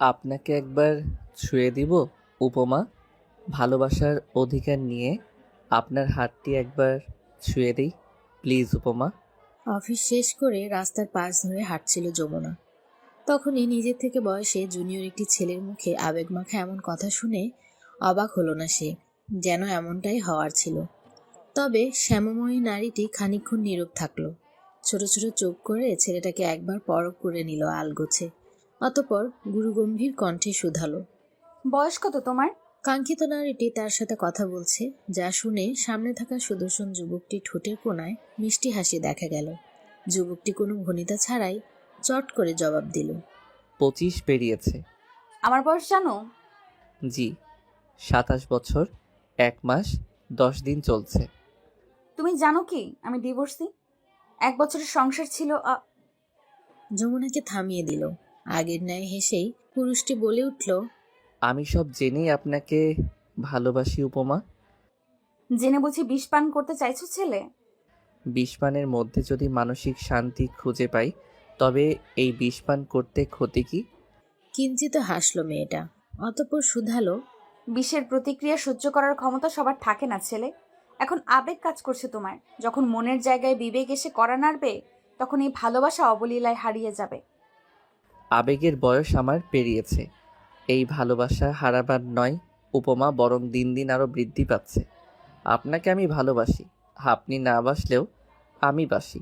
আপনাকে একবার ছুঁয়ে দিব উপমা। ভালোবাসার অধিকার নিয়ে আপনার হাতটি একবার ছুঁয়ে দিই প্লিজ উপমা। অফিস শেষ করে রাস্তার পাশ ধরে হাঁটছিল যমুনা। তখনই নিজের থেকে বয়সে জুনিয়র একটি ছেলের মুখে আবেগমাখা এমন কথা শুনে অবাক হলো না সে, যেন এমনটাই হওয়ার ছিল। তবে শ্যামময়ী নারীটি খানিকক্ষণ নীরব থাকলো। ছোট ছোট চোখ করে ছেলেটাকে একবার পরখ করে নিল আলগোছে। অতঃপর গুরুগম্ভীর কণ্ঠে শুধালো। বয়স কত তোমার? কাঙ্ক্ষিত নারীটি তার সাথে কথা বলছে, যা শুনে সামনে থাকা সুদর্শন যুবকটি ঠোঁটের কোণায় মিষ্টি হাসি দেখা গেল। যুবকটি কোনো ভনিতা ছাড়াই চট করে জবাব দিল। 25 পেরিয়েছে। আমার বয়স জানো? জি, 27 বছর 1 মাস 10 দিন চলছে। তুমি জানো কি আমি ডিভোর্সি? 1 বছরের সংসার ছিল। যমুনাকে থামিয়ে দিল। আগের ন্যায় হেসেই পুরুষটি বলে উঠল। আমি সব জেনেই আপনাকে ভালোবাসি উপমা। জেনে বুঝি বিষ পান করতে চাইছো ছেলে? বিষপানের মধ্যে যদি মানসিক শান্তি খুঁজে পাই তবে এই বিষপান করতে ক্ষতি কি? কিঞ্চিত হাসল মেয়েটা, অতঃপর শুধালো। বিষের প্রতিক্রিয়া সহ্য করার ক্ষমতা সবার থাকে না ছেলে। এখন আবেগ কাজ করছে তোমার। যখন মনের জায়গায় বিবেক এসে কড়া নাড়বে, তখন এই ভালোবাসা অবলীলায় হারিয়ে যাবে। আবেগের বয়স আমার পেরিয়েছে। এই ভালোবাসা হারাবার নয় উপমা, বরং দিন দিন আরও বৃদ্ধি পাচ্ছে। আপনাকে আমি ভালোবাসি, আপনি না বাসলেও আমি বাসি।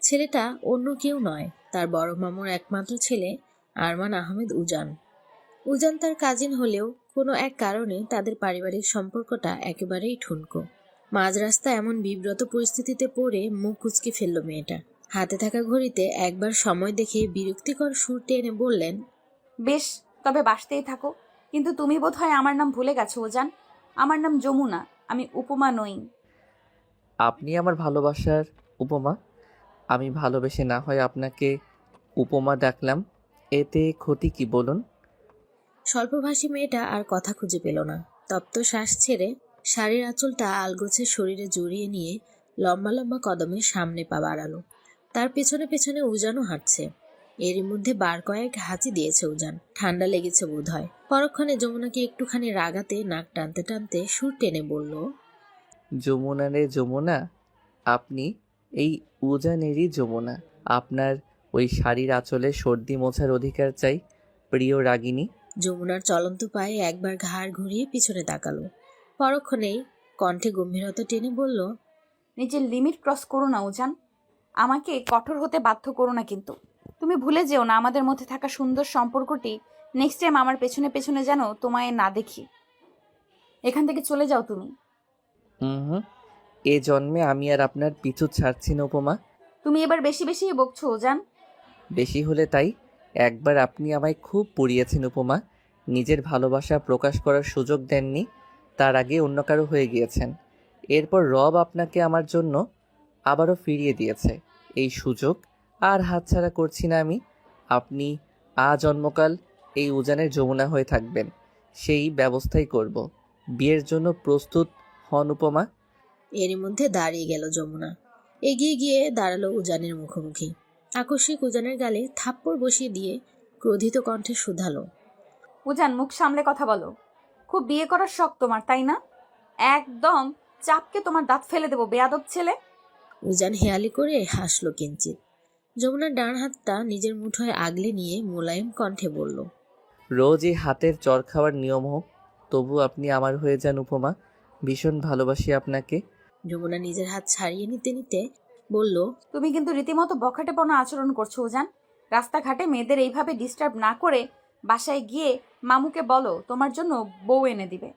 ছেলেটা অন্য কেউ নয়, তার বড় মামুর একমাত্র ছেলে আরমান আহমেদ উজান। উজান তার কাজিন হলেও কোনো এক কারণে তাদের পারিবারিক সম্পর্কটা একেবারেই ঠুনকো। মাঝ রাস্তা এমন বিব্রত পরিস্থিতিতে পড়ে মুখ কুঁচকে ফেলল মেয়েটা। হাতে থাকা ঘড়িতে একবার সময় দেখে বিরক্তিকর সুর টেনে বললেন। বেশ, তবে বাসতেই থাকো। কিন্তু তুমি বোধহয় আমার নাম ভুলে গেছো ওজান। আমার নাম যমুনা, আমি উপমা নই। আপনি আমার ভালোবাসার উপমা। আমি ভালোবেসে না হয় আপনাকে উপমা ডাকলাম, এতে ক্ষতি কি বলুন? স্বল্পভাষী মেয়েটা আর কথা খুঁজে পেল না। তপ্ত শ্বাস ছেড়ে শাড়ির আঁচলটা আলগোছে শরীরে জড়িয়ে নিয়ে লম্বা লম্বা কদমে সামনে পা বাড়ালো। তার পেছনে পেছনে উজানও হাঁটছে। এরই মধ্যে বার কয়েক হাঁচি দিয়েছে উজান, ঠান্ডা লেগেছে বোধ হয়। পরক্ষণে যমুনাকে একটুখানি রাগাতে নাক টানতে টানতে সুর টেনে বলল। যমুনা রে যমুনা, আপনি এই উজানেরই যমুনা। আপনার ওই শাড়ির আঁচলে সর্দি মোছার অধিকার চাই প্রিয় রাগিনী। যমুনার চলন্ত পায়ে একবার ঘাড় ঘুরিয়ে পিছনে তাকালো। পরক্ষণেই কণ্ঠে গম্ভীরতা টেনে বলল। নিজের লিমিট ক্রস করো না ওজান। আমাকে কঠোর হতে বাধ্য করো না কিন্তু। তুমি ভুলে যেও না আমাদের মধ্যে থাকা সুন্দর সম্পর্কটি নেক্সট টাইম আমার পেছনে পেছনে যেন তোমায় না দেখি। এখান থেকে চলে যাও তুমি। হুম, এ জন্মে আমি আর আপনার পিছু ছাড়ছি না উপমা। তুমি এবার বেশি বেশি বকছো ওজান। বেশি হলে তাই। একবার আপনি আমায় খুব পুড়িয়েছেন উপমা। নিজের ভালোবাসা প্রকাশ করার সুযোগ দেননি, তার আগে অন্য কারো হয়ে গিয়েছেন। এরপর রব আপনাকে আমার জন্য আবারও ফিরিয়ে দিয়েছে। এই সুযোগ আর হাতছাড়া করছি না আমি। আপনি আজন্মকাল এই উজানের যমুনা হয়ে থাকবেন, সেই ব্যবস্থাই করব। বিয়ের জন্য প্রস্তুত হন উপমা। এরই মধ্যে দাঁড়িয়ে গেল যমুনা। এগিয়ে গিয়ে দাঁড়ালো উজানের মুখোমুখি। আকস্মিক উজানের গালে থাপ্পড় বসিয়ে দিয়ে ক্রোধিত কণ্ঠে শুধালো। ওজান, মুখ সামলে কথা বলো। খুব বিয়ে করার শখ তোমার, তাই না? একদম চাপকে তোমার দাঁত ফেলে দেবো বেয়াদব ছেলে। উজান হেয়ালি করে হাসলো কিঞ্চিত। যমুনার ডান হাতটা নিজের মুঠোয় আগলে নিয়ে মোলায়েম কণ্ঠে বলল। রোজ এই হাতের চর খাওয়ার নিয়ম হোক, তবু আপনি আমার হয়ে যান উপমা। ভীষণ ভালোবাসি আপনাকে। যমুনা নিজের হাত ছাড়িয়ে নিতে নিতে বলল। তুমি কিন্তু রীতিমতো বখাটেপনা আচরণ করছো ওজান। রাস্তাঘাটে মেয়েদের এইভাবে ডিস্টার্ব না করে বাসায় গিয়ে মামুকে বলো তোমার জন্য বউ এনে দিবে।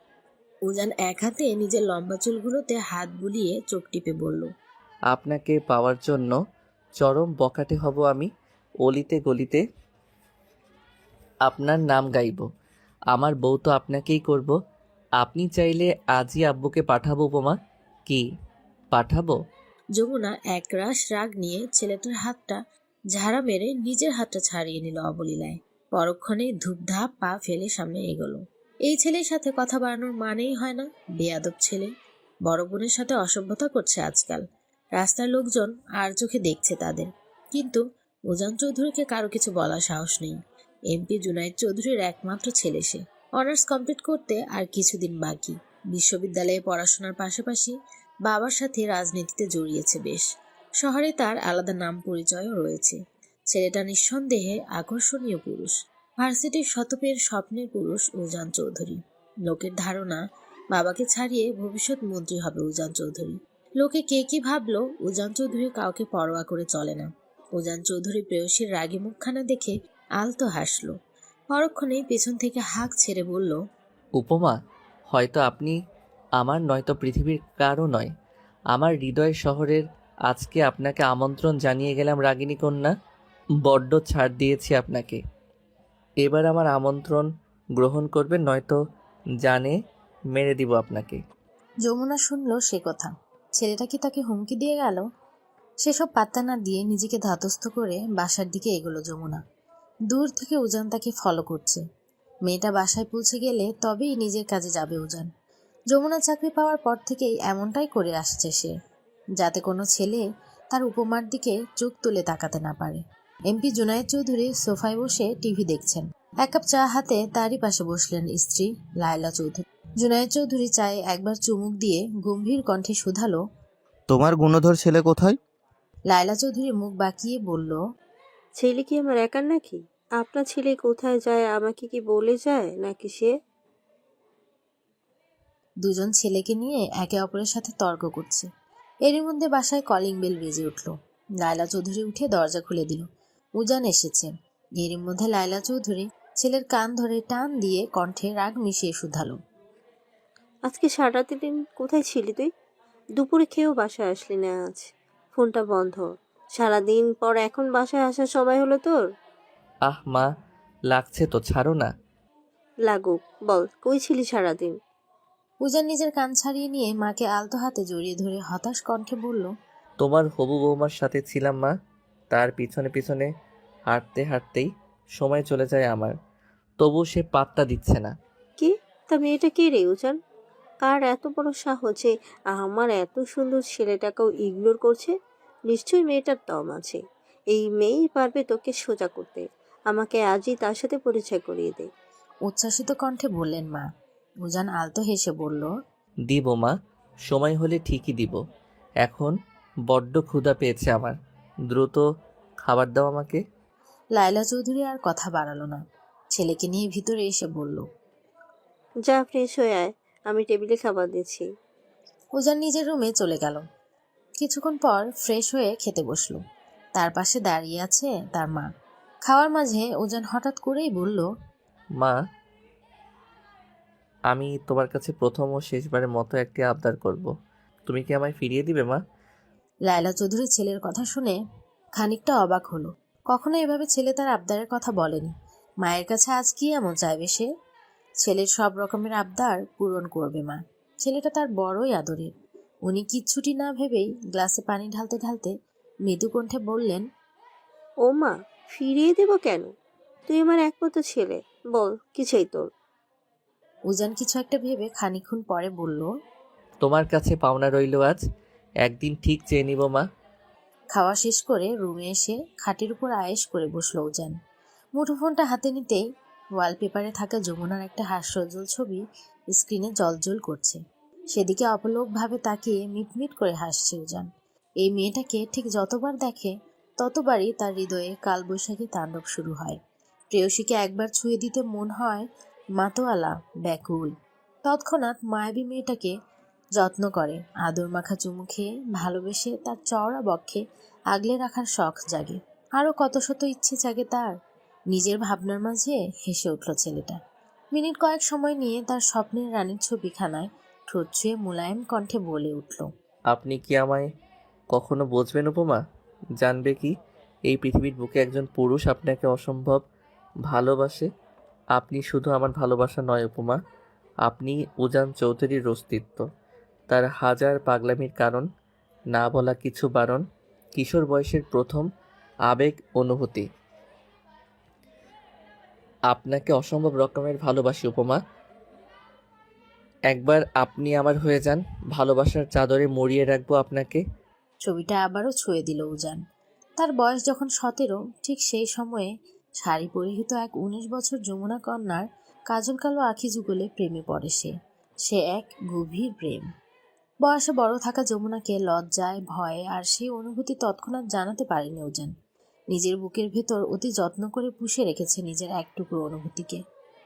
উজান এক হাতে নিজের লম্বা চুলগুলোতে হাত বুলিয়ে চোখ টিপে বলল। আপনাকে পাওয়ার জন্য চরম বখাটে হব আমি। অলিতে গলিতে আপনার নাম গাইব। আমার বউ তো আপনাকেই করব। আপনি চাইলে আজই আব্বুকে পাঠাবো উপমা। কি পাঠাবো? যমুনা একরাশ রাগ নিয়ে ছেলেটার হাতটা ঝাড়া মেরে নিজের হাতটা ছাড়িয়ে নিল অবলীলায়। পরক্ষণে ধূপধাপ পা ফেলে সামনে এগোলো। এই ছেলের সাথে কথা বাড়ানোর মানেই হয় না বেয়াদব ছেলে। বড় বোনের সাথে অসভ্যতা করছে আজকাল। রাস্তার লোকজন আর চোখে দেখছে তাদের, কিন্তু উজান চৌধুরীকে কারো কিছু বলার সাহস নেই। এমপি জুনায়েদ চৌধুরীর একমাত্র ছেলে সে। অনার্স কমপ্লিট করতে আর কিছুদিন বাকি। বিশ্ববিদ্যালয়ে পড়াশোনার পাশাপাশি বাবার সাথে রাজনীতিতে জড়িয়েছে বেশ। শহরে তার আলাদা নাম পরিচয়ও রয়েছে। ছেলেটা নিঃসন্দেহে আকর্ষণীয় পুরুষ। ভার্সিটির শতপের স্বপ্নের পুরুষ উজান চৌধুরী। লোকের ধারণা বাবাকে ছাড়িয়ে ভবিষ্যৎ মন্ত্রী হবে উজান চৌধুরী। লোকে কে কি ভাবলো, উজান চৌধুরী কাউকে পরোয়া করে চলে না। উজান চৌধুরী প্রেয়সীর রাগী মুখখানা দেখে আলতো হাসলো। পরক্ষণেই পেছন থেকে হাঁক ছেড়ে বলল, উপমা, হয়তো আপনি আমার নয়তো পৃথিবীর কারও নয়। আমার হৃদয় শহরের আজকে আপনাকে আমন্ত্রণ জানিয়ে গেলাম রাগিনী কন্যা। বড্ড ছাড় দিয়েছি আপনাকে। এবার আমার আমন্ত্রণ গ্রহণ করবেন, নয়তো জানে মেরে দিব আপনাকে। যমুনা শুনল সে কথা। ছেলেটা কি তাকে হুমকি দিয়ে গেল? সেসব পাত্তা না দিয়ে নিজেকে ধাতস্থ করে বাসার দিকে এগোলো যমুনা। দূর থেকে উজান তাকে ফলো করছে। মেয়েটা বাসায় পৌঁছে গেলে তবেই নিজের কাজে যাবে উজান। যমুনা চাকরি পাওয়ার পর থেকেই এমনটাই করে আসছে সে, যাতে কোনো ছেলে তার উপমার দিকে চোখ তুলে তাকাতে না পারে। এমপি জুনায়েদ চৌধুরী সোফায় বসে টিভি দেখছেন। এক কাপ চা হাতে তারই পাশে বসলেন স্ত্রী লায়লা চৌধুরী। জুনায়েদ চৌধুরী চায়ে একবার চুমুক দিয়ে গম্ভীর কণ্ঠে শুধালো, তোমার গুণধর ছেলে কোথায়? লায়লা চৌধুরী মুখ বাঁকিয়ে বলল, ছেলে কি আমার একার নাকি? আপনার ছেলে কোথায় যায় আমাকে কি বলে যায় নাকি সে? দুজন ছেলেকে নিয়ে একে অপরের সাথে তর্ক করছে। এরই মধ্যে বাসায় কলিং বেল বেজে উঠল। লায়লা চৌধুরী উঠে দরজা খুলে দিল। উজান এসেছে। এরই মধ্যে লায়লা চৌধুরী ছেলের কান ধরে টান দিয়ে কণ্ঠে রাগ মিশিয়ে শুধালো, আজকে সারাটা দিন কোথায় ছিলি তুই? দুপুরে খেয়েও বাসায় আসলি না আজ। ফোনটা বন্ধ। সারাদিন পর এখন বাসায় আসার সময় হলো তোর? আহ মা, লাগছে তো, ছাড়ো না। লাগুক, বল কই ছিলি সারাদিন? উজান নিজের কান ছাড়িয়ে নিয়ে মাকে আলতো হাতে জড়িয়ে ধরে হতাশ কণ্ঠে বলল, তোমার হবু বৌমার সাথে ছিলাম মা। তার পিছনে পিছনে হাঁটতে হাঁটতেই সময় চলে যায় আমার, তবু সে পাত্তা দিচ্ছে না। কি? তা মেয়েটা কে রে উজান? কার এত বড় সাহস যে আমার এত সুন্দর ছেলেটাকেও ইগনোর করছে? নিশ্চয়ই মেয়েটার দম আছে। এই মেয়েই পারবে তোকে সোজা করতে। আমাকে আজই তার সাথে পরিচয় করিয়ে দে। উচ্ছ্বাসিত কণ্ঠে বললেন মা। উজান আলতো হেসে বলল, দিব মা, সময় হলে ঠিকই দিব। এখন বড্ড ক্ষুধা পেয়েছে আমার, দ্রুত খাবার দাও আমাকে। লায়লা চৌধুরী আর কথা বাড়ালো না। ছেলেকে নিয়ে ভিতরে এসে বলল, যা ফ্রেশ হয়ে আয়, আমি টেবিলে খাবার দিচ্ছি। উজান নিজের রুমে চলে গেল। কিছুক্ষণ পর ফ্রেশ হয়ে খেতে বসলো। তার পাশে দাঁড়িয়ে আছে তার মা। খাওয়ার মাঝে উজান হঠাৎ করেই বলল, মা, আমি তোমার কাছে প্রথম ও শেষবারের মতো একটি আবদার করব। তুমি কি আমায় ফিরিয়ে দিবে মা? লায়লা চৌধুরী ছেলের কথা শুনে খানিকটা অবাক হলো। কখনো এভাবে ছেলে তার আবদারের কথা বলেনি। মায়ের কাছে আজ কি এমন চাইবে সে? ছেলের সব রকমের আবদার পূরণ করবে মা। ছেলেটা তার বড়ই আদরের। উনি কিচ্ছুটি না ভেবেই গ্লাসে পানি ঢালতে ঢালতে মৃদু কণ্ঠে বললেন, ও মা, ফিরিয়ে দেব কেন? তুই আমার একমাত্র ছেলে, বল কি চাই তোর? উজান কিছু একটা ভেবে খানিকক্ষণ পরে বলল, তোমার কাছে পাওনা রইল আজ, একদিন ঠিক চেয়ে নিব মা। খাওয়া শেষ করে রুমে এসে খাটের উপর আয়েশ করে বসলো উজান। মুঠোফোনটা হাতে নিতেই ওয়ালপেপারে থাকা যমুনার একটা হাস্যোজ্জ্বল ছবি স্ক্রিনে জ্বলজ্বল করছে। সেদিকে অপলকভাবে তাকিয়ে মিটমিট করে হাসছে উজান। এই মেয়েটাকে ঠিক যতবার দেখে ততবারই তার হৃদয়ে কালবৈশাখী তাণ্ডব শুরু হয়। প্রেয়সীকে একবার ছুঁয়ে দিতে মন হয় মাতোয়ালা, ব্যাকুল। তৎক্ষণাৎ মায়াবী মেয়েটাকে যত্ন করে, আদর মাখা চুমু খেয়ে ভালোবেসে তার চওড়া বক্ষে আগলে রাখার শখ জাগে। আরো কত শত ইচ্ছে জাগে তার। নিজের ভাবনার মাঝে হেসে উঠল ছেলেটা। মিনিট কয়েক সময় নিয়ে তার স্বপ্নের রানীর ছবিখানায় ঠোঁট ছুঁয়ে মোলায়েম কণ্ঠে বলে উঠল, আপনি কি আমায় কখনো বুঝবেন উপমা? জানবে কি এই পৃথিবীর বুকে একজন পুরুষ আপনাকে অসম্ভব ভালোবাসে? আপনি শুধু আমার ভালোবাসা নয় উপমা, আপনি উজান চৌধুরীর অস্তিত্ব। তার হাজার পাগলামির কারণ, না বলা কিছু বারণ, কিশোর বয়সের প্রথম আবেগ অনুভূতি। আপনাকে অসম্ভব রকমের ভালোবাসি উপমা। একবার আপনি আমার হয়ে যান, ভালোবাসার চাদরে মুড়িয়ে রাখবো আপনাকে। ছবিটা আবারও ছুঁয়ে দিল উজান। তার বয়স যখন 17, ঠিক সেই সময়ে শাড়ি পরিহিত এক 19 বছর যমুনা কন্যার কাজল কালো আখি যুগলে প্রেমে পড়ে সে এক গভীর প্রেম। বয়সে বড় থাকা যমুনাকে লজ্জায় ভয়ে আর সেই অনুভূতি তৎক্ষণাৎ জানাতে পারেনি উজান। নিজের বুকের ভেতর অতি যত্ন করে পুষে রেখেছে নিজের এক টুকরো অনুভূতিকে।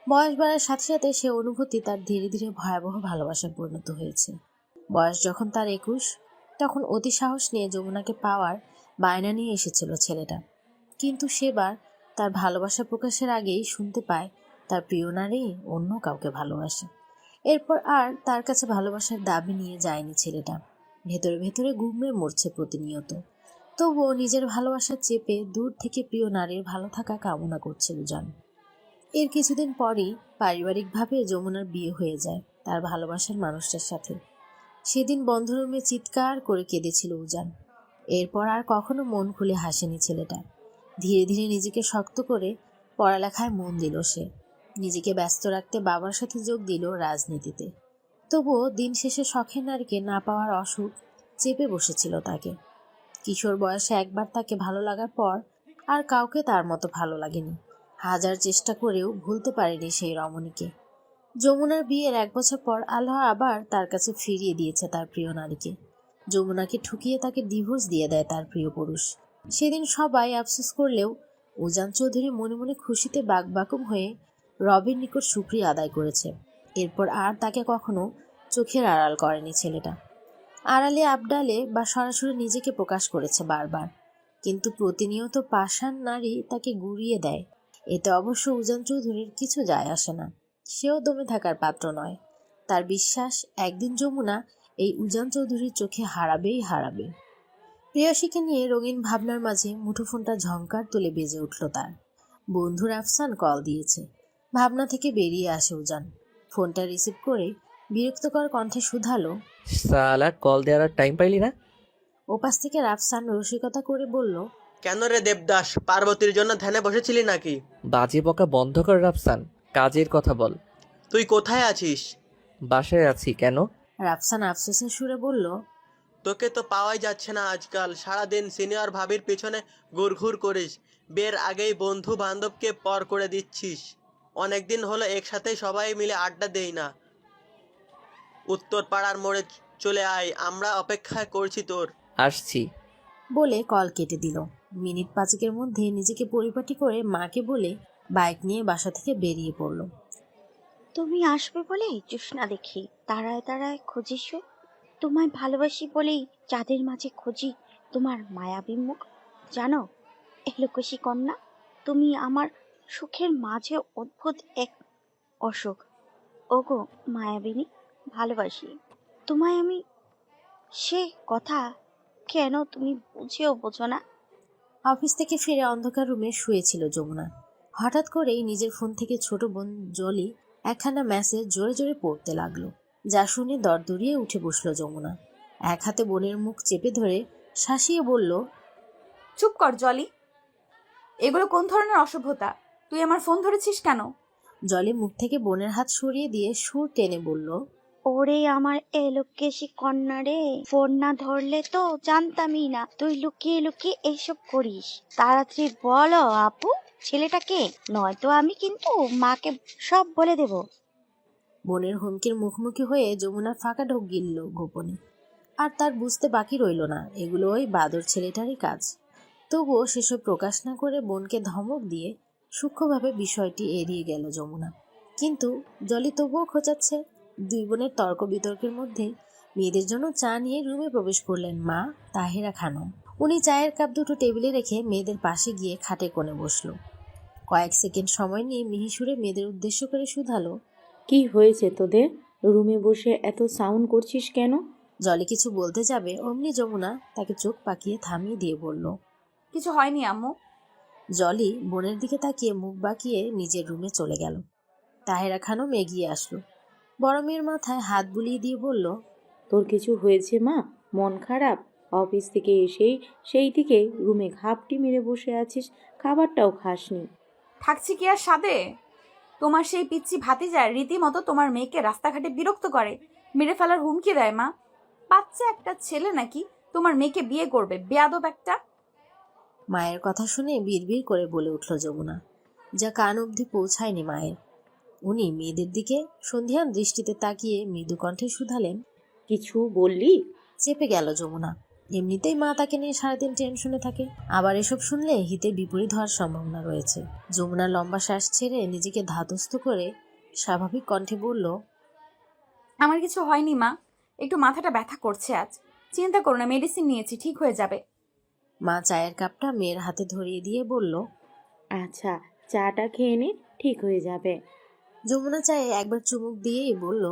বয়স বাড়ার সাথে সাথে সে অনুভূতি তার ধীরে ধীরে ভয়াবহ ভালোবাসায় পরিণত হয়েছে। বয়স যখন তার 21, তখন অতি সাহস নিয়ে যমুনাকে পাওয়ার বায়না নিয়ে এসেছিল ছেলেটা। কিন্তু সেবার তার ভালোবাসা প্রকাশের আগেই শুনতে পায় তার প্রিয় নারী অন্য কাউকে ভালোবাসে। এরপর আর তার কাছে ভালোবাসার দাবি নিয়ে যায়নি ছেলেটা। ভেতরে ভেতরে গুমড়ে মরছে প্রতিনিয়ত। তবুও নিজের ভালোবাসা চেপে দূর থেকে প্রিয় নারীর ভালো থাকা কামনা করছে উজান। এর কিছুদিন পরই পারিবারিকভাবে যমুনার বিয়ে হয়ে যায় তার ভালোবাসার মানুষটার সাথে। সেদিন বন্ধ রুমে চিৎকার করে কেঁদেছিল উজান। এরপর আর কখনো মন খুলে হাসেনি ছেলেটা। ধীরে ধীরে নিজেকে শক্ত করে পড়ালেখায় মন দিল সে। নিজেকে ব্যস্ত রাখতে বাবার সাথে যোগ দিল রাজনীতিতে। তবুও দিন শেষে শখের নারীকে না পাওয়ার অসুখ চেপে বসেছিল তাকে। কিশোর বয়সে একবার তাকে ভালো লাগার পর আর কাউকে তার মতো ভালো লাগেনি। হাজার চেষ্টা করেও ভুলতে পারেনি সেই রমণীকে। যমুনার বিয়ের 1 বছর পর আল্লাহ আবার তার কাছে ফিরিয়ে দিয়েছে তার প্রিয় নারীকে। যমুনাকে ঠুকিয়ে তাকে ডিভোর্স দিয়ে দেয় তার প্রিয় পুরুষ। সেদিন সবাই আফসোস করলেও উজান চৌধুরী মনে মনে খুশিতে বাকবাকুম হয়ে রবির নিকট শুকরিয়া আদায় করেছে। এরপর আর তাকে কখনো চোখের আড়াল করেনি ছেলেটা। আড়ালে আবডালে বা সরাসরি নিজেকে প্রকাশ করেছে বারবার, কিন্তু প্রতিনিয়ত পাষাণ নারী তাকে গুড়িয়ে দেয়। এতে অবশ্য উজান চৌধুরীর কিছু যায় আসে না। সেও দমে থাকার পাত্র নয়। তার বিশ্বাস একদিন যমুনা এই উজান চৌধুরীর চোখে হারাবেই হারাবে। প্রেয়সীকে নিয়ে রঙিন ভাবনার মাঝে মুঠোফোনটা ঝংকার তুলে বেজে উঠল তার। বন্ধু রাফসান কল দিয়েছে। ভাবনা থেকে বেরিয়ে আসে উজান। ফোনটা রিসিভ করে বিরক্তকর কণ্ঠে শুধালো, সালা, কল দেওয়ার টাইম পাইলি না? ওপাশ থেকে রাফসান রসিকতা করে বলল, কেন রে দেবদাস, পার্বতীর জন্য ধ্যানে বসেছিলি নাকি? বাজে বকা বন্ধ কর রাফসান, কাজের কথা বল। তুই কোথায় আছিস? বাসায় আছি। কেন? রাফসান আফসোসের সুরে বলল, তোকে তো পাওয়াই যাচ্ছে না আজকাল। সারাদিন সিনিয়র ভাবির পিছনে ঘুরঘুর করিস, বের আগেই বন্ধু বান্ধবকে পর করে দিচ্ছিস। অনেকদিন হলো একসাথে সবাই মিলে আড্ডা দেই না। উত্তর পাড়ার মোড়ে চলে আয়, আমরা অপেক্ষা করছি তোর। আসছি। বলে কল কেটে দিল। মিনিট 5 মধ্যে নিজেকে পরিপাটি করে মাকে বলে বাইক নিয়ে বাসা থেকে বেরিয়ে পড়ল। তুমি আসবে বলেই জোৎস্না দেখি, তারায় তারায় খুঁজিস। তোমায় ভালোবাসি বলেই চাঁদের মাঝে খুঁজি তোমার মায়াবী মুখ। জানো এলোকেশী কন্যা, তুমি আমার সুখের মাঝে অদ্ভুত এক অসুখ। ওগো মায়াবিনী, ভালোবাসি তোমায় আমি। সে কথা কেন তুমি বুঝেও বোঝো না? অফিস থেকে ফিরে অন্ধকার রুমে শুয়েছিল যমুনা। হঠাৎ করেই নিজের ফোন থেকে ছোট বোন জলি একখানা মেসেজ জোরে জোরে পড়তে লাগলো। যা শুনে দরদরিয়ে উঠে বসলো যমুনা। এক হাতে বোনের মুখ চেপে ধরে শাসিয়ে বলল, চুপ কর জলি, এগুলো কোন ধরনের অসভ্যতা? তুই আমার ফোন ধরেছিস কেন? জলি মুখ থেকে বোনের হাত সরিয়ে দিয়ে সুর টেনে বলল, ওরে আমার এলোকেশী কন্যা রে, ফোন না ধরলে তো জানতামই না তুই লুকিয়ে লুকিয়ে এইসব করিস। তাড়াতাড়ি বলো আপু, ছেলেটাকে, নয়তো আমি কিন্তু মাকে সব বলে দেব। বোনের হুমকির মুখোমুখি হয়ে যমুনা ফাঁকা ঢোক গিলল গোপনে। আর তার বুঝতে বাকি রইল না এগুলো ওই বাদর ছেলেটারই কাজ। তবুও সেসব প্রকাশ না করে বোনকে ধমক দিয়ে সূক্ষ্মভাবে বিষয়টি এড়িয়ে গেল যমুনা। কিন্তু জলি তবুও খোঁচাচ্ছে। 2 বোনের তর্ক বিতর্কের মধ্যে মেয়েদের জন্য চা নিয়ে রুমে প্রবেশ করলেন মা তাহেরা খানম। উনি চায়ের কাপ দুটো টেবিলে রেখে মেয়েদের পাশে গিয়ে খাটে কোণে বসল। কয়েক সেকেন্ড সময় নিয়ে মিহিসুরে মেয়েদের উদ্দেশ্য করে শুধালো, কি হয়েছে তোদের? রুমে বসে এত সাউন্ড করছিস কেন? জলি কিছু বলতে যাবে অমনি যমুনা তাকে চোখ পাকিয়ে থামিয়ে দিয়ে বলল, কিছু হয়নি আম্মু। জলি বোনের দিকে তাকিয়ে মুখ বাঁকিয়ে নিজের রুমে চলে গেল। তাহেরা খানম এগিয়ে আসলো। বড় মেয়ের মাথায় হাত বুলিয়ে দিয়ে বলল, তোর কিছু হয়েছে মা? মন খারাপ? অফিস থেকে এসেই সেই থেকে রুমে ঘাপটি মেরে বসে আছিস, খাবারটাও খাসনি। থাকছি কি আর সাদে? তোমার সেই পিচ্ছি ভাতিজার রীতিমতো তোমার মেয়েকে রাস্তাঘাটে বিরক্ত করে, মেরে ফেলার হুমকি দেয়। মা বাচ্চা একটা ছেলে নাকি তোমার মেয়েকে বিয়ে করবে? বেয়াদব একটা। মায়ের কথা শুনে বিড়বিড় করে বলে উঠল যমুনা। যা কান অবধি পৌঁছায়নি মায়ের। উনি মেয়েদের দিকে সন্ধিহান দৃষ্টিতে তাকিয়ে মৃদু কণ্ঠে শুধালেন, কিছু বললি? চেপে গেল যমুনা। এমনিতেই মা তাকে নিয়ে সারাদিন টেনশনে থাকে, আবার এসব শুনলে হিতের বিপরীত হওয়ার সম্ভাবনা রয়েছে। যমুনা লম্বা শ্বাস ছেড়ে নিজেকে ধাতস্থ করে স্বাভাবিক কণ্ঠে বলল, আমার কিছু হয়নি মা, একটু মাথাটা ব্যথা করছে আজ। চিন্তা করো না, মেডিসিন নিয়েছি, ঠিক হয়ে যাবে। মা চায়ের কাপটা মেয়ের হাতে ধরিয়ে দিয়ে বলল, আচ্ছা, চাটা খেয়ে নে, ঠিক হয়ে যাবে। যমুনা চায়ে একবার চুমুক দিয়েই বলল,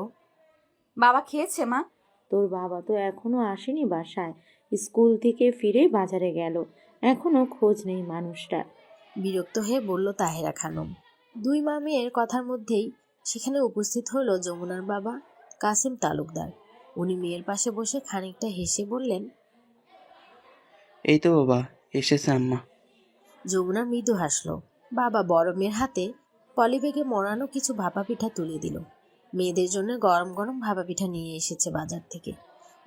বাবা খেয়েছে মা? তোর বাবা তো এখনো আসেনি বাসায়, স্কুল থেকে ফিরে বাজারে গেল, এখনো খোঁজ নেই মানুষটার। বিরক্ত হয়ে বলল তাহেরা খানম। দুই মা মেয়ের কথার মধ্যেই সেখানে উপস্থিত হলো যমুনার বাবা কাসেম তালুকদার। উনি মেয়ের পাশে বসে খানিকটা হেসে বললেন, এই তো বাবা, এসেছে আম্মা। যমুনা মৃদু হাসলো। বাবা বড় মেয়ের হাতে পলিব্যাগে মোড়ানো কিছু ভাপা পিঠা তুলে দিল। মেয়েদের জন্য গরম গরম ভাপা পিঠা নিয়ে এসেছে বাজার থেকে।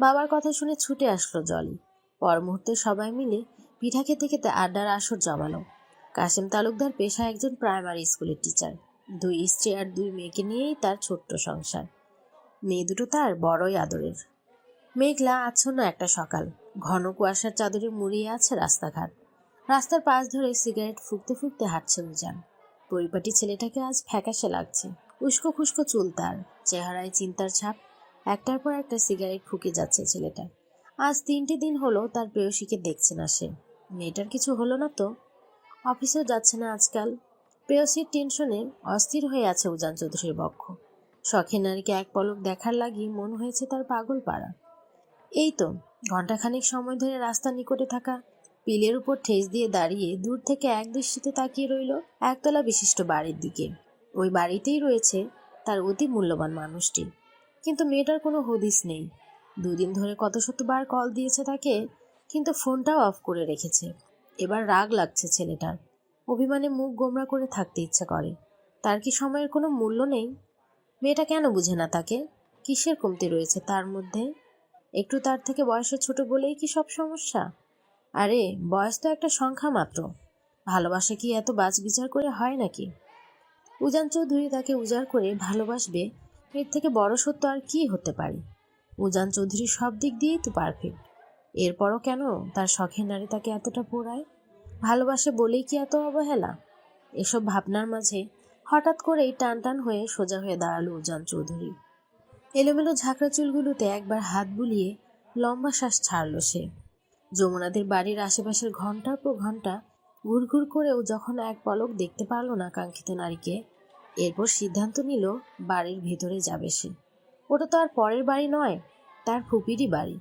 বাবার কথা শুনে ছুটে আসলো জলি। পর মুহূর্তে সবাই মিলে পিঠা খেতে খেতে আড্ডার আসর জমালো। কাসেম তালুকদার পেশায় একজন প্রাইমারি স্কুলের টিচার। দুই স্ত্রী আর দুই মেয়েকে নিয়েই তার ছোট্ট সংসার। মেয়ে দুটো তার বড়ই আদরের। মেঘলা আচ্ছন্ন একটা সকাল, ঘন কুয়াশার চাদরে মুড়িয়ে আছে রাস্তাঘাট। রাস্তার পাশ ধরে সিগারেট ফুঁকতে ফুঁকতে হাঁটছে উজান। পরিপাটি ছেলেটাকে আজ ফ্যাকাশে লাগছে। উস্কো খুস্কো চুল তার, চেহারায় চিন্তার ছাপ। একটার পর একটা সিগারেট ফুঁকে যাচ্ছে ছেলেটা। আজ 3টে দিন হলো তার প্রেয়সীকে দেখছে না সে। মেয়েটার কিছু হলো না তো? অফিসেও যাচ্ছে না আজকাল। প্রেয়সীর টেনশনে অস্থির হয়ে আছে উজান চৌধুরীর বক্ষ। শখের নারীকে এক পলক দেখার লাগি মন হয়েছে তার পাগল পাড়া। এই তো ঘণ্টাখানেক সময় ধরে রাস্তা নিকটে থাকা পিলের উপর ঠেস দিয়ে দাঁড়িয়ে দূর থেকে এক দৃষ্টিতে তাকিয়ে রইল একতলা বিশিষ্ট বাড়ির দিকে। ওই বাড়িতেই রয়েছে তার অতি মূল্যবান মানুষটি। কিন্তু মেয়েটার কোনো হদিস নেই। 2 দিন ধরে কত শতবার কল দিয়েছে তাকে, কিন্তু ফোনটাও অফ করে রেখেছে। এবার রাগ লাগছে ছেলেটার। অভিমানে মুখ গোমড়া করে থাকতে ইচ্ছা করে। তার কি সময়ের কোনো মূল্য নেই? মেয়েটা কেন বুঝে না তাকে? কিসের কমতি রয়েছে তার মধ্যে? একটু তার থেকে বয়সে ছোট বলেই কি সব সমস্যা? আরে বয়স তো একটা সংখ্যা মাত্র। ভালোবাসা কি এত বাছবিচার করে হয় নাকি? উজান চৌধুরী তাকে উজাড় করে ভালোবাসবে, এর থেকে বড় সত্য আর কি হতে পারে? উজান চৌধুরী সব দিক দিয়েই তো পারফেক্ট। এরপরও কেন তার শখের নারী তাকে এতটা পোড়ায়? ভালোবাসে বলেই কি এত অবহেলা? এসব ভাবনার মাঝে হঠাৎ করেই টান টান হয়ে সোজা হয়ে দাঁড়ালো উজান চৌধুরী। এলোমেলো ঝাঁকড়া চুলগুলোতে একবার হাত বুলিয়ে লম্বা শ্বাস ছাড়ল সে। যমুনাদের বাড়ির আশেপাশের ঘন্টার পর ঘন্টা ঘুরঘুর করেও যখন এক পলক দেখতে পারল না কাঙ্ক্ষিত নারীকে, এরপর সিদ্ধান্ত নিল বাড়ির ভেতরে যাবে সে। ওটা তো আর পরের বাড়ি নয়, তার ফুপিরই বাড়ি।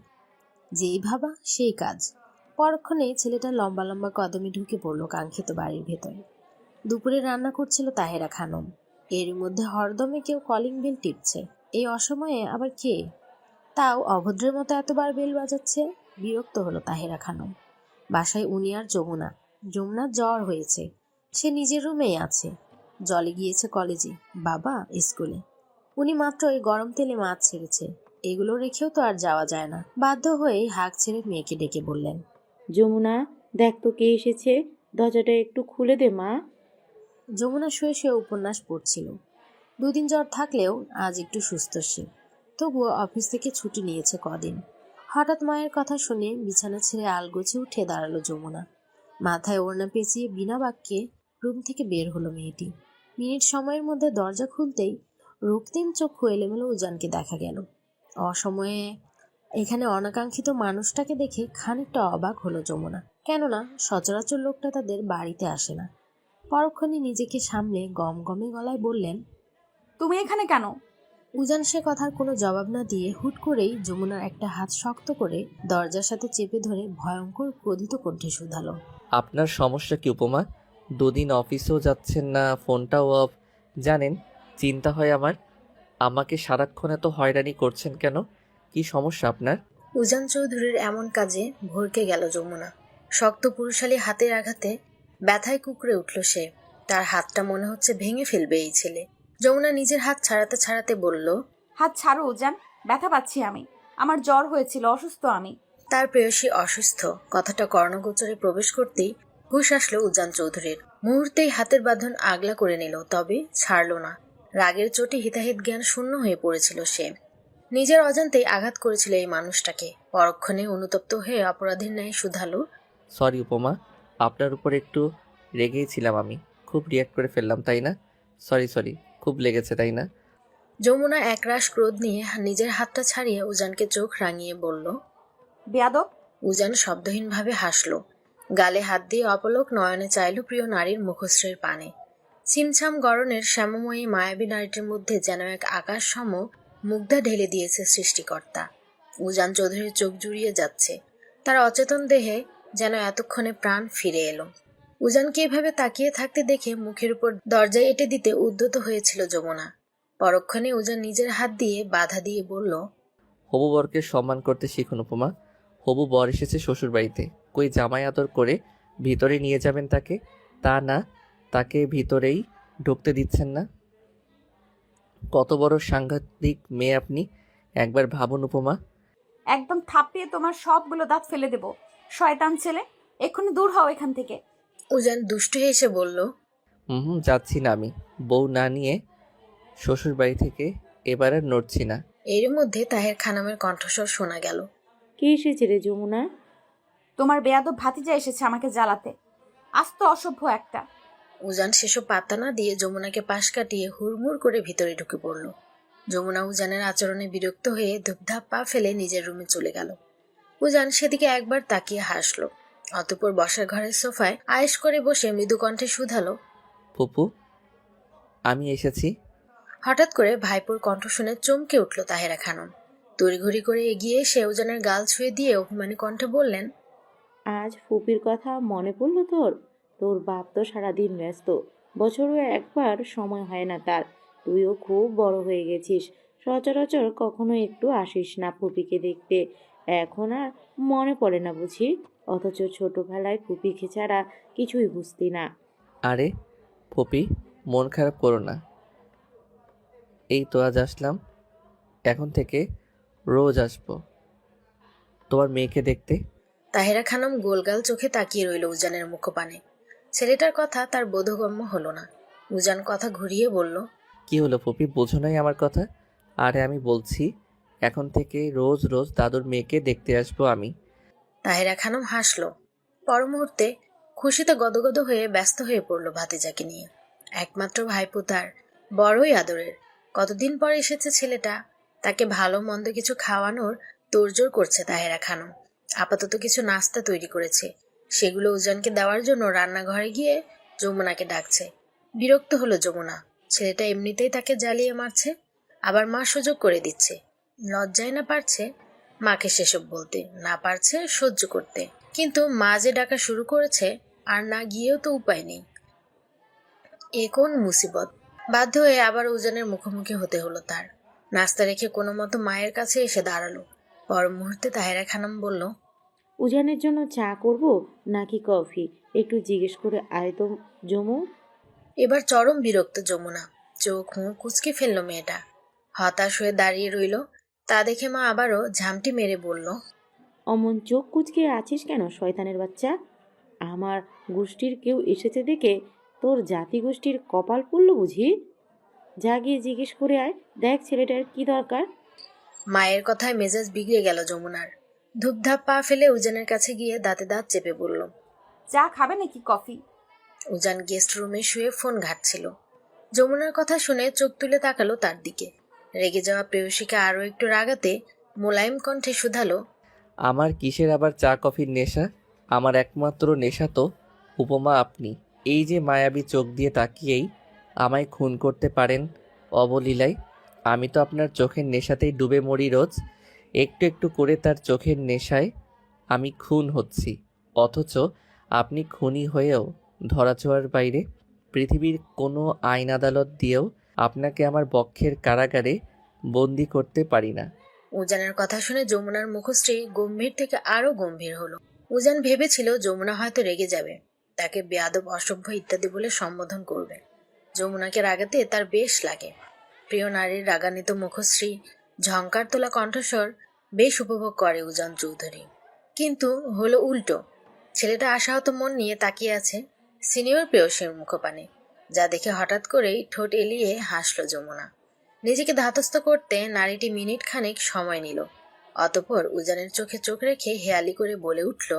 যেই ভাবা সেই কাজ। পরক্ষণে ছেলেটা লম্বা লম্বা কদমে ঢুকে পড়ল কাঙ্ক্ষিত বাড়ির ভেতরে। দুপুরে রান্না করছিল তাহেরা খানম। এর মধ্যে হরদমে কেউ কলিং বেল টিপছে। এই অসময়ে আবার কে? তাও অভদ্রের মতো এতবার বেল বাজাচ্ছে। বিরক্ত হলো তাহেরা খানম। বাসায় উনি আর যমুনা। যমুনার জ্বর হয়েছে, সে নিজের রুমেই আছে। জলে গিয়েছে কলেজে, বাবা স্কুলে। উনি মাত্র এই গরম তেলে মাছ ছেড়েছে। এগুলো রেখেও তো আর যাওয়া যায় না। বাধ্য হয়ে হাঁক ছেড়ে মেয়েকে ডেকে বললেন, যমুনা, দেখ তো কে এসেছে, দরজাটা একটু খুলে দে মা। যমুনা শুয়ে শুয়ে উপন্যাস পড়ছিল। 2 দিন জ্বর থাকলেও আজ একটু সুস্থ সে। তবুও অফিস থেকে ছুটি নিয়েছে কদিন। হঠাৎ মায়ের কথা শুনে বিছানা ছেড়ে আলগোছে উঠে দাঁড়ালো যমুনা। মাথায় ওড়না পেঁচিয়ে বিনা বাক্যে রুম থেকে বের হলো মেয়েটি। মিনিট সময়ের মধ্যে দরজা খুলতেই রক্তিম চক্ষু এলোমেলো উজানকে দেখা গেল। অসময়ে এখানে অনাকাঙ্ক্ষিত মানুষটাকে দেখে খানিকটা অবাক হলো যমুনা, কেননা সচরাচর লোকটা তাদের বাড়িতে আসে না। পরক্ষণে নিজেকে সামলে গমগমে গলায় বললেন, তুমি এখানে কেন? উজান সে কথার কোনো জবাব না দিয়ে হুট করেই যমুনার একটা হাত শক্ত করে দরজার সাথে চেপে ধরে ভয়ঙ্কর ক্রোধিত কণ্ঠে শুধালো, আপনার সমস্যা কি উপমা? 2 দিন অফিসেও যাচ্ছেন না, ফোনটাও অফ। জানেন চিন্তা হয় আমার। আমাকে সারাক্ষণ এত হয়রানি করছেন কেন? কি সমস্যা আপনার? উজান চৌধুরীর এমন কাজে ভরকে গেল যমুনা। শক্ত পুরুষালী হাতের আঘাতে ব্যথায় কুকড়ে উঠল সে। তার হাতটা মনে হচ্ছে ভেঙে ফেলবে এই ছেলে। যমুনা নিজের হাত ছাড়াতে ছাড়াতে বলল, হাত ছাড়ো উজান, ব্যথা পাচ্ছি আমি। আমার জ্বর হয়েছিল, অসুস্থ আমি। তার প্রেয়সী অসুস্থ কথাটা কর্ণগোচরে প্রবেশ করতেই হুঁশ আসলো উজান চৌধুরীর। মুহূর্তেই হাতের বাঁধন আগলা করে নিল, তবে ছাড়ল না। রাগের চোটে হিতাহিত জ্ঞান শূন্য হয়ে পড়েছিল সে। নিজের অজান্তেই আঘাত করেছিল এই মানুষটাকে। পরক্ষণে অনুতপ্ত হয়ে অপরাধীর ন্যায় শুধালো, সরি উপমা, আপনার উপর একটু রেগেই ছিলাম আমি। খুব রিয়াক্ট করে ফেললাম, তাই না? সরি, খুব লেগেছে, তাই না? যমুনা একরাশ ক্রোধ নিয়ে নিজের হাতটা ছাড়িয়ে উজানকে চোখ রাঙিয়ে বলল। বেয়াদব! উজান শব্দহীনভাবে হাসল। গালে হাত দিয়ে অপলক নয়নে চাইল প্রিয় নারীর মুখশ্রীর পানে। ছিমছাম গরনের শ্যামময়ী মায়াবী নারীটির মধ্যে যেন এক আকাশ সম মুগ্ধা ঢেলে দিয়েছে সৃষ্টিকর্তা। উজান চৌধুরীর চোখ জুড়িয়ে যাচ্ছে। তার অচেতন দেহে যেন এতক্ষণে প্রাণ ফিরে এলো। উজানকে এভাবে তাকিয়ে থাকতে দেখে মুখের উপর দরজায় এঁটে দিতে উদ্যত হয়েছিল যমুনা। পরক্ষণে উজান নিজের হাত দিয়ে বাধা দিয়ে বলল, হবু বরকে সম্মান করতে শিখুন উপমা। হবু বর এসেছে শ্বশুর বাড়িতে, কই জামাই আদর করে ভিতরে নিয়ে যাবেন তাকে? তা না, তাকে ভিতরেই ঢুকতে দিচ্ছেন না। কত বড় সাংঘাতিক মেয়ে আপনি, একবার ভাবুন উপমা। একদম থাপড়িয়ে তোমার সবগুলো দাঁত ফেলে দেব, শয়তান ছেলে! এক্ষুনি দূর হও এখান থেকে। উজান দুষ্টু হেসে বলল, যাচ্ছি না আমি। বউ না নিয়ে শ্বশুর বাড়ি থেকে এবার আর নড়ছি না। এর মধ্যে তাহের খানমের কণ্ঠস্বর শোনা গেল। কে এসেছে রে যমুনা? তোমার বেয়াদব ভাতিজা এসেছে আমাকে জ্বালাতে। আস্ত অসভ্য একটা। উজান সেসব পাত্তা না দিয়ে যমুনাকে পাশ কাটিয়ে হুড়মুড় করে ভিতরে ঢুকে পড়ল। যমুনা উজানের আচরণে বিরক্ত হয়ে ধূপধাপ পা ফেলে নিজের রুমে চলে গেল। উজান সেদিকে একবার তাকিয়ে হাসলো। অতঃপর বসার ঘরের সোফায় আয়েশ করে বসে মৃদু কণ্ঠে শুধালো, ফুপু, আমি এসেছি। হঠাৎ করে ভাইপোর কণ্ঠ শুনে চমকে উঠল তাহেরা খানম। তড়িঘড়ি করে এগিয়ে এসে উজানের গাল ছুঁয়ে দিয়ে অভিমানী কণ্ঠে বললেন, আজ ফুপির কথা মনে পড়লো তোর? তোর বাপ তো সারাদিন ব্যস্ত, বছরে একবার সময় হয় না তার। তুইও খুব বড় হয়ে গেছিস, সচরাচর কখনো একটু আসিস না ফুপিকে দেখতে। এখন আর মনে পড়ে না বুঝি? অথচ ছোটবেলায় ফুপিকে ছাড়া কিছুই বুঝতি না। আরে ফুপি, মন খারাপ করো না। এই তো আজ আসলাম, এখন থেকে রোজ আসবো তোমার মেয়েকে দেখতে। তাহেরা খানম গোলগাল চোখে তাকিয়ে রইল উজানের মুখপানে। ছেলেটার কথা তার বোধগম্য হলো না। উজান কথা ঘুরিয়ে বলল, কি হলো ফুপি, বোঝো নাই আমার কথা? আরে আমি বলছি, এখন থেকে রোজ রোজ দাদুর মেয়েকে দেখতে আসবো আমি। তাহেরা খানম হাসল। পর মুহূর্তে খুশিতে গদগদ হয়ে ব্যস্ত হয়ে পড়ল ভাতিজাকে নিয়ে। একমাত্র ভাইপো তার, বড়ই আদরের। কতদিন পর এসেছে ছেলেটা, তাকে ভালো মন্দ কিছু খাওয়ানোর তোড়জোড় করছে তাহেরা খানম। আপাতত কিছু নাস্তা তৈরি করেছে, সেগুলো উজানকে দেওয়ার জন্য রান্নাঘরে গিয়ে যমুনাকে ডাকছে। বিরক্ত হলো যমুনা। ছেলেটা এমনিতেই তাকে জ্বালিয়ে মারছে, আবার মা সুযোগ করে দিচ্ছে। লজ্জায় না পারছে মাকে সেসব বলতে, না পারছে সহ্য করতে। কিন্তু মা যে ডাকা শুরু করেছে, আর না গিয়েও তো উপায় নেই। এ কোন মুসিবত! বাধ্য হয়ে আবার উজানের মুখোমুখি হতে হলো তার। নাস্তা রেখে কোনো মতো মায়ের কাছে এসে দাঁড়ালো। পর মুহূর্তে তাহেরা খানম বলল, উজানের জন্য চা করব নাকি কফি? একটু জিজ্ঞেস করে আয় তো জমু। এবার চরম বিরক্ত যমুনা। চোখ মুখ কুচকে ফেলল মেয়েটা। হতাশ হয়ে দাঁড়িয়ে রইল। তা দেখে মা আবারও ঝামটি মেরে বলল, অমন চোখ কুচকে আছিস কেন শয়তানের বাচ্চা? আমার গোষ্ঠীর কেউ এসেছে দেখে তোর জাতি গোষ্ঠীর কপাল পড়ল বুঝি? যা গিয়ে জিজ্ঞেস করে আয়, দেখ ছেলেটার কি দরকার। মায়ের কথায় মেজাজ বিগড়ে গেল যমুনার। ধূপধাপ পা ফেলে উজানের কাছে গিয়ে দাঁতে দাঁত চেপে বলল, চা খাবে নাকি কফি? উজান গেস্ট রুমে শুয়ে ফোন ঘাঁটছিল। যমুনার কথা শুনে চোখ তুলে তাকালো তার দিকে। রেগে যাওয়া প্রেয়সীকে আরো একটু রাগাতে মোলায়েম কণ্ঠে শুধালো, আমার কিসের আবার চা কফির নেশা? আমার একমাত্র নেশা তো উপমা আপনি। এই যে মায়াবী চোখ দিয়ে তাকিয়েই আমায় খুন করতে পারেন অবলীলায়। আমি তো আপনার চোখের নেশাতেই ডুবে মরি রোজ। একটু একটু করে তার চোখের নেশায় আমি খুন হচ্ছি, অথচ আপনি খুনি হয়েও ধরাছোঁয়ার বাইরে। পৃথিবীর কোনো আইন আদালত দিয়েও আপনাকে আমার বক্ষের কারাগারে বন্দি করতে পারি না। উজানের কথা শুনে যমুনার মুখশ্রী গম্ভীর থেকে আরো গম্ভীর হলো। উজান ভেবেছিল যমুনা হয়তো রেগে যাবে, তাকে বেয়াদব, অসভ্য ইত্যাদি বলে সম্বোধন করবে। যমুনাকে রাগাতে তার বেশ লাগে। প্রিয় নারীর রাগান্বিত মুখশ্রী, ঝংকার তোলা কণ্ঠস্বর বেশ উপভোগ করে উজান চৌধুরী। কিন্তু হলো উল্টো। ছেলেটা আশাহত মন নিয়ে তাকিয়ে আছে। সিনিয়র প্রেয়সীর মুখপানে, যা দেখে হঠাৎ করেই ঠোঁট এলিয়ে হাসল যমুনা। নিজেকে ধাতস্থ করতে নারীটি মিনিট খানেক সময় নিল, অতঃপর উজানের চোখে চোখ রেখে হেয়ালি করে বলে উঠল,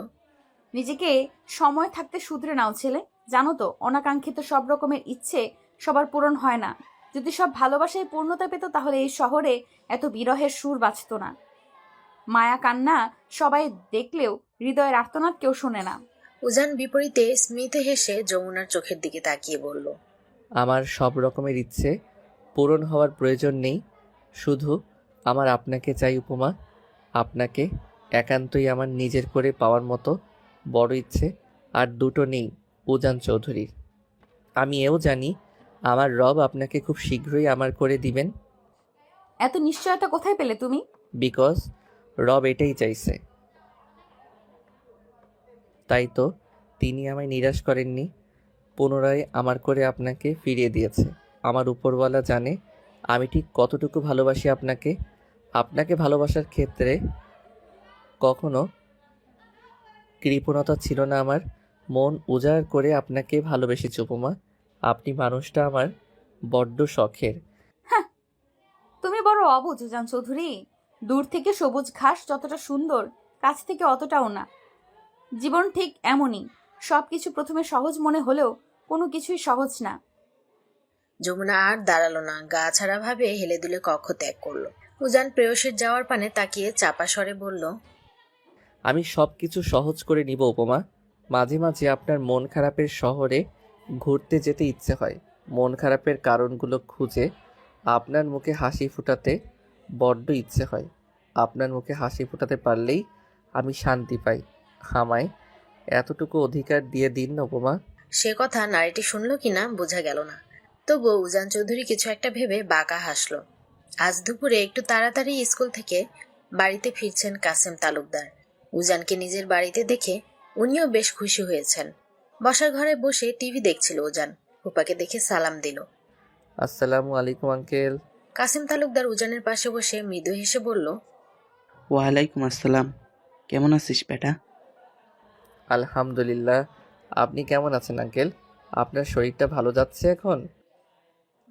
নিজেকে সময় থাকতে শুধরে নাও ছেলে। জানো তো, অনাকাঙ্ক্ষিত সব রকমের ইচ্ছে সবার পূরণ হয় না। যদি সব ভালোবাসায় পূর্ণতা পেত তাহলে এই শহরে এত বিরহের সুর বাজত না। মায়া কান্না সবাই দেখলেও হৃদয়ের আর্তনাদ কেউ শোনে না। উজান বিপরীতে স্মিত হেসে যমুনার চোখের দিকে তাকিয়ে বলল, আমার সব রকমের ইচ্ছে পূরণ হওয়ার প্রয়োজন নেই, শুধু আমার আপনাকে চাই উপমা। আপনাকে একান্তই আমার নিজের করে পাওয়ার মতো বড় ইচ্ছে আর দুটো নেই উজান চৌধুরীর। আমি এও জানি আমার রব আপনাকে খুব শীঘ্রই আমার করে দিবেন, এত নিশ্চয়তা কোথায় পেলে তুমি? বিকজ রব এটাই চাইছে। তাই তো তিনি আমায় নিরাশ করেননি, পুনরায় আমার করে আপনাকে ফিরিয়ে দিয়েছে। আমার উপরওয়ালা জানে আমি ঠিক কতটুকু ভালোবাসি আপনাকে। আপনাকে ভালোবাসার ক্ষেত্রে কখনো কৃপণতা ছিল না আমার। মন উজাড় করে আপনাকে ভালোবেসেছি উপমা। আপনি মানুষটা আমার বড্ড শখের। হ্যাঁ, তুমি বড় অবুঝ উজান চৌধুরী। দূর থেকে সবুজ ঘাস যতটা সুন্দর, কাছ থেকে অতটাও না। জীবন ঠিক এমনই, সবকিছু প্রথমে সহজ মনে হলেও কোনো কিছুই সহজ না। যমুনা আর দাঁড়ালো না, গা ছাড়া ভাবে হেলে দুলে কক্ষ ত্যাগ করলো। উজান প্রেয়সীর যাওয়ার পানে তাকিয়ে চাপা স্বরে বলল, আমি সব কিছু সহজ করে নিব উপমা। মাঝে মাঝে আপনার মন খারাপের শহরে ঘুরতে যেতে ইচ্ছে হয়। মন খারাপের কারণগুলো খুঁজে আপনার মুখে হাসি ফোটাতে বড্ড ইচ্ছে হয়। আপনার মুখে হাসি ফোটাতে পারলেই আমি শান্তি পাই। আমায় এতটুকু অধিকার দিয়ে দিন না উপমা। সে কথা নারীটি শুনল কিনা বোঝা গেল না, তবুও উজান চৌধুরী কিছু একটা ভেবে বাঁকা হাসলো। আজ দুপুরে একটু তাড়াতাড়ি স্কুল থেকে বাড়িতে ফিরছেন কাসেম তালুকদার। উজানকে নিজের বাড়িতে দেখে উনিও বেশ খুশি হয়েছেন। বসার ঘরে বসে টিভি দেখছিল উজান। ফুপাকে দেখে সালাম দিল। আসসালামু আলাইকুম আঙ্কেল। কাসেম তালুকদার উজানের পাশে বসে মৃদু হেসে বলল, ওয়ালাইকুম আসসালাম। কেমন আছিস বেটা? আলহামদুলিল্লাহ। আপনি কেমন আছেন আঙ্কেল? আপনার শরীরটা ভালো যাচ্ছে এখন?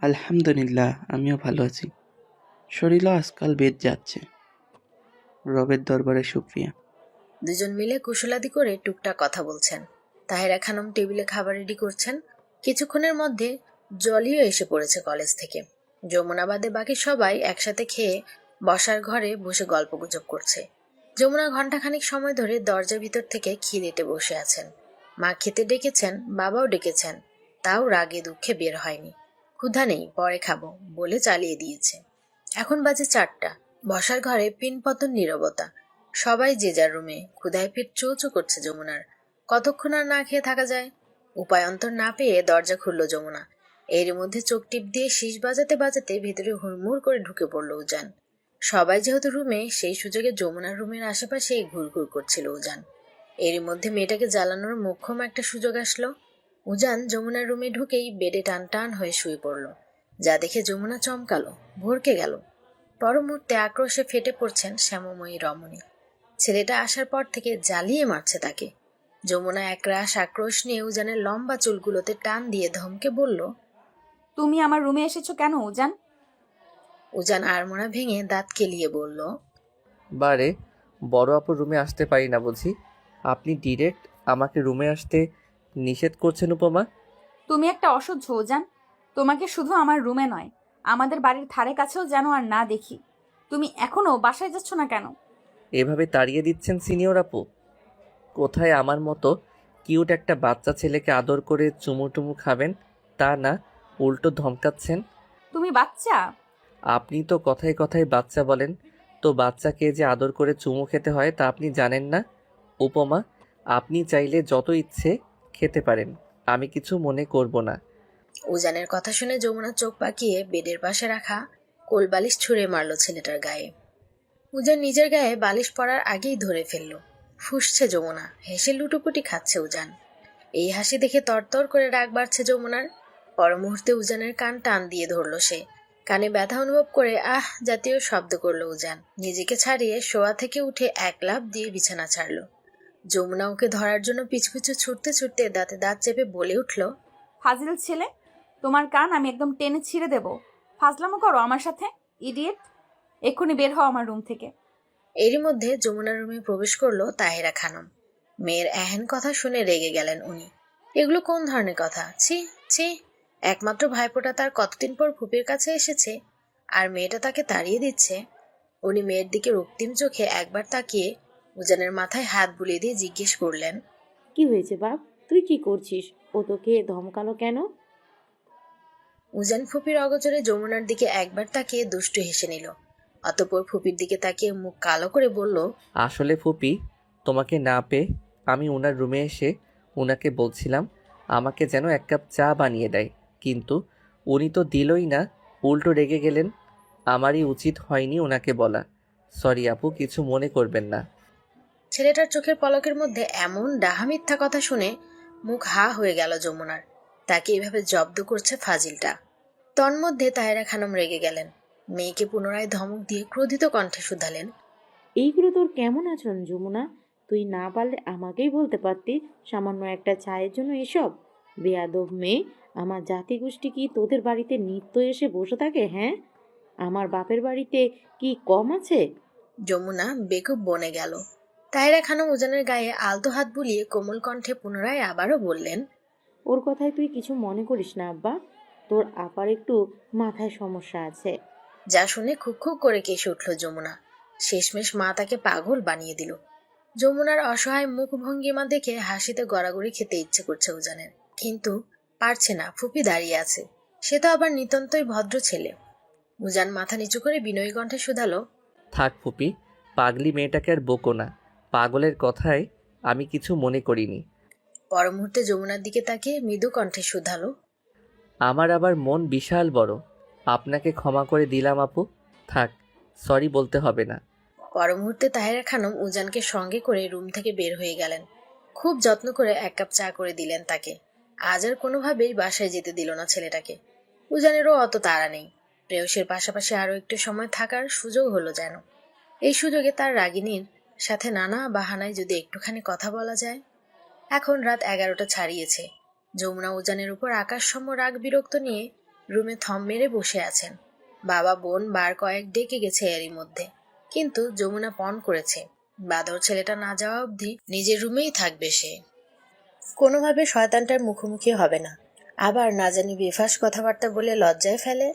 আলহামদুলিল্লাহ, আমিও ভালো আছি। শরীরও আজকাল বেদ যাচ্ছে, রবের দরবারে শুক্রিয়া। দুজন মিলে কুশলাদি করে টুকটাক কথা বলছেন। তাহেরা খানম টেবিলে খাবার রেডি করছেন। কিছুক্ষণের মধ্যে জলিও এসে পড়েছে কলেজ থেকে। যমুনা বাদে বাকি সবাই একসাথে খেয়ে বসার ঘরে বসে গল্পগুজব করছে। যমুনা ঘন্টাখানিক সময় ধরে দরজার ভিতর থেকে খিদেটে বসে আছেন। মা খেতে ডেকেছেন, বাবাও ডেকেছেন, তাও রাগে দুঃখে বের হয়নি। ক্ষুধা নেই, পরে খাবো বলে চালিয়ে দিয়েছে। এখন বাজে 4টা। বসার ঘরে পিনপতন নীরবতা। সবাই যে যার রুমে। ক্ষুধায় পেট চৌচো করছে যমুনার। কতক্ষণ আর না খেয়ে থাকা যায়? উপায়ন্তর না পেয়ে দরজা খুলল যমুনা। এর মধ্যে চোখ টিপ দিয়ে শীষ বাজাতে বাজাতে ভেতরে হুড়মুড় করে ঢুকে পড়ল উজান। সবাই যেহেতু রুমে, সেই সুযোগে যমুনার রুমের আশেপাশে ঘুরঘুর করছিল উজান। এর মধ্যে মেয়েটাকে জ্বালানোর মোক্ষম একটা সুযোগ আসলো। উজান যমুনার রুমে ঢুকেই বেডে টান টান হয়ে শুয়ে পড়ল, যা দেখে যমুনা চমকালো, ভরকে গেল। পর মুহূর্তে আক্রোশে ফেটে পড়ছেন শ্যামময়ী রমণী। ছেলেটা আসার পর থেকে জ্বালিয়ে মারছে তাকে। যমুনা একরাশ আক্রোশ নিয়ে উজানের লম্বা চুলগুলোতে টান দিয়ে ধমকে বলল, তুমি আমার রুমে এসেছো কেন উজান? উজান আড়মোড়া ভেঙে দাঁত কেলিয়ে বলল, বারে, বড় আপুর রুমে আসতে পারি না বুঝি? আপনি ডিরেক্ট আমাকে রুমে আসতে নিষেধ করছেন উপমা। তুমি একটা অসহ্য উজান। তোমাকে শুধু আমার রুমে নয়, আমাদের বাড়ির ধারে কাছেও যেন আর না দেখি। তুমি এখনো বাসায় যাচ্ছ না কেন? এভাবে তাড়িয়ে দিচ্ছেন সিনিয়র আপু? কোথায় আমার মতো কিউট একটা বাচ্চা ছেলেকে আদর করে চুমুটুমু খাবেন, তা না, উল্টো ধমকাচ্ছেন। তুমি বাচ্চা? আপনি তো কথায় কথায় বাচ্চা বলেন, তো বাচ্চাকে যে আদর করে চুমু খেতে হয় তা আপনি জানেন না? উপমা, আপনি চাইলে যত ইচ্ছে খেতে পারেন, আমি কিছু মনে করব না। উজানের কথা শুনে যমুনা চোখ পাকিয়ে বেডের পাশে রাখা কোলবালিশ ছুঁড়ে মারল ছেলেটার গায়ে। উজান নিজের গায়ে বালিশ পড়ার আগেই ধরে ফেলল। ফুঁসছে যমুনা, হেসে লুটোপুটি খাচ্ছে উজান। এই হাসি দেখে তরতর করে রাগ বাড়ছে যমুনার। পর মুহূর্তে উজানের কান টান দিয়ে ধরল সে। কানে ব্যথা অনুভব করে আহ জাতীয় শব্দ করলো উজান। নিজেকে ছাড়িয়ে শোয়া থেকে উঠে এক লাফ দিয়ে বিছানা ছাড়ল। যমুনা ওকে ধরার জন্য পিছু পিছু ছুটতে ছুটতে দাঁতে দাঁত চেপে বলে উঠল, ফাজিল ছেলে, তোমার কান আমি একদম টেনে ছিঁড়ে দেব। ফাজলামো করো আমার সাথে, ইডিয়েট। এক্ষুনি বের হও আমার রুম থেকে। এরই মধ্যে যমুনার রুমে প্রবেশ করলো তাহেরা খানম। মেয়ের এহেন কথা শুনে রেগে গেলেন উনি। এগুলো কোন ধরনের কথা? ছি ছি, একমাত্র ভাইপোটা তার কতদিন পর ফুপির কাছে এসেছে, আর মেয়েটা তাকে তাড়িয়ে দিচ্ছে। উনি মেয়ের দিকে রক্তিম চোখে একবার তাকিয়ে উজানের মাথায় হাত বুলিয়ে দিয়ে জিজ্ঞেস করলেন, কি হয়েছে বাপ, তুই কি করছিস? ও তোকে ধমকালো কেন? উজান ফুপির অগোচরে যমুনার দিকে একবার তাকিয়ে দুষ্টু হেসে নিল। অতঃপর ফুপির দিকে তাকিয়ে মুখ কালো করে বলল, আসলে ফুপি, তোমাকে না পেয়ে আমি ওনার রুমে এসে ওনাকে বলছিলাম আমাকে যেন 1 কাপ চা বানিয়ে দেয়, কিন্তু উনি তো দিলই না, উল্টো রেগে গেলেন। আমারই উচিত হয়নি ওনাকে বলা। সরি আপু, কিছু মনে করবেন না। ছেলেটার চোখের পলকের মধ্যে এমন ডাহা মিথ্যা কথা শুনে মুখ হা হয়ে গেল যমুনার। তাকে এভাবে জব্দ করছে ফাজিলটা। তন্মধ্যে তাহেরা খানম রেগে গেলেন। মেয়েকে পুনরায় ধমক দিয়ে ক্রোধিত কণ্ঠে শুধালেন, এইগুলো তোর কেমন আচরণ যমুনা? তুই না পারলে আমাকেই বলতে পারতি, সামান্য একটা চায়ের জন্য এসব? বেয়াদব মেয়ে, আমার জাতিগোষ্ঠী কি তোদের বাড়িতে নিত্য এসে বসে থাকে? হ্যাঁ, আমার বাপের বাড়িতে কি কম আছে? যমুনা বেকুব বনে গেল। তাহেরা খানম উজানের গায়ে আলতো হাত বুলিয়ে কোমল কণ্ঠে পুনরায় আবারও বললেন, ওর কথায় তুই কিছু মনে করিস না আব্বা, তোর আপার একটু মাথায় সমস্যা আছে। যা শুনে খুব খুব করে কেসে উঠল যমুনা। শেষমেশ মা তাকে পাগল বানিয়ে দিল। যমুনার অসহায় মুখভঙ্গিমা দেখে হাসিতে গড়াগড়ি খেতে ইচ্ছে করছে উজানের, কিন্তু পারছে না। ফুপি দাঁড়িয়ে আছে, সে তো আবার নিতান্তই ভদ্র ছেলে। উজান মাথা নিচু করে বিনয়ী কণ্ঠে শুধালো, থাক ফুপি, পাগলি মেয়েটাকে আর বকো না। পাগলের কথায় আমি কিছু মনে করিনি। পর মুহূর্তে যমুনার দিকে তাকিয়ে মৃদু কণ্ঠে শুধালো, আমার আবার মন বিশাল বড়। আপনাকে ক্ষমা করে দিলাম আপু, থাক, সরি বলতে হবে না। পর মুহূর্তে তাহেরা খানম উজানকে সঙ্গে করে রুম থেকে বের হয়ে গেলেন। খুব যত্ন করে 1 কাপ চা করে দিলেন তাকে। আজ আর কোনোভাবেই বাসায় যেতে দিল না ছেলেটাকে। উজানেরও অত তাড়া নেই। প্রেয়সীর পাশাপাশি আরো একটু সময় থাকার সুযোগ হলো যেন। এই সুযোগে তার রাগিনীর সাথে নানা বাহানায় যদি একটুখানি কথা বলা যায়। এখন রাত 11টা ছাড়িয়েছে। যমুনা উজানের উপর আকাশসম রাগ বিরক্ত নিয়ে রুমে থম মেরে বসে আছেন। বাবা বোন বার কয়েক ডেকে গেছে এরই মধ্যে, কিন্তু যমুনা পণ করেছে বাদর ছেলেটা না যাওয়া অবধি নিজের রুমেই থাকবে সে। কোনোভাবে শয়তানটার মুখোমুখি হবে না। আবার না জানি বেফাস কথাবার্তা বলে লজ্জায় ফেলে।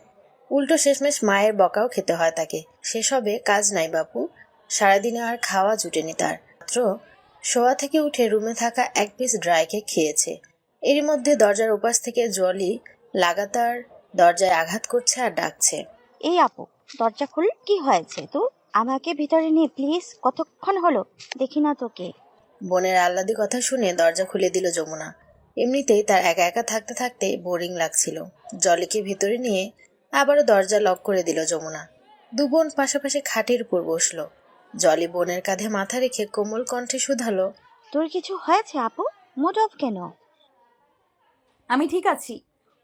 উল্টো শেষমেশ মায়ের বকাও খেতে হয় তাকে। সেসবে কাজ নাই বাপু, সারাদিনে আর খাওয়া জুটেনি তার। মাত্র শোয়া থেকে উঠে রুমে থাকা 1 পিস ড্রাই কেক খেয়েছে। এরই মধ্যে দরজার ওপাশ থেকে জলি লাগাতার দরজায় আঘাত করছে আর ডাকছে, এই আপু, দরজা খুল। কি হয়েছে তো? আমাকে ভিতরে নিয়ে প্লিজ। কতক্ষণ হলো দেখি না তোকে। বোনের আহ্লাদি কথা শুনে দরজা খুলে দিল যমুনা। এমনিতেই তার একা একা থাকতে থাকতে বোরিং লাগছিল। জলিকে ভিতরে নিয়ে আবারও দরজা লক করে দিল যমুনা। 2 বোন পাশাপাশি খাটের উপর বসলো। জলি বোনের কাঁধে মাথা রেখে কোমল কণ্ঠে শুধালো, তোর কিছু হয়েছে আপু? মুড অফ কেন? আমি ঠিক আছি।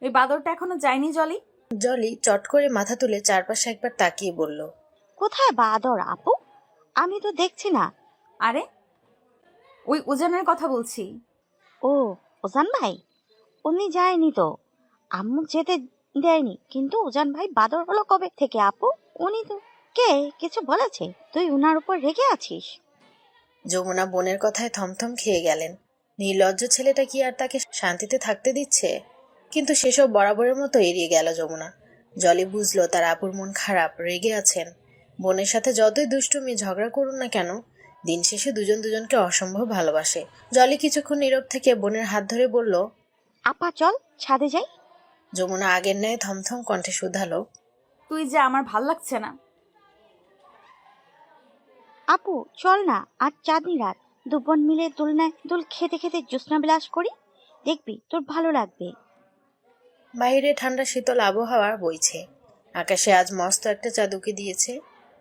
ওই বাদরটা এখনো যায়নি জলি। জলি চট করে মাথা তুলে চারপাশে একবার তাকিয়ে বলল, কোথায় বাদর আপু? আমি তো দেখছি না। আরে, ওই উজানের কথা বলছি। ও, ওজান ভাই? উনি যায়নি তো, আম্মু যেতে দেয়নি। কিন্তু ওজান ভাই বাদর হলো কবে থেকে আপু? উনি তো কে কিছু বলেছে? তুই উনার উপর রেগে আছিস? যমুনা বোনের কথায় থমথম খেয়ে গেলেন। নির্লজ্জ ছেলেটা কি আর তাকে শান্তিতে থাকতে দিচ্ছে? কিন্তু সেসব বরাবরের মতো এড়িয়ে গেল যমুনা। জলি বুঝলো তার আপুর মন খারাপ, রেগে আছেন। বোনের সাথে যতই দুষ্টুমি ঝগড়া করুন না কেন, দিন শেষে দুজন দুজনকে অসম্ভব ভালোবাসে। জলি কিছুক্ষণ নীরব থেকে বোনের হাত ধরে বলল, আপা চল ছাদে যাই। যমুনা আগের ন্যায় থমথম কণ্ঠে শুধালো, তুই যে আমার ভাল লাগছে না। আপু চল না, আর চাঁদনি রাত, 2 বোন মিলে দোলনায় দোল খেতে খেতে জ্যোৎস্না বিলাস করি। দেখবি তোর ভালো লাগবে। বাইরে ঠান্ডা শীতল আবহাওয়া বইছে। আকাশে আজ মস্ত একটা চাঁদ উঁকি দিয়েছে।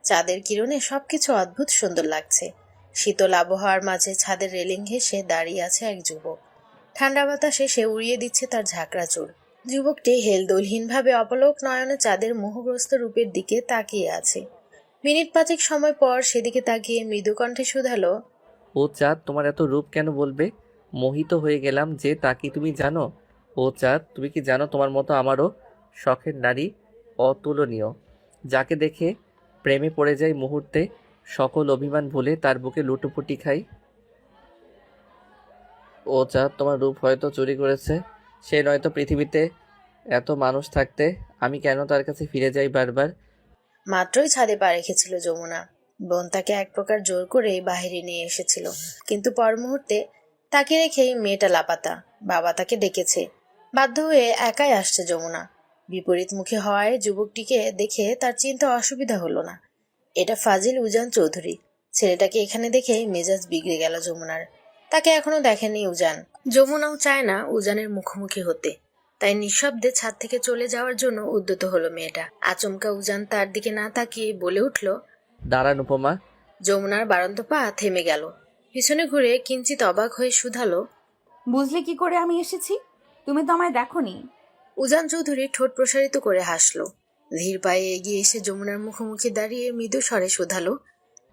চাঁদের কিরণে সবকিছু অদ্ভুত সুন্দর লাগছে। শীতল আবহাওয়ার মাঝে ছাদের রেলিং ঘেঁষে দাঁড়িয়ে আছে এক যুবক। ঠান্ডা বাতাসে সে উড়িয়ে দিচ্ছে তার ঝাঁকড়া চুল। যুবকটি হেলদোলহীনভাবে অপলক নয়নে চাঁদের মোহগ্রস্ত রূপের দিকে তাকিয়ে আছে। মিনিট 5 সময় পর সেদিকে তাকিয়ে মৃদু কণ্ঠে শুধালো, ও চাঁদ, তোমার এত রূপ কেন বলবে? মোহিত হয়ে গেলাম যে, তা কি তুমি জানো? ও চাঁদ, তুমি কি জানো তোমার মতো আমারও শখের নারী অতুলনীয়, যাকে দেখে প্রেমে পড়ে যাই মুহূর্তে, সকল অভিমান ভুলে তার বুকে লুটোপুটি খাই। ও চাঁদ, তোমার রূপ হয়তো চুরি করেছে, সে নয়তো পৃথিবীতে এত মানুষ থাকতে আমি কেন তার কাছে ফিরে যাই বারবার? মাত্রই ছাদে পা রেখেছিল যমুনা, বোন তাকে এক প্রকার জোর করেই বাহিরে নিয়ে এসেছিল, কিন্তু পর মুহূর্তে তাকে রেখেই মেয়েটা লাপাতা। বাবা তাকে ডেকেছে, বাধ্য হয়ে একাই আসছে যমুনা। বিপরীত মুখে হওয়ায় যুবকটিকে দেখে তার চিন্তা অসুবিধা হলো না। এটা ফাজিল উজান চৌধুরী। ছেলেটাকে এখানে দেখেই মেজাজ বিগড়ে গেল যমুনার। তাকে এখনো দেখেনি উজান। যমুনাও চায় না উজানের মুখোমুখি হতে, তাই নিঃশব্দে ছাদ থেকে চলে যাওয়ার জন্য উদ্যত হলো মেয়েটা। আচমকা উজান তার দিকে না তাকিয়ে বলে উঠল, দাঁড়ান উপমা। যমুনার বাড়ন্ত পা থেমে গেল। পিছনে ঘুরে কিঞ্চিত অবাক হয়ে শুধালো, বুঝলে কি করে আমি এসেছি? তুমি তো আমায় দেখোনি। উজান চৌধুরী ঠোঁট প্রসারিত করে হাসলো। ধীর পায়ে এগিয়ে এসে যমুনার মুখোমুখি দাঁড়িয়ে মৃদু স্বরে শুধালো,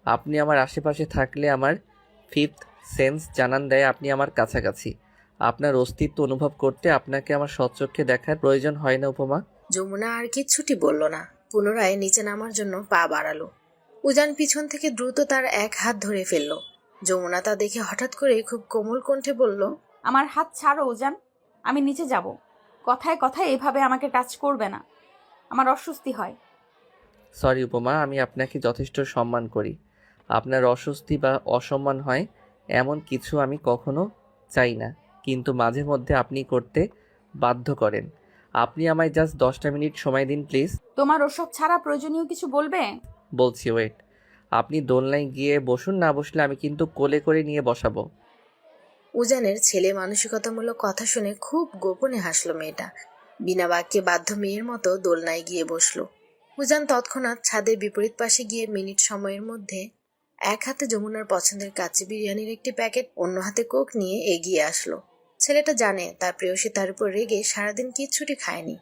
আপনি আমার আশেপাশে থাকলে আমার ফিফথ সেন্স জানান দেয় আপনি আমার কাছাকাছি। আপনার অস্তিত্ব অনুভব করতে আপনাকে আমার সচক্ষে দেখার প্রয়োজন হয় না উপমা। যমুনা আর কিচ্ছুটি বলল না, পুনরায় নিচে নামার জন্য পা বাড়ালো। উজান পিছন থেকে দ্রুত তার এক হাত ধরে ফেলল। যমুনা তা দেখে হঠাৎ করে খুব কোমল কণ্ঠে বলল, আমার হাত ছাড়ো উজান, আমি নিচে যাব। কথায় কথায় এভাবে আমাকে টাচ করবে না, আমার অস্বস্তি হয়। সরি উপমা, আমি আপনাকে যথেষ্ট সম্মান করি। আপনার অস্বস্তি বা অসম্মান হয় এমন কিছু আমি কখনো চাই না, কিন্তু মাঝে মধ্যে আপনি করতে বাধ্য করেন। আপনি আমায় জাস্ট 10টা মিনিট সময় দিন প্লিজ। তোমার ওসব ছাড়া প্রয়োজনীয় কিছু বলবে? বলছি, ওয়েট। আপনি দোলনায় গিয়ে বসুন, না বসলে আমি কিন্তু কোলে করে নিয়ে বসাবো। উজানের ছেলে মানসিকতামূলক কথা শুনে খুব গোপনে হাসলো মেয়েটা। বিনা বাক্যে বাধ্য মেয়ের মতো দোলনায় গিয়ে বসলো। উজান তৎক্ষণাৎ ছাদের বিপরীত পাশে গিয়ে মিনিট সময়ের মধ্যে এক হাতে যমুনার পছন্দের কাচ্চি বিরিয়ানির একটি প্যাকেট, অন্য হাতে কোক নিয়ে এগিয়ে আসলো। ছেলেটা জানে তার প্রেয়সী তার উপর রেগে সারাদিন কিচ্ছুটি খায়নি,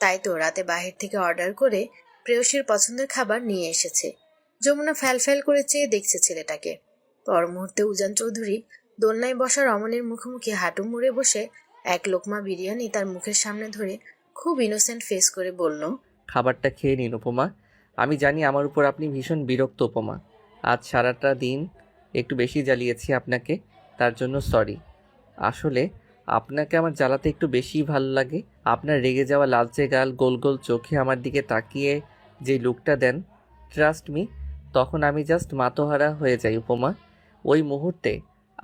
তাই তো রাতে বাহির থেকে অর্ডার করে প্রেয়সীর পছন্দের খাবার নিয়ে এসেছে। যমুনা ফ্যাল ফ্যাল করে চেয়ে দেখছে ছেলেটাকে। পর মুহূর্তে উজান চৌধুরী দোলনায় বসা রমণীর মুখোমুখি হাঁটু মুড়ে বসে এক লোকমা বিরিয়ানি তার মুখের সামনে ধরে খুব ইনোসেন্ট ফেস করে বলল, খাবারটা খেয়ে নিন উপমা। আমি জানি আমার উপর আপনি ভীষণ বিরক্ত উপমা। আজ সারাটা দিন একটু বেশি জ্বালিয়েছি আপনাকে, তার জন্য সরি। আসলে আপনাকে আমার জ্বালাতে একটু বেশিই ভালো লাগে। আপনার রেগে যাওয়া লালচে গাল, গোল গোল চোখে আমার দিকে তাকিয়ে যে লুকটা দেন, ট্রাস্ট মি, তখন আমি জাস্ট মাতোহারা হয়ে যাই উপমা। ওই মুহূর্তে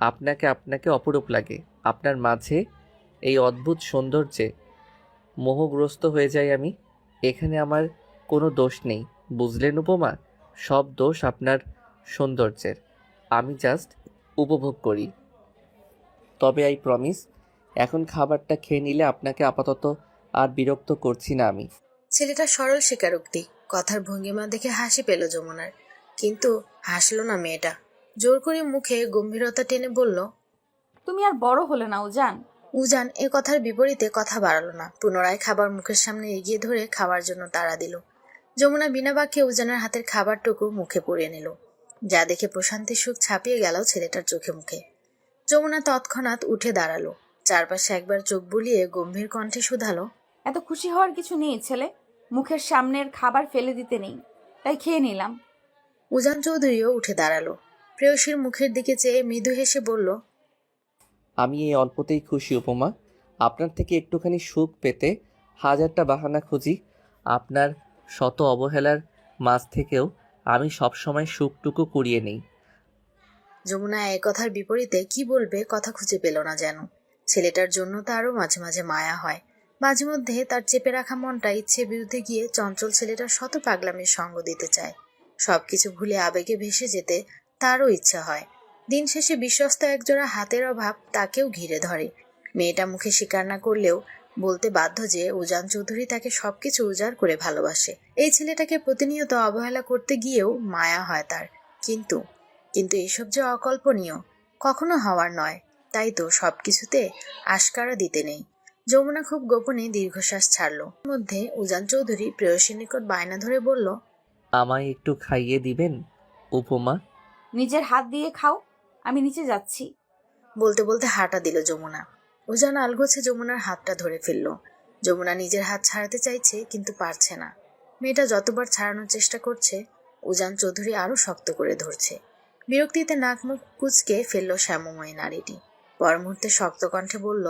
আপনাকে আপনাকে অপরূপ লাগে। আপনার মাঝে এই অদ্ভুত সৌন্দর্যে মোহগ্রস্ত হয়ে যাই আমি। এখানে আমার কোনো দোষ নেই, বুঝলেন উপমা? সব দোষ আপনার সৌন্দর্যের। আমি জাস্ট উপভোগ করি। তবে আই প্রমিস, এখন খাবারটা খেয়ে নিলে আপনাকে আপাতত আর বিরক্ত করছি না আমি। ছেলেটা সরল স্বীকারোক্তি, কথার ভঙ্গিমা দেখে হাসি পেল যমুনার, কিন্তু হাসলো না মেয়েটা। জোর করে মুখে গম্ভীরতা টেনে বলল, তুমি আর বড় হলে না উজান। উজান এ কথার বিপরীতে কথা বাড়ালো না, পুনরায় খাবার মুখের সামনে এগিয়ে ধরে খাওয়ার জন্য তাড়া দিল। যমুনা বিনা বাক্যে উজানের হাতের খাবারটুকু মুখে পুড়িয়ে নিল, যা দেখে প্রশান্তির সুখ ছাপিয়ে গেল ছেলেটার চোখে মুখে। যমুনা তৎক্ষণাৎ উঠে দাঁড়ালো, চারপাশে একবার চোখ বুলিয়ে গম্ভীর কণ্ঠে শুধালো, এত খুশি হওয়ার কিছু নেই ছেলে, মুখের সামনের খাবার ফেলে দিতে নেই, তাই খেয়ে নিলাম। উজান চৌধুরীও উঠে দাঁড়ালো, প্রেয়সীর মুখের দিকে চেয়ে মৃদু হেসে বলল, আমি এই অল্পতেই খুশি উপমা। আপনার থেকে একটুখানি সুখ পেতে হাজারটা বাহানা খুঁজি। আপনার শত অবহেলার মাঝ থেকেও আমি সবসময় সুখটুকু কুড়িয়ে নিই। যমুনা এ কথার বিপরীতে কি বলবে কথা খুঁজে পেল না যেন। ছেলেটার জন্য তারও মাঝে মাঝে মায়া হয়, মাঝে মধ্যে তার চেপে রাখা মনটা ইচ্ছে বিরুদ্ধে গিয়ে চঞ্চল ছেলেটার শত পাগলামির সঙ্গ দিতে চায়। সবকিছু ভুলে আবেগে ভেসে যেতে তারও ইচ্ছা হয়। দিন শেষে বিশ্বস্ত একজোড়া হাতের অভাব তাকেও ঘিরে ধরে। মেয়েটা মুখে স্বীকার না করলেও বলতে বাধ্য যে উজান চৌধুরী তাকে সবকিছু উজাড় করে ভালোবাসে। এই ছেলেটাকে প্রতিনিয়ত অবহেলা করতে গিয়েও মায়া হয় তার, কিন্তু কিন্তু এসব যে অকল্পনীয়, কখনো হওয়ার নয়, তাই তো সবকিছুতে আশকারা দিতে নেই। যমুনা খুব গোপনে দীর্ঘশ্বাস ছাড়লো। মধ্যে উজান চৌধুরী প্রেয়সীর নিকট বায়না ধরে বলল, আমায় একটু খাইয়ে দিবেন উপমা? নিজের হাত দিয়ে খাও, আমি নিচে যাচ্ছি। বলতে বলতে হাঁটা দিল যমুনা। উজান আলগোছে যমুনার হাতটা ধরে ফেলল। যমুনা নিজের হাত ছাড়াতে চাইছে কিন্তু পারছে না। মেয়েটা যতবার ছাড়ানোর চেষ্টা করছে উজান চৌধুরী আরো শক্ত করে ধরছে। বিরক্তিতে নাক মুখ কুচকে ফেলল শ্যামময়ী নারীটি। পর মুহূর্তে শক্ত কণ্ঠে বলল,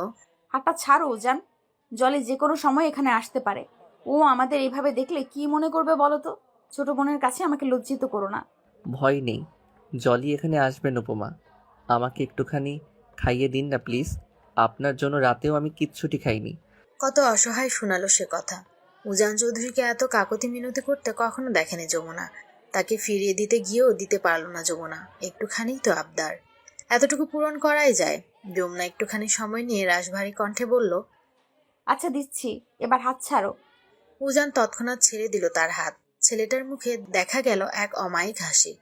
হাতটা ছাড়ো উজান। জলে যে কোনো সময় এখানে আসতে পারে। ও আমাদের এইভাবে দেখলে কি মনে করবে বলো তো? ছোট বোনের কাছে আমাকে লজ্জিত করো না। ভয় নেই, জলই এখানে আসবেন উপমা। আমাকে একটুখানি খাইয়ে দিন না প্লিজ। আপনার জন্য রাতেও আমি কিচ্ছুটি খাইনি। কত অসহায় শোনালো সে কথা। উজান চৌধুরীকে এত কাকতি মিনতি করতে কখনো দেখেনি যমুনা। তাকে ফিরিয়ে দিতে গিয়েও দিতে পারল না যমুনা। একটুখানি তো আবদার, এতটুকু পূরণ করাই যায়। যমুনা একটুখানি সময় নিয়ে রাশভারী কণ্ঠে বলল, আচ্ছা দিচ্ছি, এবার হাত ছাড়ো। উজান তৎক্ষণাৎ ছেড়ে দিল তার হাত। ছেলেটার মুখে দেখা গেল এক অমায়িক হাসি।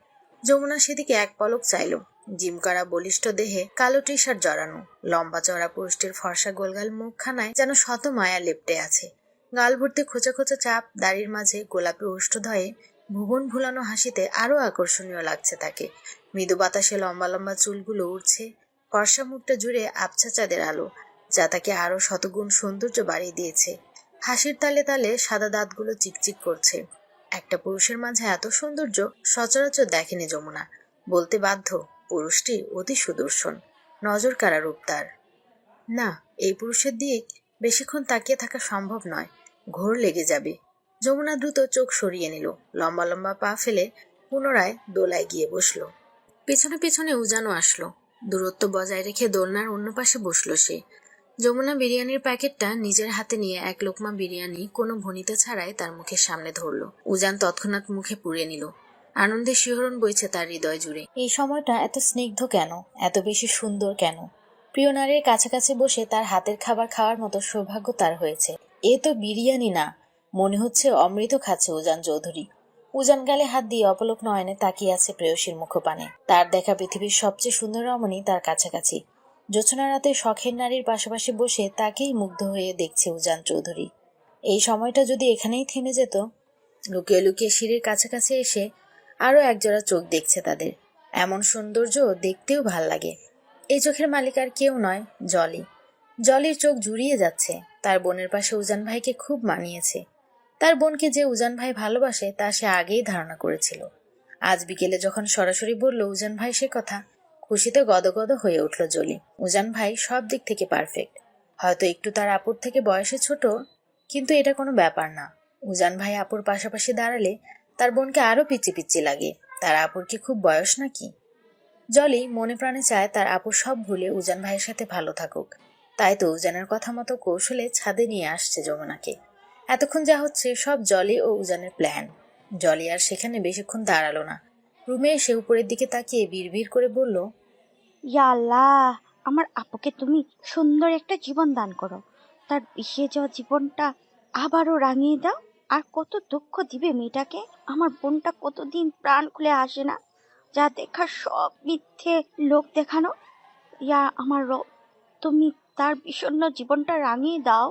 যমুনা সেদিকে এক পলক চাইল। জিম করা বলিষ্ঠ দেহে কালো টি শার্ট জড়ানো, লম্বা চড়া পুরুষটির ফর্সা গোলগাল মুখখানায় যেন শত মায়া লেপ্টে আছে। গাল ভর্তি খোঁচা খোঁচা চাপ দাড়ির মাঝে গোলাপি ওষ্ঠধয়ে ভুবন ভুলানো হাসিতে আরো আকর্ষণীয় লাগছে তাকে। মৃদু বাতাসে লম্বা লম্বা চুলগুলো উড়ছে। ফর্সা মুখটা জুড়ে আবছা চাঁদের আলো, যা তাকে আরো শতগুণ সৌন্দর্য বাড়িয়ে দিয়েছে। হাসির তালে তালে সাদা দাঁতগুলো চিকচিক করছে। একটা পুরুষের মাঝে এত সৌন্দর্য সচরাচর দেখেনি যমুনা। বলতে বাধ্য, পুরুষটি অতি সুদর্শন, নজর কাড়া রূপ তার। না, এই পুরুষের দিক বেশিক্ষণ তাকিয়ে থাকা সম্ভব নয়, ঘোর লেগে যাবে। যমুনা দ্রুত চোখ সরিয়ে নিল। লম্বা লম্বা পা ফেলে পুনরায় দোলায় গিয়ে বসলো। পেছনে পেছনে উজানও আসলো। দূরত্ব বজায় রেখে দোলনার অন্য পাশে বসলো সে। যমুনা বিরিয়ানির প্যাকেটটা নিজের হাতে নিয়ে এক লোকমা বিরিয়ানি কোনো ভনিতা ছাড়াই তার মুখের সামনে ধরলো। উজান তৎক্ষণাৎ মুখে পুড়ে নিল। আনন্দে শিহরণ বইছে তার হৃদয় জুড়ে। এই সময়টা এত স্নিগ্ধ কেন, এত বেশি সুন্দর কেন? প্রিয় নারীর কাছাকাছি বসে তার হাতের খাবার খাওয়ার মতো সৌভাগ্য তার হয়েছে। এ তো বিরিয়ানি না, মনে হচ্ছে অমৃত খাচ্ছে উজান চৌধুরী। উজান গালে হাত দিয়ে অপলক নয়নে তাকিয়ে আছে প্রেয়সীর মুখপানে। তার দেখা পৃথিবীর সবচেয়ে সুন্দর রমণী তার কাছাকাছি। জোছনা রাতে শখের নারীর পাশাপাশি বসে তাকেই মুগ্ধ হয়ে দেখছে উজান চৌধুরী। এই সময়টা যদি এখানেই থেমে যেত। লুকিয়ে লুকিয়ে সিঁড়ির কাছাকাছি এসে আরো একজোড়া চোখ দেখছে তাদের। এমন সৌন্দর্য দেখতেও ভাল লাগে। এই চোখের মালিক আর কেউ নয়, জলি। জলির চোখ জুড়িয়ে যাচ্ছে। তার বোনের পাশে উজান ভাইকে খুব মানিয়েছে। তার বোনকে যে উজান ভাই ভালোবাসে তা সে আগেই ধারণা করেছিল। আজ বিকেলে যখন সরাসরি বলল উজান ভাই সে কথা, খুশিতে গদগদ হয়ে উঠল জলি। উজান ভাই সব দিক থেকে পারফেক্ট। হয়তো একটু তার আপুর থেকে বয়সে ছোট, কিন্তু এটা কোনো ব্যাপার না। উজান ভাই আপুর পাশাপাশি দাঁড়ালে তার বোনকে আরো পিচি পিচি লাগে। তার আপুর কি খুব বয়স নাকি? জলি মনে প্রাণে চায় তার আপু সব ভুলে উজান ভাইয়ের সাথে ভালো থাকুক। তাই তো উজানের কথা মতো কৌশলে ছাদে নিয়ে আসছে যমুনাকে। এতক্ষণ যা হচ্ছে সব জলি ও উজানের প্ল্যান। জলি আর সেখানে বেশিক্ষণ দাঁড়ালো না। রুমে এসে উপরের দিকে তাকিয়ে বিড়বিড় করে বলল, ইয়া আল্লাহ, আমার আপুকে তুমি সুন্দর একটা জীবন দান করো। তার বিষিয়ে যাওয়া জীবনটা আবারও রাঙিয়ে দাও। আর কত দুঃখ দিবে মেয়েটাকে। আমার বোনটা কতদিন প্রাণ খুলে আসে না, যা দেখার সব মিথ্যে লোক দেখানো। ইয়া আমার রব, তুমি তার বিষণ্ণ জীবনটা রাঙিয়ে দাও।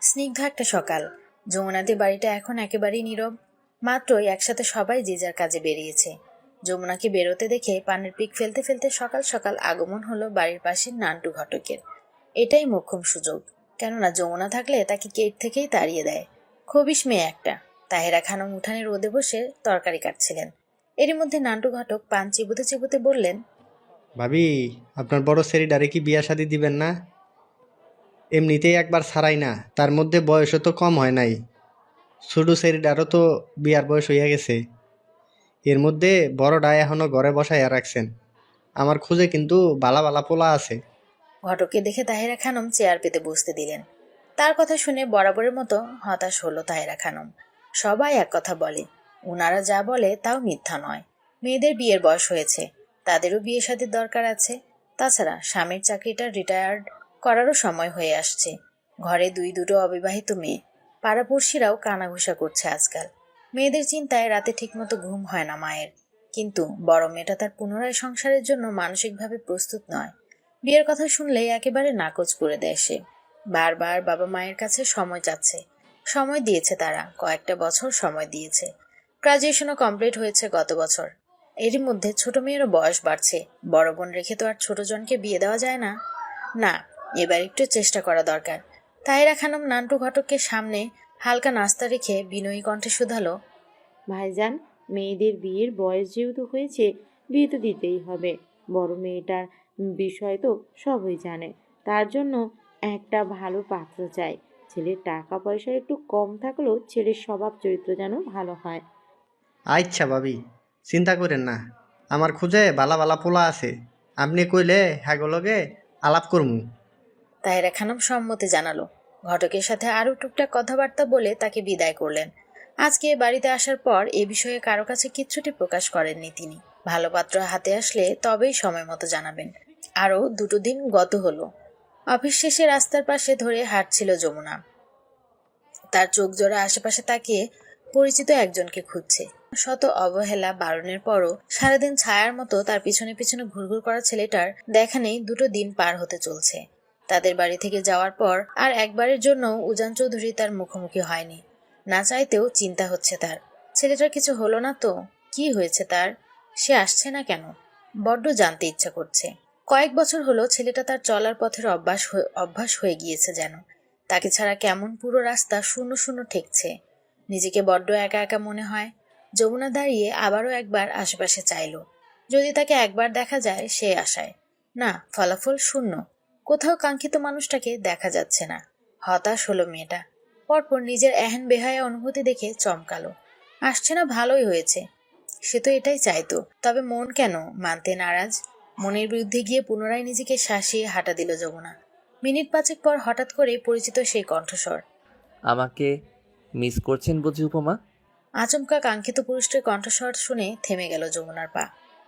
স্নিগ্ধ একটা সকাল। যমুনাদের বাড়িটা এখন একেবারেই নীরব। মাত্রই একসাথে সবাই যে যার কাজে বেরিয়েছে। যমুনাকে বেরোতে দেখে পানের পিক ফেলতে ফেলতে সকাল সকাল আগমন হলো বাড়ির পাশের নান্টু ঘটকের। এটাই মোক্ষম সুযোগ, কেননা যমুনা থাকলে তাকে গেট থেকেই তাড়িয়ে দেয়। খবিশ মেয়ে একটা। তাহেরা খানম উঠানে রোদে বসে তরকারি কাটছিলেন। এরই মধ্যে নান্টু ঘটক পান চিবুতে চিবুতে বললেন, ভাবি, আপনার বড় সেরিডারে কি বিয়া শাদি দিবেন না? এমনিতেই একবার ছাড়াই না, তার মধ্যে বয়সও তো কম হয় নাই। ছোট সেরিডারও তো বিয়ার বয়স হইয়া গেছে। এর মধ্যে বড়ডা এখনো ঘরে বসাইয়া রাখছেন। আমার খুঁজে কিন্তু বালা বালা পোলা আছে। ঘটককে দেখে তাহেরা খানম চেয়ার পেতে বসতে দিলেন। তার কথা শুনে বরাবরের মতো হতাশ হলো তাহেরা খানম। সবাই এক কথা বলে, ওনারা যা বলে তাও মিথ্যা নয়। মেয়েদের বিয়ের বয়স হয়েছে, তাদেরও বিয়ে শাদীর দরকার আছে। তাছাড়া স্বামীর চাকরিটা রিটায়ার্ড করারও সময় হয়ে আসছে। ঘরে দুটো অবিবাহিত মেয়ে। পাড়াপড়শিরাও কানাঘুষা করছে আজকাল। মেয়েদের চিন্তায় রাতে ঠিকমতো ঘুম হয় না মায়ের। কিন্তু বড় মেয়েটা তার পুনরায় সংসারের জন্য মানসিকভাবে প্রস্তুত নয়। বিয়ের কথা শুনলেই একেবারে নাকচ করে দেয় সে। বারবার বাবা মায়ের কাছে সময় চাচ্ছে। সময় দিয়েছে তারা, কয়েকটা বছর সময় দিয়েছে। গ্রাজুয়েশনও কমপ্লিট হয়েছে গত বছর। এরই মধ্যে ছোট মেয়েরও বয়স বাড়ছে, বড় বোন রেখে তো আর ছোট জনকে বিয়ে দেওয়া যায় না। না, এবার একটু চেষ্টা করা দরকার। তাহিরা খানম নান্টু ঘটককে সামনে হালকা নাস্তা রেখে বিনয়ী কণ্ঠে শুধালো, ভাইজান, মেয়েদের বিয়ের বয়স যেহেতু হয়েছে, বিয়ে তো দিতেই হবে। বড় মেয়েটার বিষয় তো সবই জানে। তার জন্য একটা ভালো পাত্র চাই। ছেলের টাকা পয়সা একটু কম থাকলেও ছেলের স্বভাব চরিত্র যেন ভালো হয়। আচ্ছা ভাবি, চিন্তা করেন না, আমার খুঁজে বালা বালা পোলা আছে। আপনি কইলে হ্যাগলগে আলাপ করমু। তাহিরা খানম সম্মতি জানালো। ঘটকের সাথে আরো টুকটাক কথাবার্তা বলে তাকে বিদায় করলেন। আজকে বাড়িতে আসার পর এ বিষয়ে কারো কাছে কিচ্ছুটি প্রকাশ করেননি তিনি। ভালো পাত্র হাতে আসলে তবেই সময় মতো জানাবেন। আরো 2 দিন গত হলো। অফিস শেষে রাস্তার পাশে ধরে হাঁটছিল যমুনা। তার চোখ জোড়া আশেপাশে তাকিয়ে পরিচিত একজনকে খুঁজছে। শত অবহেলা বারণের পরও সারাদিন ছায়ার মতো তার পিছনে পিছনে ঘুরঘুর করা ছেলেটার দেখা নেই। 2 দিন পার হতে চলছে। তাদের বাড়ি থেকে যাওয়ার পর আর একবারের জন্য উজান চৌধুরী তার মুখোমুখি হয়নি। না চাইতেও চিন্তা হচ্ছে তার, ছেলেটার কিছু হলো না তো? কি হয়েছে তার? সে আসছে না কেন? বড্ড জানতে ইচ্ছা করছে। কয়েক বছর হলো ছেলেটা তার চলার পথের অভ্যাস হয়ে গিয়েছে যেন। তাকে ছাড়া কেমন পুরো রাস্তা শূন্য শূন্য ঠেকছে। নিজেকে বড্ড একা একা মনে হয়। যমুনা দাঁড়িয়ে আবারও একবার আশেপাশে চাইল, যদি তাকে একবার দেখা যায় সে আশায়। না, ফলাফল শূন্য। কোথাও কাঙ্ক্ষিত মানুষটাকে দেখা যাচ্ছে না। হতাশ হলো মেয়েটা। পরপর নিজের এহেন বেহায়া অনুভূতি দেখে চমকালো। আসছে না, ভালোই হয়েছে। সে তো এটাই চাইতো, তবে মন কেন মানতে নারাজ? মনের বিরুদ্ধে গিয়ে পুনরায় নিজেকে শাসিয়ে হাঁটা দিল যমুনা। মিনিট 5 পর হঠাৎ করে পরিচিত সেই কণ্ঠস্বর। আমাকে মিস করছেন বুঝি উপমা? আচমকা কাঙ্ক্ষিত পুরুষটির কণ্ঠস্বর শুনে থেমে গেল যমুনার পা।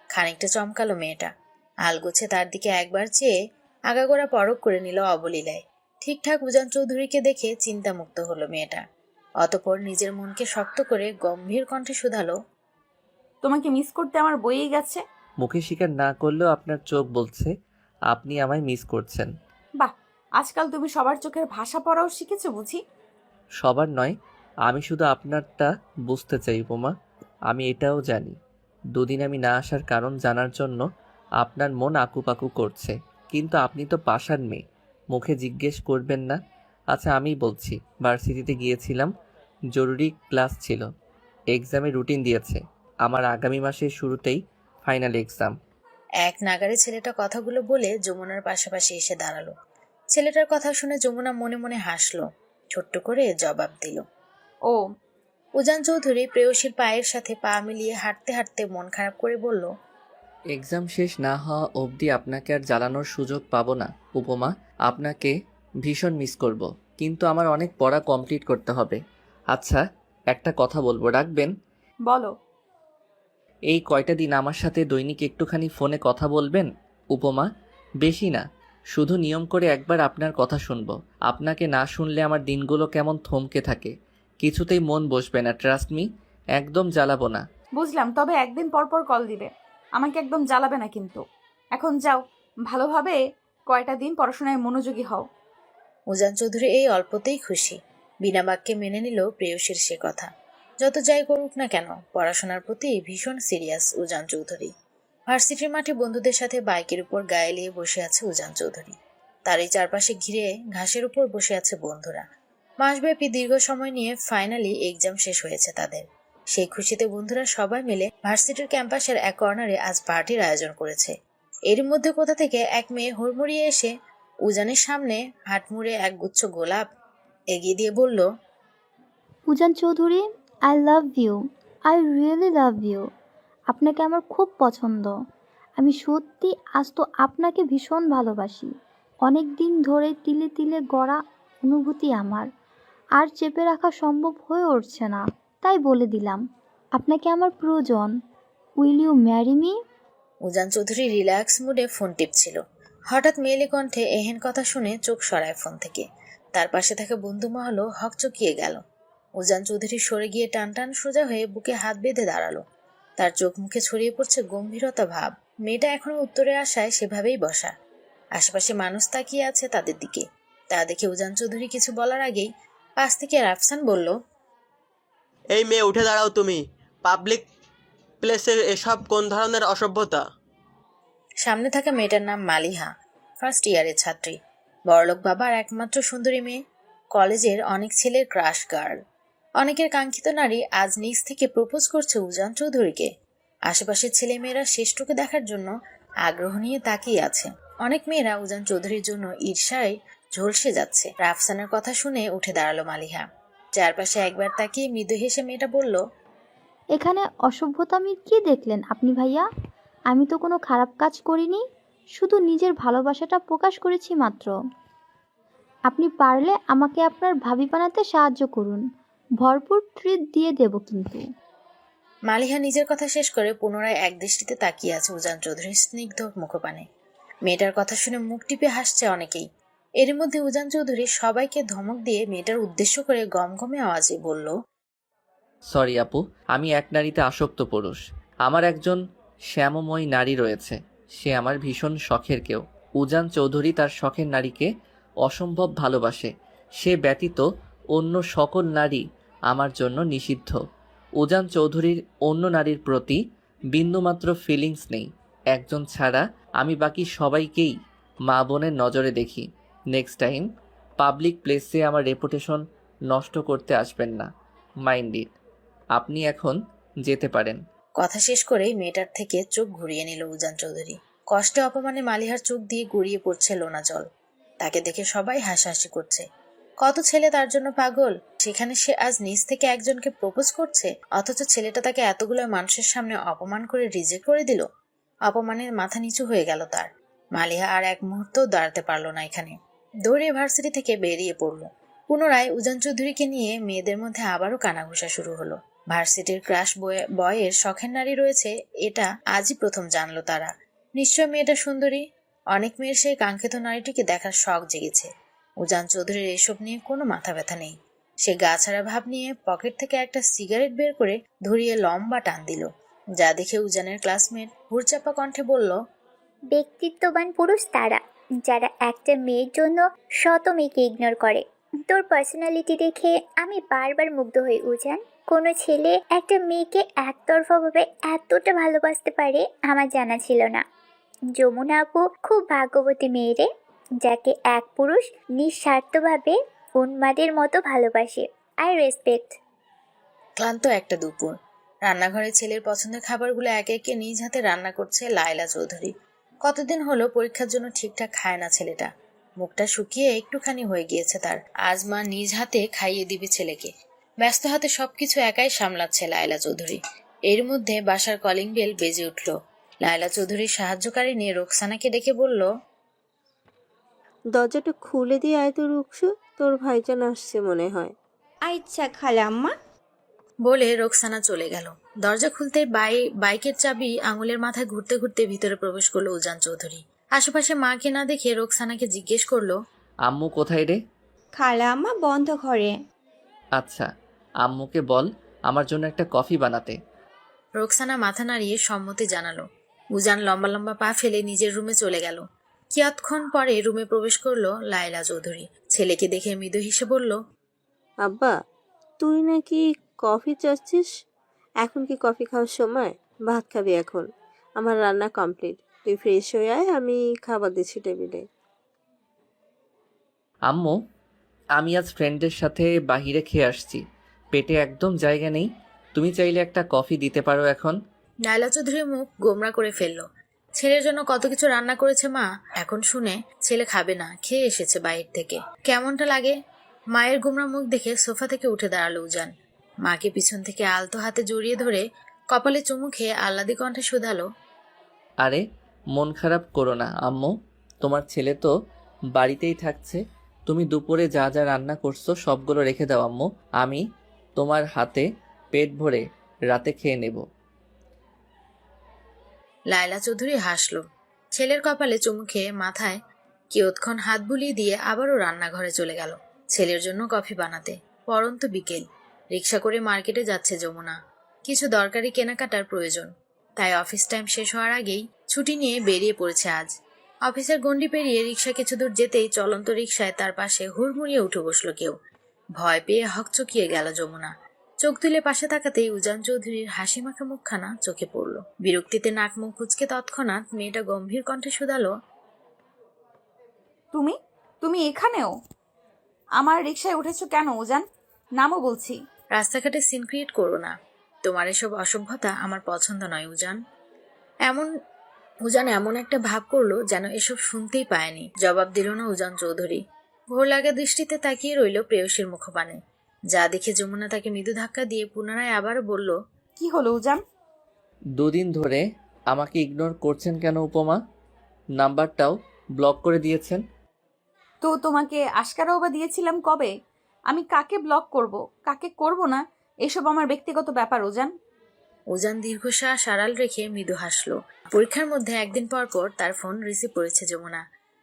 খানিকটা চমকালো মেয়েটা। আলগোছে তার দিকে একবার চেয়ে আগাগোড়া পরখ করে নিল অবলীলায়। ঠিকঠাক উজান চৌধুরীকে দেখে চিন্তামুক্ত হলো মেয়েটা। অতঃপর নিজের মনকে শক্ত করে গম্ভীর কণ্ঠে শুধালো, তোমাকে মিস করতে আমার বইয়েই গেছে। মুখে স্বীকার না করলেও আপনার চোখ বলছে আপনি আমায় মিস করছেন। বাহ, আজকাল তুমি সবার চোখের ভাষা পড়াও শিখেছো বুঝি? সবার নয়, আমি শুধু আপনারটা বুঝতে চাই উপমা। আমি এটাও জানি 2 দিন আমি না আসার কারণ জানার জন্য আপনার মন আকুপাকু করছে, কিন্তু আপনি তো পাষাণ মেয়ে, মুখে জিজ্ঞেস করবেন না। আচ্ছা আমি বলছি, ভার্সিটিতে গিয়েছিলাম, জরুরি ক্লাস ছিল, এক্সামের রুটিন দিয়েছে, আমার আগামী মাসের শুরুতেই ফাইনাল এক্সাম। এক নাগারে ছেলেটা কথাগুলো বলে যমুনার পাশাপাশি এসে দাঁড়ালো। ছেলেটার কথা শুনে যমুনা মনে মনে হাসলো, ছোট্ট করে জবাব দিল। ও, উজান চৌধুরী প্রেয়সীর পায়ের সাথে পা মিলিয়ে হাঁটতে হাঁটতে মন খারাপ করে বলল, এক্সাম শেষ না হওয়া অবধি আপনাকে আর জ্বালানোর সুযোগ পাবো না উপমা। আপনাকে ভীষণ মিস করব, কিন্তু আমার অনেক পড়া কমপ্লিট করতে হবে। আচ্ছা, একটা কথা বলবো, রাখবেন? বলো। এই কয়টা দিন আমার সাথে দৈনিক একটুখানি ফোনে কথা বলবেন উপমা, বেশি না, শুধু নিয়ম করে একবার আপনার কথা শুনবো। আপনাকে না শুনলে আমার দিনগুলো কেমন থমকে থাকে, কিছুতেই মন বসবে না। ট্রাস্ট মি, একদম জ্বালাবো না। বুঝলাম, তবে একদিন পর পর কল দিবে। আমাকে একদম জ্বালাবে না কিন্তু। এখন যাও, ভালোভাবে কয়টা দিন পড়াশোনায় মনোযোগী হও। উজান চৌধুরী এই অল্পতেই খুশি। বিনা বাক্যে মেনে নিল প্রেয়সীর সে কথা। যত যাই করুক না কেন, পড়াশোনার প্রতি ভীষণ সিরিয়াস উজান চৌধুরী। ভার্সিটির মাঠে বন্ধুদের সাথে বাইকের উপর গায়ে লিয়ে বসে আছে উজান চৌধুরী। তার এই চারপাশে ঘিরে ঘাসের উপর বসে আছে বন্ধুরা। মাসব্যাপী দীর্ঘ সময় নিয়ে ফাইনালি এক্সাম শেষ হয়েছে তাদের। সেই খুশিতে বন্ধুরা সবাই মিলে ভার্সিটির ক্যাম্পাসের এক কর্নারে আজ পার্টির আয়োজন করেছে। এর মধ্যে কোথা থেকে এক মেয়ে হুড়মুড়িয়ে এসে উজানের সামনে হাত মুড়ে এক গুচ্ছ গোলাপ এগিয়ে দিয়ে বলল, Ujan Chowdhury, I love you, I really love you. আপনাকে আমার খুব পছন্দ। আমি সত্যি আজ তো আপনাকে ভীষণ ভালোবাসি। অনেক দিন ধরে তিলে তিলে গড়া অনুভূতি আমার আর চেপে রাখা সম্ভব হয়ে উঠছে না, তাই বলে দিলাম আপনাকে আমার প্রয়োজন। Will you marry me? Ujan Chowdhury relax মুডে ফোন টিপছিল। হঠাৎ মেয়েলি কণ্ঠে এহেন কথা শুনে চোখ সরায় ফোন থেকে। তার পাশে থাকা বন্ধু মহলও হকচকিয়ে গেল। উজান চৌধুরী সরে গিয়ে টান টান সোজা হয়ে বুকে হাত বেঁধে দাঁড়ালো। তার চোখ মুখে ছড়িয়ে পড়ছে গম্ভীরতা ভাব। মেয়েটা এখনো উত্তরে আসায় সেভাবেই বসা। আশেপাশে মানুষ তাকিয়ে আছে তাদের দিকে। তা দেখে উজান চৌধুরী কিছু বলার আগেই পাশ থেকে রাফসান বলল, এই মেয়ে উঠে দাঁড়াও তুমি। পাবলিক প্লেসে এসব কোন ধরনের অসভ্যতা? সামনে থাকা মেয়েটার নাম মালিহা, ফার্স্ট ইয়ারের ছাত্রী, বড়লোক বাবার একমাত্র সুন্দরী মেয়ে, কলেজের অনেক ছেলের ক্রাশ গার্ল। অনেকের কাঙ্ক্ষিত নারী আজ নিজ থেকে প্রপোজ করছে উজান চৌধুরীকে। আশেপাশের ছেলে মেয়েরা শেষটুকু দেখার জন্য আগ্রহ নিয়ে তাকিয়ে আছে। অনেক মেয়েরা উজান চৌধুরীর জন্য ঈর্ষায় ঝলসে যাচ্ছে। রাফসানের কথা শুনে উঠে দাঁড়ালো মালিহা। চারপাশে একবার তাকিয়ে মৃদু হেসে মেয়েটা বলল, এখানে অসভ্যতামির কি দেখলেন আপনি ভাইয়া? আমি তো কোনো খারাপ কাজ করিনি, শুধু নিজের ভালোবাসাটা প্রকাশ করেছি মাত্র। আপনি পারলে আমাকে আপনার ভাবি বানাতে সাহায্য করুন, ভরপুর ট্রিট দিয়ে দেব কিন্তু। মালিহা নিজের কথা শেষ করে পুনরায় একদৃষ্টিতে তাকিয়ে আছে উজান চৌধুরীর স্নিগ্ধ মুখপানে। মেয়েটার কথা শুনে মুখ টিপে হাসছে অনেকেই। এর মধ্যে উজান চৌধুরী সবাইকে ধমক দিয়ে মেয়েটার উদ্দেশ্য করে গমগমে আওয়াজে বলল, সরি আপু, আমি এক নারীতে আসক্ত পুরুষ। আমার একজন শ্যামময় নারী রয়েছে, সে আমার ভীষণ শখের কেউ। উজান চৌধুরী তার শখের নারীকে অসম্ভব ভালোবাসে। সে ব্যতীত অন্য সকল নারী আমার জন্য নিষিদ্ধ। উজান চৌধুরীর অন্য নারীর প্রতি বিন্দুমাত্র ফিলিংস নেই। একজন ছাড়া আমি বাকি সবাইকেই মা বোনের নজরে দেখি। নেক্সট টাইম পাবলিক প্লেসে আমার রেপুটেশন নষ্ট করতে আসবেন না। Mind it. আপনি এখন যেতে পারেন। কথা শেষ করেই মেয়েটার থেকে চোখ ঘুরিয়ে নিল উজান চৌধুরী। কষ্টে অপমানে মালিহার চোখ দিয়ে গড়িয়ে পড়ছে লোনা জল। তাকে দেখে সবাই হাসাহাসি করছে। কত ছেলে তার জন্য পাগল, সেখানে সে আজ নিজ থেকে একজনকে প্রপোজ করছে, অথচ ছেলেটা তাকে এতগুলো মানুষের সামনে অপমান করে রিজেক্ট করে দিল। অপমানের মাথা নিচু হয়ে গেল তার। মালিহা আর এক মুহূর্তও দাঁড়াতে পারলো না এখানে। দৌড়ে ভার্সিটি থেকে বেরিয়ে পড়ল। পুনরায় উজান চৌধুরীকে নিয়ে মেয়েদের মধ্যে আবারও কানাঘুষা শুরু হলো। ভার্সিটির ক্রাশ বয়ের শখের নারী রয়েছে, এটা আজই প্রথম জানলো তারা। নিশ্চয় মেয়েটা সুন্দরী। অনেক মেয়ের সেই কাঙ্ক্ষিত নারীটিকে দেখার শখ জেগেছে। উজান চৌধুরীর এসব নিয়ে কোনো মাথা ব্যথা নেই। সে গা ছাড়া ভাব নিয়ে পকেট থেকে একটা সিগারেট বের করে ধরিয়ে লম্বা টান দিল। যা দেখে উজানের ক্লাসমেট হুড়চাপা কণ্ঠে বলল, ব্যক্তিত্ববান পুরুষ তারা, যারা একটা মেয়ের জন্য শত মেয়েকে ইগনোর করে। তোর পার্সোনালিটি দেখে আমি বারবার মুগ্ধ হই উজান। কোনো ছেলে একটা মেয়েকে একতরফাভাবে এতটা ভালোবাসতে পারে আমার জানা ছিল না। যমুনা আপু খুব ভাগ্যবতী মেয়েরে, যাকে এক পুরুষ নিঃস্বার্থভাবে উন্মাদের মতো ভালোবাসে। I respect. ক্লান্ত একটা দুপুর। রান্নাঘরে ছেলের পছন্দের খাবারগুলো একে একে নিজ হাতে রান্না করছে লায়লা চৌধুরী। কতদিন হলো পরীক্ষার জন্য ঠিকঠাক খায় না ছেলেটা। মুখটা শুকিয়ে একটুখানি হয়ে গিয়েছে তার। আজ মা নিজ হাতে খাইয়ে দিবে ছেলেকে। ব্যস্ত হাতে সবকিছু একাই সামলাচ্ছে লায়লা চৌধুরী। এর মধ্যে বাসার কলিং বেল বেজে উঠল। লায়লা চৌধুরীর সাহায্যকারী নিয়ে রোকসানাকে ডেকে বলল, দরজাটা খুলে দিয়ে আয় তো রুকসু, তোর ভাইজান আসছে মনে হয়। আচ্ছা খালাম্মা। বলে রোকসানা চলে গেল। দরজা খুলতে বাইকের চাবি আঙুলের মাথায় ঘুরতে ঘুরতে ভিতরে প্রবেশ করলো উজান চৌধুরী। আশেপাশে মাকে না দেখে রোকসানাকে জিজ্ঞেস করলো, আম্মু কোথায় রে? খালাম্মা বন্ধ ঘরে। আচ্ছা, আম্মুকে বল আমার জন্য একটা কফি বানাতে। রোকসানা মাথা নাড়িয়ে সম্মতি জানালো। উজান লম্বা লম্বা পা ফেলে নিজের রুমে চলে গেল। কিয়ৎক্ষণ পরে রুমে প্রবেশ করলো লায়লা চৌধুরী। ছেলেকে দেখে মৃদু হেসে বলল, আব্বা, তুই নাকি কফি চাচ্ছিস? এখন কি কফি খাওয়ার সময়? ভাত খাবি এখন? আমার রান্না কমপ্লিট, তুই ফ্রেশ হয়ে আয়, আমি খাবার দিচ্ছি টেবিলে। আম্মু, আমি আজ ফ্রেন্ডের সাথে বাহিরে খেয়ে আসছি, পেটে একদম জায়গা নেই। তুমি চাইলে একটা কফি দিতে পারো এখন। লায়লা চৌধুরীর মুখ গোমরা করে ফেললো। ছেলের জন্য কত কিছু রান্না করেছে মা, এখন শুনে ছেলে খাবে না, খেয়ে এসেছে বাইরে থেকে। কেমনটা লাগে? মায়ের গোমরা মুখ দেখে সোফা থেকে উঠে দাঁড়ালো উজান। মাকে পিছন থেকে আলতো হাতে জড়িয়ে ধরে কপালে চুমু খেয়ে আহ্লাদি কণ্ঠে শুধালো, আরে মন খারাপ করো না আম্মু, তোমার ছেলে তো বাড়িতেই থাকছে। তুমি দুপুরে যা যা রান্না করছো সবগুলো রেখে দাও আম্মু, আমি তোমার হাতে পেট ভরে রাতে খেয়ে নেব। লায়লা চৌধুরী হাসলো। ছেলের কপালে চুমু খেয়ে মাথায় কিয়ৎক্ষণ হাত বুলিয়ে দিয়ে আবারও রান্নাঘরে চলে গেল ছেলের জন্য কফি বানাতে। পরন্ত বিকেল। রিক্সা করে মার্কেটে যাচ্ছে যমুনা। কিছু দরকারি কেনাকাটার প্রয়োজন, তাই অফিস টাইম শেষ হওয়ার আগেই ছুটি নিয়ে বেরিয়ে পড়েছে আজ। অফিসের গণ্ডি পেরিয়ে রিক্সা কিছু দূর যেতেই চলন্ত রিক্সায় তার পাশে হুড়মুড়িয়ে উঠে বসলো কেউ। ভয় পেয়ে হকচকিয়ে গেল যমুনা। চোখ তুলে পাশে তাকাতেই উজান চৌধুরীর হাসি মাখা মুখখানা চোখে পড়ল। বিরক্তিতে নাক মুখ কুচকে তৎক্ষণাৎ মেয়েটা গম্ভীর কণ্ঠে শুধালো, তুমি তুমি এখানেও? আমার রিকশায় উঠেছো কেন উজান? নামও বলছি। রাস্তাঘাটে সিন ক্রিয়েট করো না। তোমার এসব অসভ্যতা আমার পছন্দ নয় উজান। উজান এমন একটা ভাব করলো যেন এসব শুনতেই পায়নি। জবাব দিল না উজান চৌধুরী। ঘোর লাগা দৃষ্টিতে তাকিয়ে রইল প্রেয়সীর মুখপানে। যা দেখে যমুনা তাকে মৃদু ধাক্কা দিয়ে পুনরায় আবারও বলল, কি হলো উজান? 2 দিন ধরে আমাকে ইগনোর করছেন কেন উপমা? নাম্বারটাও ব্লক করে দিয়েছেন। তো তোমাকে আশকারাও বা দিয়েছিলাম কবে? আমি কাকে ব্লক করব, কাকে করব না, এসব আমার ব্যক্তিগত ব্যাপার উজান। উজান দীর্ঘশ্বাস আড়াল রেখে মৃদু হাসলো। পরীক্ষার মধ্যে একদিন পর পর তার ফোন রিসিভ করেছে যমুনা।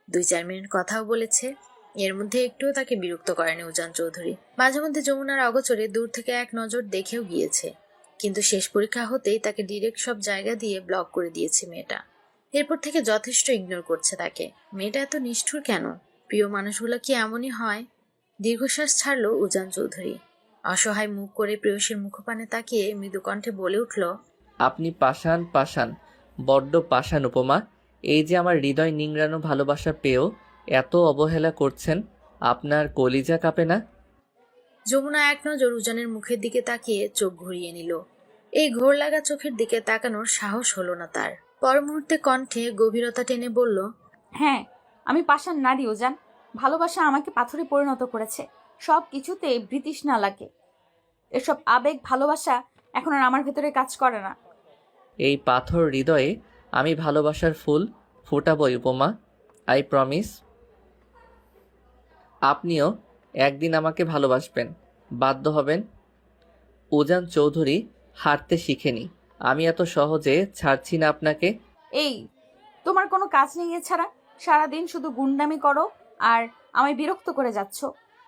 2-4 মিনিট কথাও বলেছে। এর মধ্যে একটুও তাকে বিরক্ত করেনি উজান চৌধুরী। মাঝে মধ্যে যমুনার অগোচরে দূর থেকে এক নজর দেখেও গিয়েছে, কিন্তু শেষ পরীক্ষা হতেই তাকে ডিরেক্ট সব জায়গা দিয়ে ব্লক করে দিয়েছে মেয়েটা। এরপর থেকে যথেষ্ট ইগনোর করছে তাকে। মেয়েটা এত নিষ্ঠুর কেন? প্রিয় মানুষগুলো কি এমনই হয়? দীর্ঘশ্বাস ছাড়লো উজান চৌধুরী। অসহায় মুখ করে প্রেয়সীর মুখপানে তাকিয়ে মৃদু কণ্ঠে বলে উঠল, আপনি পাষাণ পাষাণ, বড্ড পাষাণ উপমা। এই যে আমার হৃদয় নিংড়ানো ভালোবাসা পেয়েও এত অবহেলা করছেন, আপনার কলিজা কাঁপে না? যমুনা এক নজর উজানের মুখের দিকে তাকিয়ে চোখ ঘুরিয়ে নিল। এই ঘোর লাগা চোখের দিকে তাকানোর সাহস হলো না তার। পর মুহূর্তে কণ্ঠে গভীরতা টেনে বলল, হ্যাঁ, আমি পাষাণ নারী উজান। ভালোবাসা আমাকে পাথরে পরিণত করেছে। সব কিছুতে বৃতৃষ্ণা লাগে। এসব আবেগ ভালোবাসা এখন আর আমার ভেতরে কাজ করে না। এই পাথর হৃদয়ে আমি ভালোবাসার ফুল ফোটাবই উপমা, আই প্রমিস। আপনিও একদিন আমাকে ভালোবাসবেন, বাধ্য হবেন। উজান চৌধুরী হাঁটতে শিখেনি, আমি এত সহজে ছাড়ছি না আপনাকে। এই, তোমার কোনো কাজ নেই এছাড়া? সারাদিন শুধু গুন্ডামি করো আর আমায় বিরক্ত করে যাচ্ছ।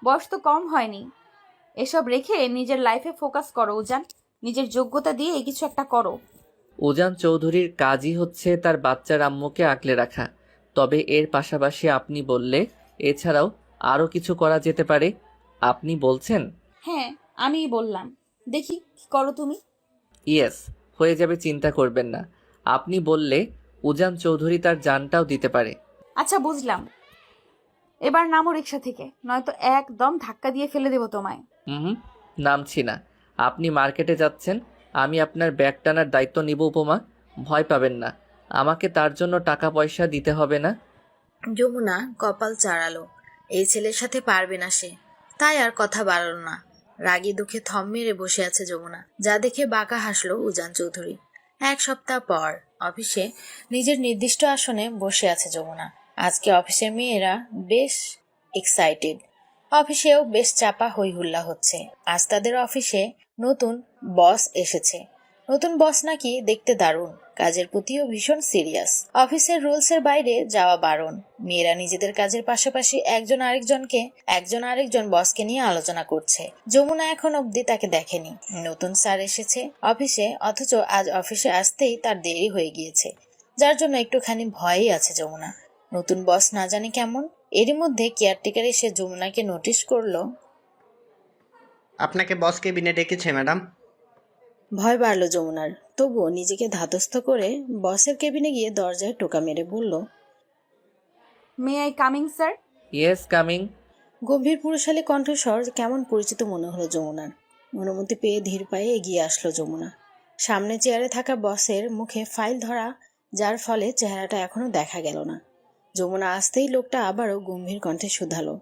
বয়স তো কম হয়নি। এসব রেখে নিজের লাইফে ফোকাস করো উজান। নিজের যোগ্যতা দিয়ে কিছু একটা করো। উজান চৌধুরীর কাজই হচ্ছে তার বাচ্চার আম্মুকে আগলে রাখা। তবে এর পাশাপাশি আপনি বললে এছাড়াও আরও কিছু করা যেতে পারে। আপনি বলছেন? হ্যাঁ, আমিই বললাম। দেখি কি করো তুমি। ইয়েস, হয়ে যাবে, চিন্তা করবেন না। আপনি বললে উজান চৌধুরী তার জানটাও দিতে পারে। আচ্ছা, বুঝলাম। এবার নামো রিক্সা থেকে, নয়তো একদম ধাক্কা দিয়ে ফেলে দেবো তোমায়। হুম, নামছি না। আপনি মার্কেটে যাচ্ছেন, আমি আপনার ব্যাগ টানার দায়িত্ব নিব উপমা। ভয় পাবেন না, আমাকে তার জন্য টাকা পয়সা দিতে হবে না। যমুনা কপাল চাড়ালো। এই ছেলের সাথে পারবে না সে, তাই আর কথা বাড়ালো না। রাগী দুঃখে থম মেরে বসে আছে যমুনা, যা দেখে বাঁকা হাসলো উজান চৌধুরী। 1 সপ্তাহ পর অফিসে নিজের নির্দিষ্ট আসনে বসে আছে যমুনা। আজকে অফিসের মেয়েরা বেশ এক্সাইটেড। অফিসেও বেশ চাপা হই হুল্লা হচ্ছে। আজ তাদের অফিসে নতুন বস এসেছে। নতুন বস নাকি দেখতে দারুণ, কাজের প্রতিও ভীষণ সিরিয়াস। অফিসের রুলসের বাইরে যাওয়া বারণ। মেয়েরা নিজেদের কাজের পাশাপাশি একজন আরেকজন বসকে নিয়ে আলোচনা করছে। যমুনা এখন অবধি তাকে দেখেনি। নতুন স্যার এসেছে অফিসে, অথচ আজ অফিসে আসতেই তার দেরি হয়ে গিয়েছে, যার জন্য একটুখানি ভয়ই আছে যমুনা। নতুন বস না জানি কেমন। এরই মধ্যে কেয়ারটেকার এসে যমুনাকে নোটিশ করলো। আপনাকে বস কেবিনে ডেকেছে ম্যাডাম। ভয় বাড়ল যমুনার, তবুও নিজেকে ধাতস্থ করে বসের কেবিনে গিয়ে দরজায় টোকা মেরে বলল, may I coming sir? Yes, coming. গম্ভীর পুরুষালী কণ্ঠস্বর কেমন পরিচিত মনে হলো যমুনার। অনুমতি পেয়ে ধীর পায়ে এগিয়ে আসলো যমুনা। সামনে চেয়ারে থাকা বসের মুখে ফাইল ধরা, যার ফলে চেহারাটা এখনো দেখা গেল না। যমুনা আসতেই লোকটা আবারও গম্ভীর কণ্ঠে শুধালো,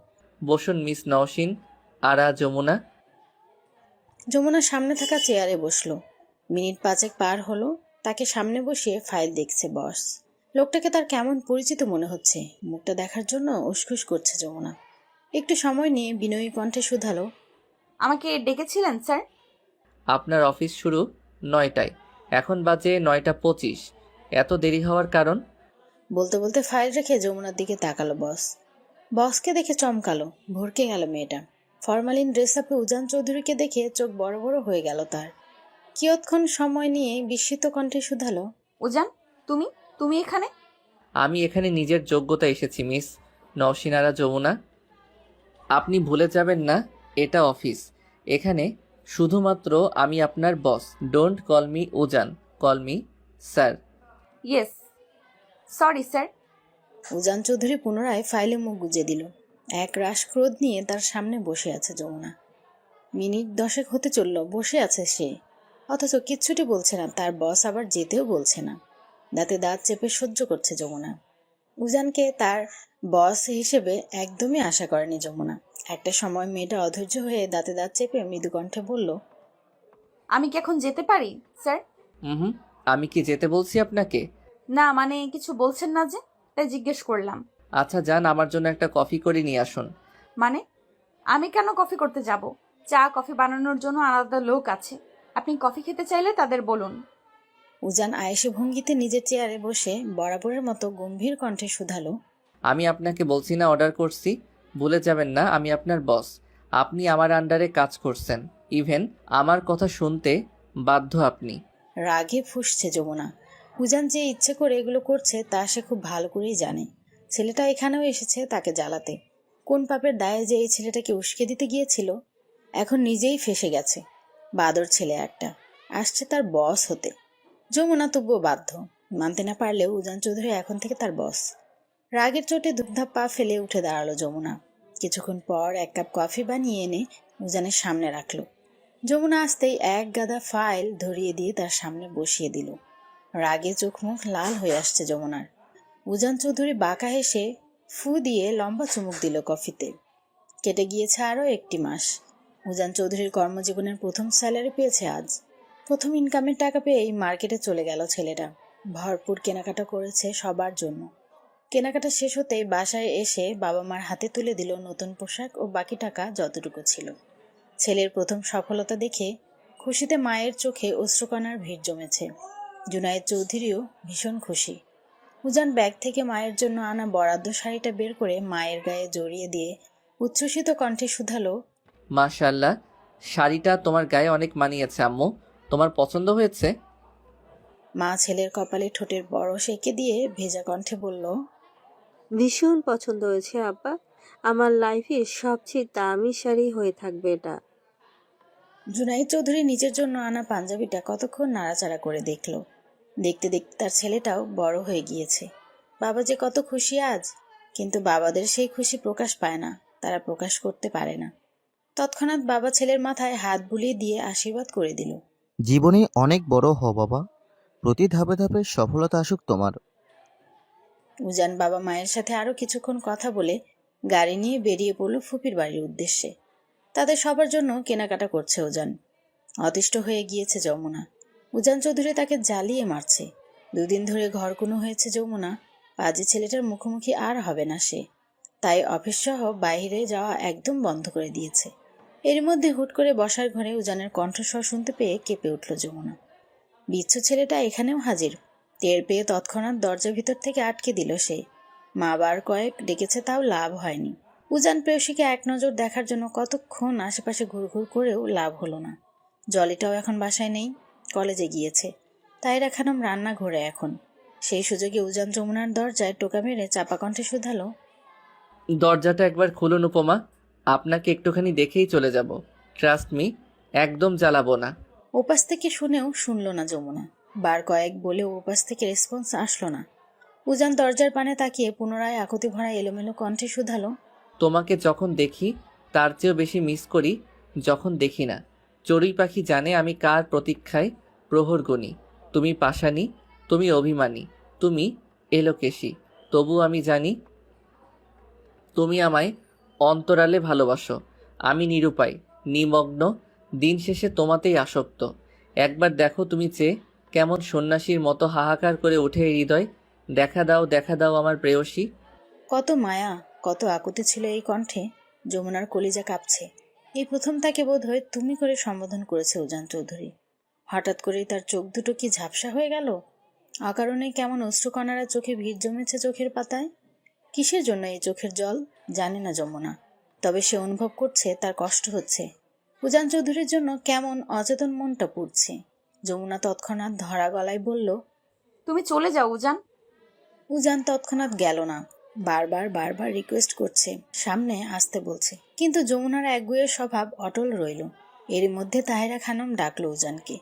বসুন মিস নওশিন। আরা যমুনা। যমুনা সামনে থাকা চেয়ারে বসলো। মিনিট 5 পার হলো, তাকে সামনে বসিয়ে ফাইল দেখছে বস। লোকটাকে তার কেমন পরিচিত মনে হচ্ছে। মুখটা দেখার জন্য উসখুস করছে যমুনা। একটু সময় নিয়ে বিনয়ী কণ্ঠে শুধালো, আমাকে ডেকেছিলেন স্যার? আপনার অফিস শুরু 9টায়, এখন বাজে 9টা 25। এত দেরি হওয়ার কারণ? বলতে বলতে ফাইল রেখে যমুনার দিকে তাকালো বস। বসকে দেখে চমকালো, ভরকে গেল মেয়েটা। ফরমালিন ড্রেস আপে উজান চৌধুরীকে দেখে চোখ বড় বড় হয়ে গেল তার। কিয়ৎক্ষণ সময় নিয়ে বিস্মিত কণ্ঠে শুধালো, উজান, তুমি তুমি এখানে? আমি এখানে নিজের যোগ্যতা এসেছি মিস নওশিন আরা যমুনা। আপনি ভুলে যাবেন না, এটা অফিস। এখানে শুধুমাত্র আমি আপনার boss. Don't call me Ujan, call me sir. Yes, sorry sir. Ujan Chowdhury পুনরায় ফাইলে মুখ গুজে দিল। এক রাশ ক্রোধ নিয়ে তার সামনে বসে আছে যমুনা। মিনিট 10 হতে চলল বসে আছে সে, অথচ কিচ্ছুটি বলছে না। তার বস আবার যেতেও বলছে না। দাঁতে দাঁত চেপে সহ্য করছে যমুনা। উজানকে তার বস হিসেবে একদমই আশা করেনি যমুনা। একটা সময় মেয়েটা অধৈর্য হয়ে দাঁতে দাঁত চেপে মৃদু কণ্ঠে বলল, আমি কি এখন যেতে পারি স্যার? হুম, আমি কি যেতে বলছি আপনাকে? না মানে কিছু বলছেন না যে, তাই জিজ্ঞেস করলাম। আচ্ছা যান, আমার জন্য একটা কফি করে নিয়ে আসুন। মানে আমি কেন কফি করতে যাব? চা কফি বানানোর জন্য আলাদা লোক আছে। আপনি কফি খেতে চাইলে তাদের বলুন। উজান আয়েশি ভঙ্গিতে নিজের চেয়ারে বসে বরাবরের মতো গম্ভীর কণ্ঠে শুধালো, আমি আপনাকে বলছি না অর্ডার করছি? ভুলে যাবেন না আমি আপনার বস। আপনি আমার আন্ডারে কাজ করছেন, ইভেন আমার কথা শুনতে বাধ্য আপনি। রাগে ফুঁসছে যমুনা। উজান যে ইচ্ছে করে এগুলো করছে তা সে খুব ভালো করেই জানে। ছেলেটা এখানেও এসেছে তাকে জ্বালাতে। কোন পাপের দায়ে যে এই ছেলেটাকে উস্কে দিতে গিয়েছিল, এখন নিজেই ফেঁসে গেছে। বাদর ছেলে একটা, আসছে তার বস হতে। যমুনা তবুও বাধ্য। মানতে না পারলেও উজান চৌধুরী এখন থেকে তার বস। রাগের চোটে ধুপধাপ পা ফেলে উঠে দাঁড়ালো যমুনা। কিছুক্ষণ পর এক কাপ কফি বানিয়ে এনে উজানের সামনে রাখলো। যমুনা আসতেই এক গাদা ফাইল ধরিয়ে দিয়ে তার সামনে বসিয়ে দিল। রাগে চোখ মুখ লাল হয়ে আসছে যমুনার। উজান চৌধুরী বাঁকা হেসে ফু দিয়ে লম্বা চুমুক দিল কফিতে। কেটে গিয়েছে আরও 1টি মাস। উজান চৌধুরীর কর্মজীবনের প্রথম স্যালারি পেয়েছে আজ। প্রথম ইনকামের টাকা পেয়েই মার্কেটে চলে গেল ছেলেটা। ভরপুর কেনাকাটা করেছে সবার জন্য। কেনাকাটা শেষ হতেই বাসায় এসে বাবা মার হাতে তুলে দিল নতুন পোশাক ও বাকি টাকা যতটুকু ছিল। ছেলের প্রথম সফলতা দেখে খুশিতে মায়ের চোখে অশ্রুকণার ভিড় জমেছে। জুনায়েদ চৌধুরীও ভীষণ খুশি। উজান ব্যাগ থেকে মায়ের জন্য আনা বরাদ্দ শাড়িটা বের করে মায়ের গায়ে জড়িয়ে দিয়ে উচ্ছ্বসিত কণ্ঠে শুধালো, মাশাআল্লাহ, শাড়িটা তোমার গায়ে অনেক মানিয়েছে আম্মু। তোমার পছন্দ হয়েছে? মা ছেলের কপালে ঠোঁটের বরস এঁকে দিয়ে ভেজা কণ্ঠে বলল, ভীষণ পছন্দ হয়েছে আব্বা। আমার লাইফের সবচেয়ে দামি শাড়ি হয়ে থাকবে এটা। জুনাইদ চৌধুরী নিজের জন্য আনা পাঞ্জাবিটা কতক্ষণ নাড়াচাড়া করে দেখল। দেখতে দেখতে তার ছেলেটাও বড় হয়ে গিয়েছে। বাবা যে কত খুশি আজ, কিন্তু বাবাদের সেই খুশি প্রকাশ পায় না, তারা প্রকাশ করতে পারে না। তৎক্ষণাৎ বাবা ছেলের মাথায় হাত বুলিয়ে দিয়ে আশীর্বাদ করে দিল। জীবনে অনেক বড় হও বাবা, প্রতি ধাপে ধাপে সফলতা আসুক তোমার। উজান বাবা মায়ের সাথে আরো কিছুক্ষণ কথা বলে গাড়ি নিয়ে বেরিয়ে পড়ল ফুপির বাড়ির উদ্দেশ্যে। তাদের সবার জন্য কেনাকাটা করছে উজান। অতিষ্ঠ হয়ে গিয়েছে যমুনা। উজান চৌধুরী তাকে জ্বালিয়ে মারছে। 2 দিন ধরে ঘরকুনো হয়েছে যমুনা। পাজি ছেলেটার মুখোমুখি আর হবে না সে। তাই অফিস সহ বাইরে যাওয়া একদম বন্ধ করে দিয়েছে। এর মধ্যে হুট করে বসার ঘরে উজানের কণ্ঠস্বর শুনতে পেয়ে কেঁপে উঠল যমুনা। বিচ্ছু ছেলেটা এখানেও হাজির। টের পেয়ে তৎক্ষণাৎ দরজা ভিতর থেকে আটকে দিল সে। মা বার কয়েক ডেকেছে, তাও লাভ হয়নি। উজান প্রেয়সীকে এক নজর দেখার জন্য কতক্ষণ আশেপাশে ঘুরঘুর করেও লাভ হলো না। জলিটাও এখন বাসায় নেই, কলেজে গিয়েছে। তাইরা খানম রান্নাঘরে এখন। সেই সুযোগে উজান যমুনার দরজায় টোকা মেরে চাপা কণ্ঠে শুধালো, দরজাটা একবার খুলুন উপমা, আপনাকে একটুখানি দেখেই চলে যাব। ট্রাস্ট মি, একদম জ্বালাবো না। ওপাশ থেকে শুনেও শুনল না যমুনা। বার কয়েক বলেও ওপাশ থেকে রেসপন্স আসলো না। উজান দরজার পানে তাকিয়ে পুনরায় আকুতি ভরা এলোমেলো কণ্ঠে শুধালো, তোমাকে যখন দেখি তার চেয়েও বেশি মিস করি যখন দেখি না। চড়ুই পাখি জানে আমি কার প্রতীক্ষায় প্রহর গুনি। তুমি পাষাণী, তুমি অভিমানী, তুমি এলোকেশী, তবু আমি জানি তুমি আমায় অন্তরালে ভালোবাসো। আমি নিরুপায়, নিমগ্ন, দিন শেষে তোমাতেই আসক্ত। একবার দেখো তুমি চেয়ে, কেমন সন্ন্যাসীর মতো হাহাকার করে ওঠে এই হৃদয়। দেখা দাও, দেখা দাও আমার প্রেয়সী। কত মায়া, কত আকুতি ছিল এই কণ্ঠে। যমুনার কলিজা কাঁপছে। এই প্রথম তাকে বোধহয় তুমি করে সম্বোধন করেছে উজান চৌধুরী। হঠাৎ করেই তার চোখ দুটো কি ঝাপসা হয়ে গেল। অকারণে কেমন অশ্রুকণারা চোখে ভিড় জমেছে চোখের পাতায়। কিসের জন্য এই চোখের জল জানে না যমুনা, তবে সে অনুভব করছে তার কষ্ট হচ্ছে। উজান চৌধুরীর জন্য কেমন অচেতন মনটা পুড়ছে। যমুনা তৎক্ষণাৎ ধরা গলায় বলল, তুমি চলে যাও উজান। উজান তৎক্ষণাৎ গেল না। বারবার রিকোয়েস্ট করছে, সামনে আসতে বলছে, কিন্তু যমুনার একগুঁয়ে স্বভাব অটল রইল। এরই মধ্যে তাহেরা খানম ডাকলো উজানকে।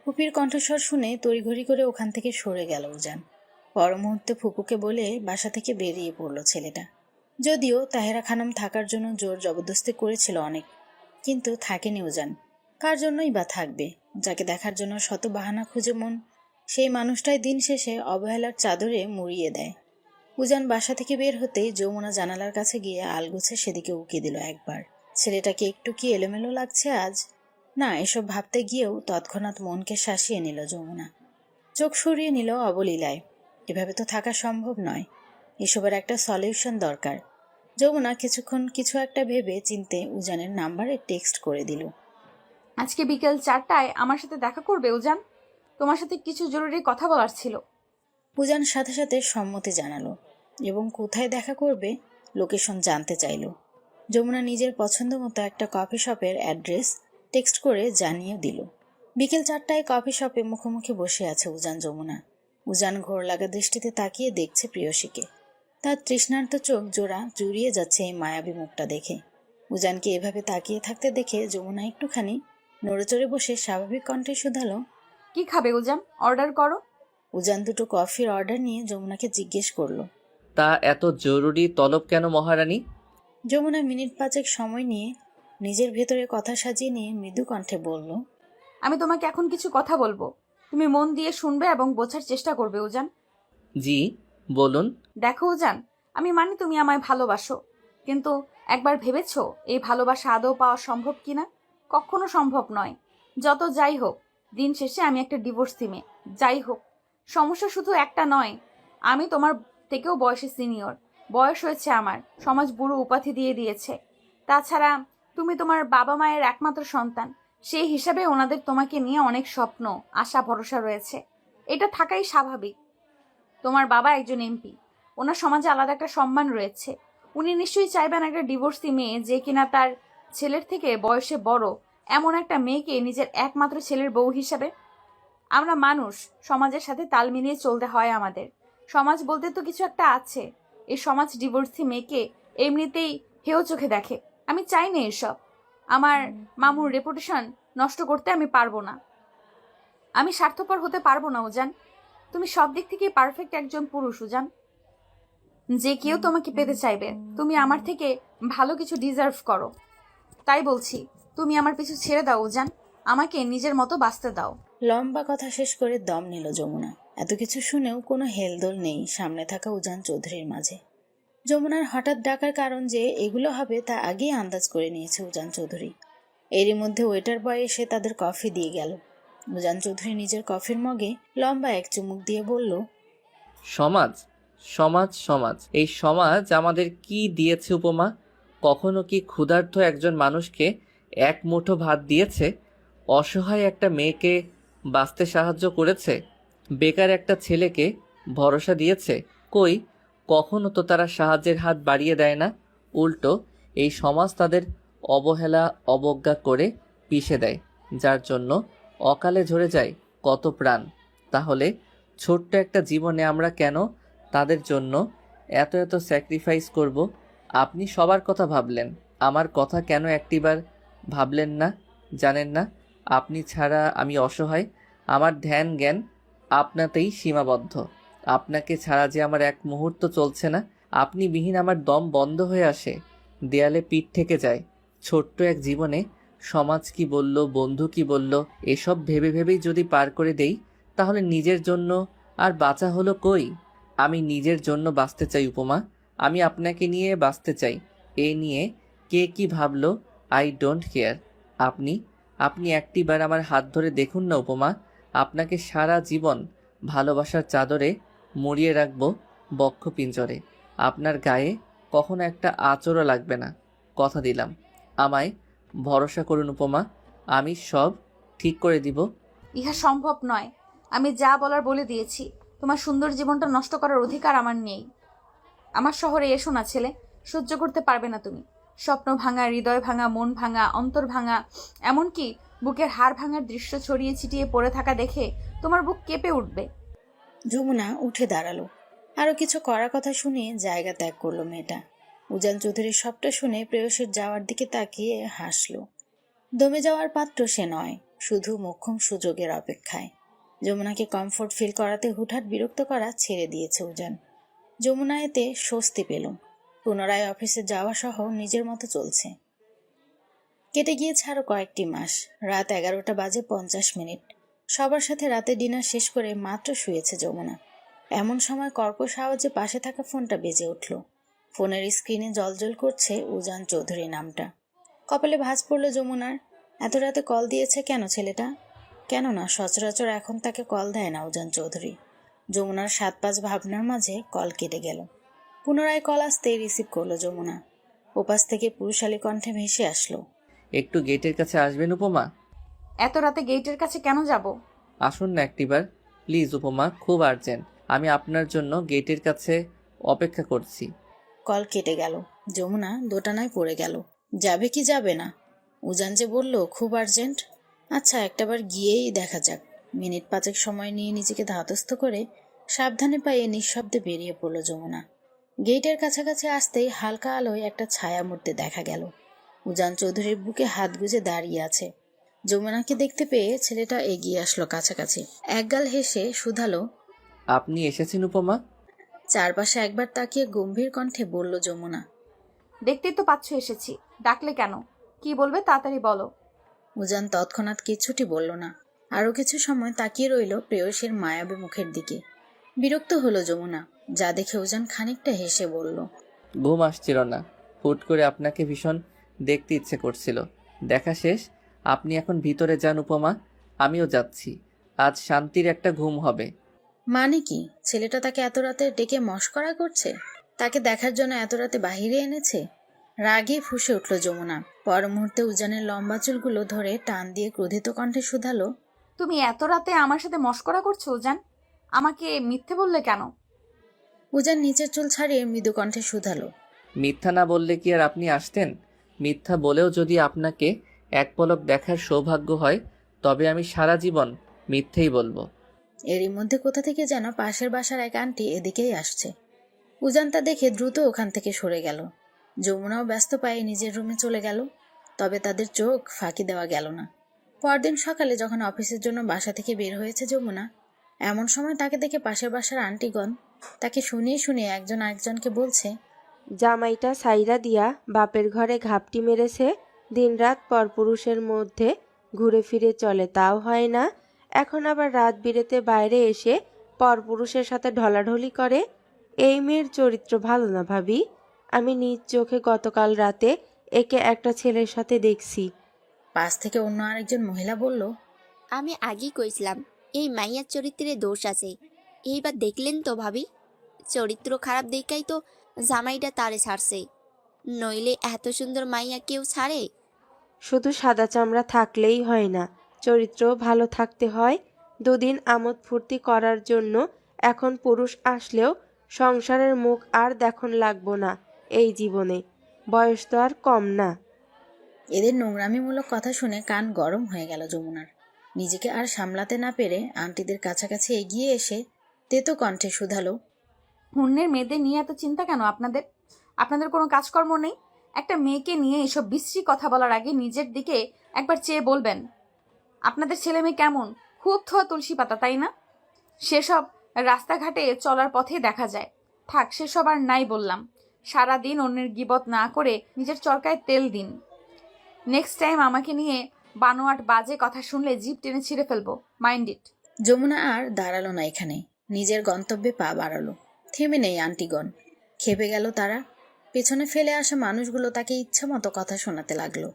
ফুপির কণ্ঠস্বর শুনে তড়িঘড়ি করে ওখান থেকে সরে গেল উজান। পর মুহূর্তে ফুপুকে বলে বাসা থেকে বেরিয়ে পড়লো ছেলেটা। যদিও তাহেরা খানম থাকার জন্য জোর জবরদস্তি করেছিল অনেক, কিন্তু থাকেনি উজান। কার জন্যই বা থাকবে? যাকে দেখার জন্য শত বাহানা খুঁজে মন, সেই মানুষটাই দিন শেষে অবহেলার চাদরে মুড়িয়ে দেয়। উজান বাসা থেকে বের হতেই যমুনা জানালার কাছে গিয়ে আলগোছে সেদিকে উকি দিল একবার। ছেলেটাকে একটু কি এলোমেলো লাগছে আজ? না, এসব ভাবতে গিয়েও তৎক্ষণাৎ মনকে শাসিয়ে নিল যমুনা। চোখ সরিয়ে নিল অবলীলায়। এভাবে তো থাকা সম্ভব নয়, এসবের একটা সলিউশন দরকার। যমুনা কিছুক্ষণ কিছু একটা ভেবে চিনতে উজানের নাম্বারে টেক্সট করে দিল। আজকে বিকেল 4টায় আমার সাথে দেখা করবে উজান? তোমার সাথে কিছু জরুরি কথা বলার ছিল। উজান সাথে সাথে সম্মতি জানালো এবং কোথায় দেখা করবে লোকেশন জানতে চাইল। যমুনা নিজের পছন্দ মতো একটা কফি শপের অ্যাড্রেস টেক্সট করে জানিয়ে দিল। বিকেল 4টায় কফি শপে মুখোমুখি বসে আছে উজান যমুনা। উজান ঘোর লাগা দৃষ্টিতে তাকিয়ে দেখছে প্রেয়সীকে। তার তৃষ্ণার্ত চোখ জোড়া জুড়িয়ে যাচ্ছে এই মায়াবী মুখটা দেখে। উজানকে এভাবে তাকিয়ে থাকতে দেখে যমুনা একটুখানি নড়েচড়ে বসে স্বাভাবিক কণ্ঠে শুধালো, কি খাবে উজান? অর্ডার করো। উজান দুটো কফির অর্ডার নিয়ে যমুনাকে জিজ্ঞেস করলো, তা এত জরুরি তলব কেন মহারানী? যমুনা মিনিট 5 সময় নিয়ে নিজের ভেতরে কথা সাজিয়ে নিয়ে মৃদু কণ্ঠে বলল, আমি তোমাকে এখন কিছু কথা বলবো, তুমি মন দিয়ে শুনবে এবং বোঝার চেষ্টা করবে উজান। জি বলুন। দেখো উজান, আমি মানি তুমি আমায় ভালোবাসো, কিন্তু একবার ভেবেছো এই ভালোবাসা আদৌ পাওয়া সম্ভব কিনা? কখনো সম্ভব নয়। যত যাই হোক, দিন শেষে আমি একটা ডিভোর্সি মেয়ে। যাই হোক, সমস্যা শুধু একটা নয়, আমি তোমার থেকেও বয়সে সিনিয়র। বয়স হয়েছে আমার, সমাজ বুড়ো উপাধি দিয়ে দিয়েছে। তাছাড়া তুমি তোমার বাবা মায়ের একমাত্র সন্তান, সেই হিসাবে ওনাদের তোমাকে নিয়ে অনেক স্বপ্ন, আশা, ভরসা রয়েছে। এটা থাকাই স্বাভাবিক। তোমার বাবা একজন এমপি, ওনার সমাজে আলাদা একটা সম্মান রয়েছে। উনি নিশ্চয়ই চাইবেন একটা ডিভোর্সি মেয়ে, যে কিনা তার ছেলের থেকে বয়সে বড়, এমন একটা মেয়েকে নিজের একমাত্র ছেলের বউ হিসাবে। আমরা মানুষ, সমাজের সাথে তাল মিলিয়ে চলতে হয় আমাদের। সমাজ বলতে তো কিছু একটা আছে। এই সমাজ ডিভোর্সি মেয়েকে এমনিতেই হেয় চোখে দেখে। আমি চাই না এসব। আমার মামুর রেপুটেশন নষ্ট করতে আমি পারবো না। আমি স্বার্থপর হতে পারবো না উজান। তুমি সব দিক থেকে পারফেক্ট একজন পুরুষ উজান, যে কেউ তোমাকে পেতে চাইবে। তুমি আমার থেকে ভালো কিছু ডিজার্ভ করো। তাই বলছি, তুমি আমার পিছু ছেড়ে দাও উজান, আমাকে নিজের মতো বাঁচতে দাও। লম্বা কথা শেষ করে দম নিল যমুনা। এত কিছু শুনেও কোনো হেলদোল নেই সামনে থাকা উজান চৌধুরীর মাঝে। যমুনার হঠাৎ ডাকার কারণ যে এগুলো হবে তা আগেই আন্দাজ করে নিয়েছে উজান চৌধুরী। এরই মধ্যে ওয়েটার বয় এসে তাদের কফি দিয়ে গেল। উজান চৌধুরী নিজের কফির মগে লম্বা এক চুমুক দিয়ে বলল, সমাজ সমাজ সমাজ, এই সমাজ আমাদের কি দিয়েছে উপমা? কখনো কি ক্ষুধার্ত একজন মানুষকে এক মুঠো ভাত দিয়েছে? অসহায় একটা মেয়েকে বাঁচতে সাহায্য করেছে? বেকার একটা ছেলেকে ভরসা দিয়েছে? কই, কখনো তো তারা সাহায্যের হাত বাড়িয়ে দেয় না। উল্টো এই সমাজ তাদের অবহেলা অবজ্ঞা করে পিষে দেয়, যার জন্য অকালে ঝরে যায় কত প্রাণ। তাহলে ছোট্ট একটা জীবনে আমরা কেন তাদের জন্য এত এত স্যাক্রিফাইস করব? আপনি সবার কথা ভাবলেন, আমার কথা কেন একটিবার ভাবলেন না? জানেন না, আপনি ছাড়া আমি অসহায়। আমার ধ্যান জ্ঞান আপনাতেই সীমাবদ্ধ। আপনাকে ছাড়া যে আমার এক মুহূর্ত চলছে না। আপনি বিহীন আমার দম বন্ধ হয়ে আসে, দেয়ালে পিঠ থেকে যায়। ছোট্ট এক জীবনে সমাজ কি বলল, বন্ধু কি বলল, এসব ভেবে ভেবেই যদি পার করে দেই, তাহলে নিজের জন্য আর বাঁচা হলো কই? আমি নিজের জন্য বাঁচতে চাই উপমা। আমি আপনাকে নিয়ে বাঁচতে চাই। এ নিয়ে কে কি ভাবলো, আই ডোন্ট কেয়ার। আপনি আপনি একটিবার আমার হাত ধরে দেখুন না উপমা। আপনাকে সারা জীবন ভালোবাসার চাদরে মুড়িয়ে রাখবো বক্ষ পিঞ্জরে। আপনার গায়ে কখনো একটা আঁচড়ও লাগবে না, কথা দিলাম। আমায় ভরসা করুন উপমা, আমি সব ঠিক করে দিব। ইহা সম্ভব নয়। আমি যা বলার বলে দিয়েছি। তোমার সুন্দর জীবনটা নষ্ট করার অধিকার আমার নেই। আমার শহরে এসো না ছেলে, সহ্য করতে পারবে না তুমি। স্বপ্ন ভাঙা, হৃদয় ভাঙা, মন ভাঙা, অন্তর ভাঙা, এমনকি বুকের হাড় ভাঙার দৃশ্য ছড়িয়ে ছিটিয়ে পড়ে থাকা দেখে তোমার বুক কেঁপে উঠবে। যমুনা উঠে দাঁড়ালো। আরো কিছু করার কথা শুনে জায়গা ত্যাগ করলো মেয়েটা। উজান চৌধুরীর সবটা শুনে প্রেয়সীর যাওয়ার দিকে তাকিয়ে হাসলো। দমে যাওয়ার পাত্র সে নয়, শুধু মোক্ষম সুযোগের অপেক্ষায়। যমুনাকে কমফোর্ট ফিল করাতে হুটহাট বিরক্ত করা ছেড়ে দিয়েছে উজান। যমুনা এতে স্বস্তি পেল। পুনরায় অফিসে যাওয়া সহ নিজের মতো চলছে। কেটে গিয়েছে আরো কয়েকটি মাস। রাত 11:50 সবার সাথে রাতে ডিনার শেষ করে মাত্র শুয়েছে যমুনা। এমন সময় কর্কশ আওয়াজে পাশে থাকা ফোনটা বেজে উঠল। ফোনের স্ক্রিনে জ্বলজ্বল করছে উজান চৌধুরী নামটা। কপালে ভাঁজ পড়ল যমুনার। এত রাতে কল দিয়েছে কেন ছেলেটা? কেননা সচরাচর এখন তাকে কল দেয় না উজান চৌধুরী। যমুনার 7-5 ভাবনার মাঝে কল কেটে গেল। পুনরায় কল আসতেই রিসিভ করলো যমুনা। ওপাশ থেকে পুরুষালী কণ্ঠে ভেসে আসলো, একটু গেটের কাছে আসবেন উপমা? এত রাতে গেটের কাছে কেন যাব? আসুন না একটিবার প্লিজ উপমা, খুব আর্জেন্ট। আমি আপনার জন্য গেটের কাছে অপেক্ষা করছি। কল কেটে গেল। যমুনা দোটানায় পড়ে গেল। যাবে কি যাবে না? উজান যে বলল খুব আর্জেন্ট। আচ্ছা, একটাবার গিয়েই দেখা যাক। মিনিট 5 সময় নিয়ে নিজেকে ধাতস্থ করে সাবধানে পায়ে নিঃশব্দে বেরিয়ে পড়ল যমুনা। গেটের কাছাকাছি আসতেই হালকা আলোয় একটা ছায়া মূর্তি দেখা গেল। উজান চৌধুরীর বুকে হাত গুজে দাঁড়িয়ে আছে। যমুনাকে দেখতে পেয়ে ছেলেটা এগিয়ে আসলো কাছাকাছি। একগাল হেসে শুধালো, আপনি এসেছেন উপমা? চারপাশে একবার তাকিয়ে গম্ভীর কণ্ঠে বলল যমুনা। দেখতেই তো পাচ্ছ এসেছি, ডাকলে কেন? কি বলবে তাড়াতাড়ি বলো। উজান তৎক্ষণাৎ কিছুটি বলল না। আরো কিছু সময় তাকিয়ে রইল প্রেয়সীর মায়াবী মুখের দিকে। বিরক্ত হলো যমুনা, যা দেখে উজান খানিকটা হেসে বলল, ঘুম আসছিল না, হুট করে আপনাকে ভীষণ দেখতে ইচ্ছে করছিল। দেখা শেষ, আপনি এখন ভিতরে যান উপমা, আমিও যাচ্ছি। আজ শান্তির একটা ঘুম হবে। মানে কি? ছেলেটা তাকে এত রাতে ডেকে মশকরা করছে? তাকে দেখার জন্য এত রাতে বাহিরে এনেছে? রাগে ফুঁসে উঠল যমুনা। পর মুহূর্তে উজানের লম্বা চুলগুলো ধরে টান দিয়ে ক্রোধিত কণ্ঠে শুধালো, তুমি এত রাতে আমার সাথে মশকরা করছো উজান? আমাকে মিথ্যে বললে কেন? উজান নিচের চুল ছাড়িয়ে মৃদু কণ্ঠে শুধালো, মিথ্যা না বললে কি আর আপনি আসতেন? মিথ্যা বলেও যদি আপনাকে এক পলক দেখার সৌভাগ্য হয়, তবে আমি সারা জীবন মিথ্যেই বলবো। এরই মধ্যে কোথা থেকে যেন পাশের বাসার এক আন্টি এদিকেই আসছে। উজান তা দেখে দ্রুত ওখান থেকে সরে গেল। যমুনাও ব্যস্ত পায়ে নিজের রুমে চলে গেল। তবে তাদের চোখ ফাঁকি দেওয়া গেল না। পরদিন সকালে যখন অফিসের জন্য বাসা থেকে বের হয়েছে যমুনা, এমন সময় তাকে দেখে পাশের বাসার আন্টিগণ তাকে শুনিয়ে শুনিয়ে একজন আরেকজনকে বলছে, জামাইটা সাইরা দিয়া বাপের ঘরে ঘাপটি মেরেছে, দিনরাত পরপুরুষের মধ্যে ঘুরে ফিরে চলে, তাও হয় না। এখন আবার রাত বিরেতে বাইরে এসে পরপুরুষের সাথে ঢলাঢলি করে। এই মেয়ের চরিত্র ভালো না ভাবি। আমি নিজ চোখে গতকাল রাতে একে একটা ছেলের সাথে দেখছি। পাশ থেকে অন্য আরেকজন মহিলা বলল, আমি আগেই কইছিলাম এই মাইয়ার চরিত্রে দোষ আছে। এইবার দেখলেন তো ভাবি, চরিত্র খারাপ দেখাই তো জামাইটা তারে ছাড়ছে, নইলে এত সুন্দর মাইয়া কেউ ছাড়ে? শুধু সাদা চামড়া থাকলেই হয় না, চরিত্র ভালো থাকতে হয়। দুদিন আমোদ ফুর্তি করার জন্য এখন পুরুষ আসলেও সংসারের মুখ আর দেখন লাগবো না এই জীবনে। বয়স তো আর কম না। এদের নোংরামিমূলক কথা শুনে কান গরম হয়ে গেল যমুনার। নিজেকে আর সামলাতে না পেরে আন্টিদের কাছাকাছি এগিয়ে এসে তেতো কণ্ঠে শুধালো, অন্যের মেয়েদের নিয়ে এত চিন্তা কেন আপনাদের? আপনাদের কোনো কাজকর্ম নেই? একটা মেয়েকে নিয়ে এসব বিশ্রী কথা বলার আগে নিজের দিকে একবার চেয়ে বলবেন। আপনাদের ছেলে মেয়ে কেমন? খুব থোয়া তুলসী পাতা, তাই না? সেসব রাস্তাঘাটে চলার পথে দেখা যায়। থাক, সেসব আর নাই বললাম। সারাদিন অন্যের গিবত না করে নিজের চরকায় তেল দিন। নেক্সট টাইম আমাকে নিয়ে বানোয়াট বাজে কথা শুনলে জিভ টেনে ছিঁড়ে ফেলবো, মাইন্ড ইট। যমুনা আর দাঁড়ালো না এখানে, নিজের গন্তব্যে পা বাড়ালো। থেমে নেই আন্টিগণ, খেপে গেল তারা। পেছনে ফেলে আসা মানুষগুলো তাকে ইচ্ছা মতো কথা শোনাতে লাগলো।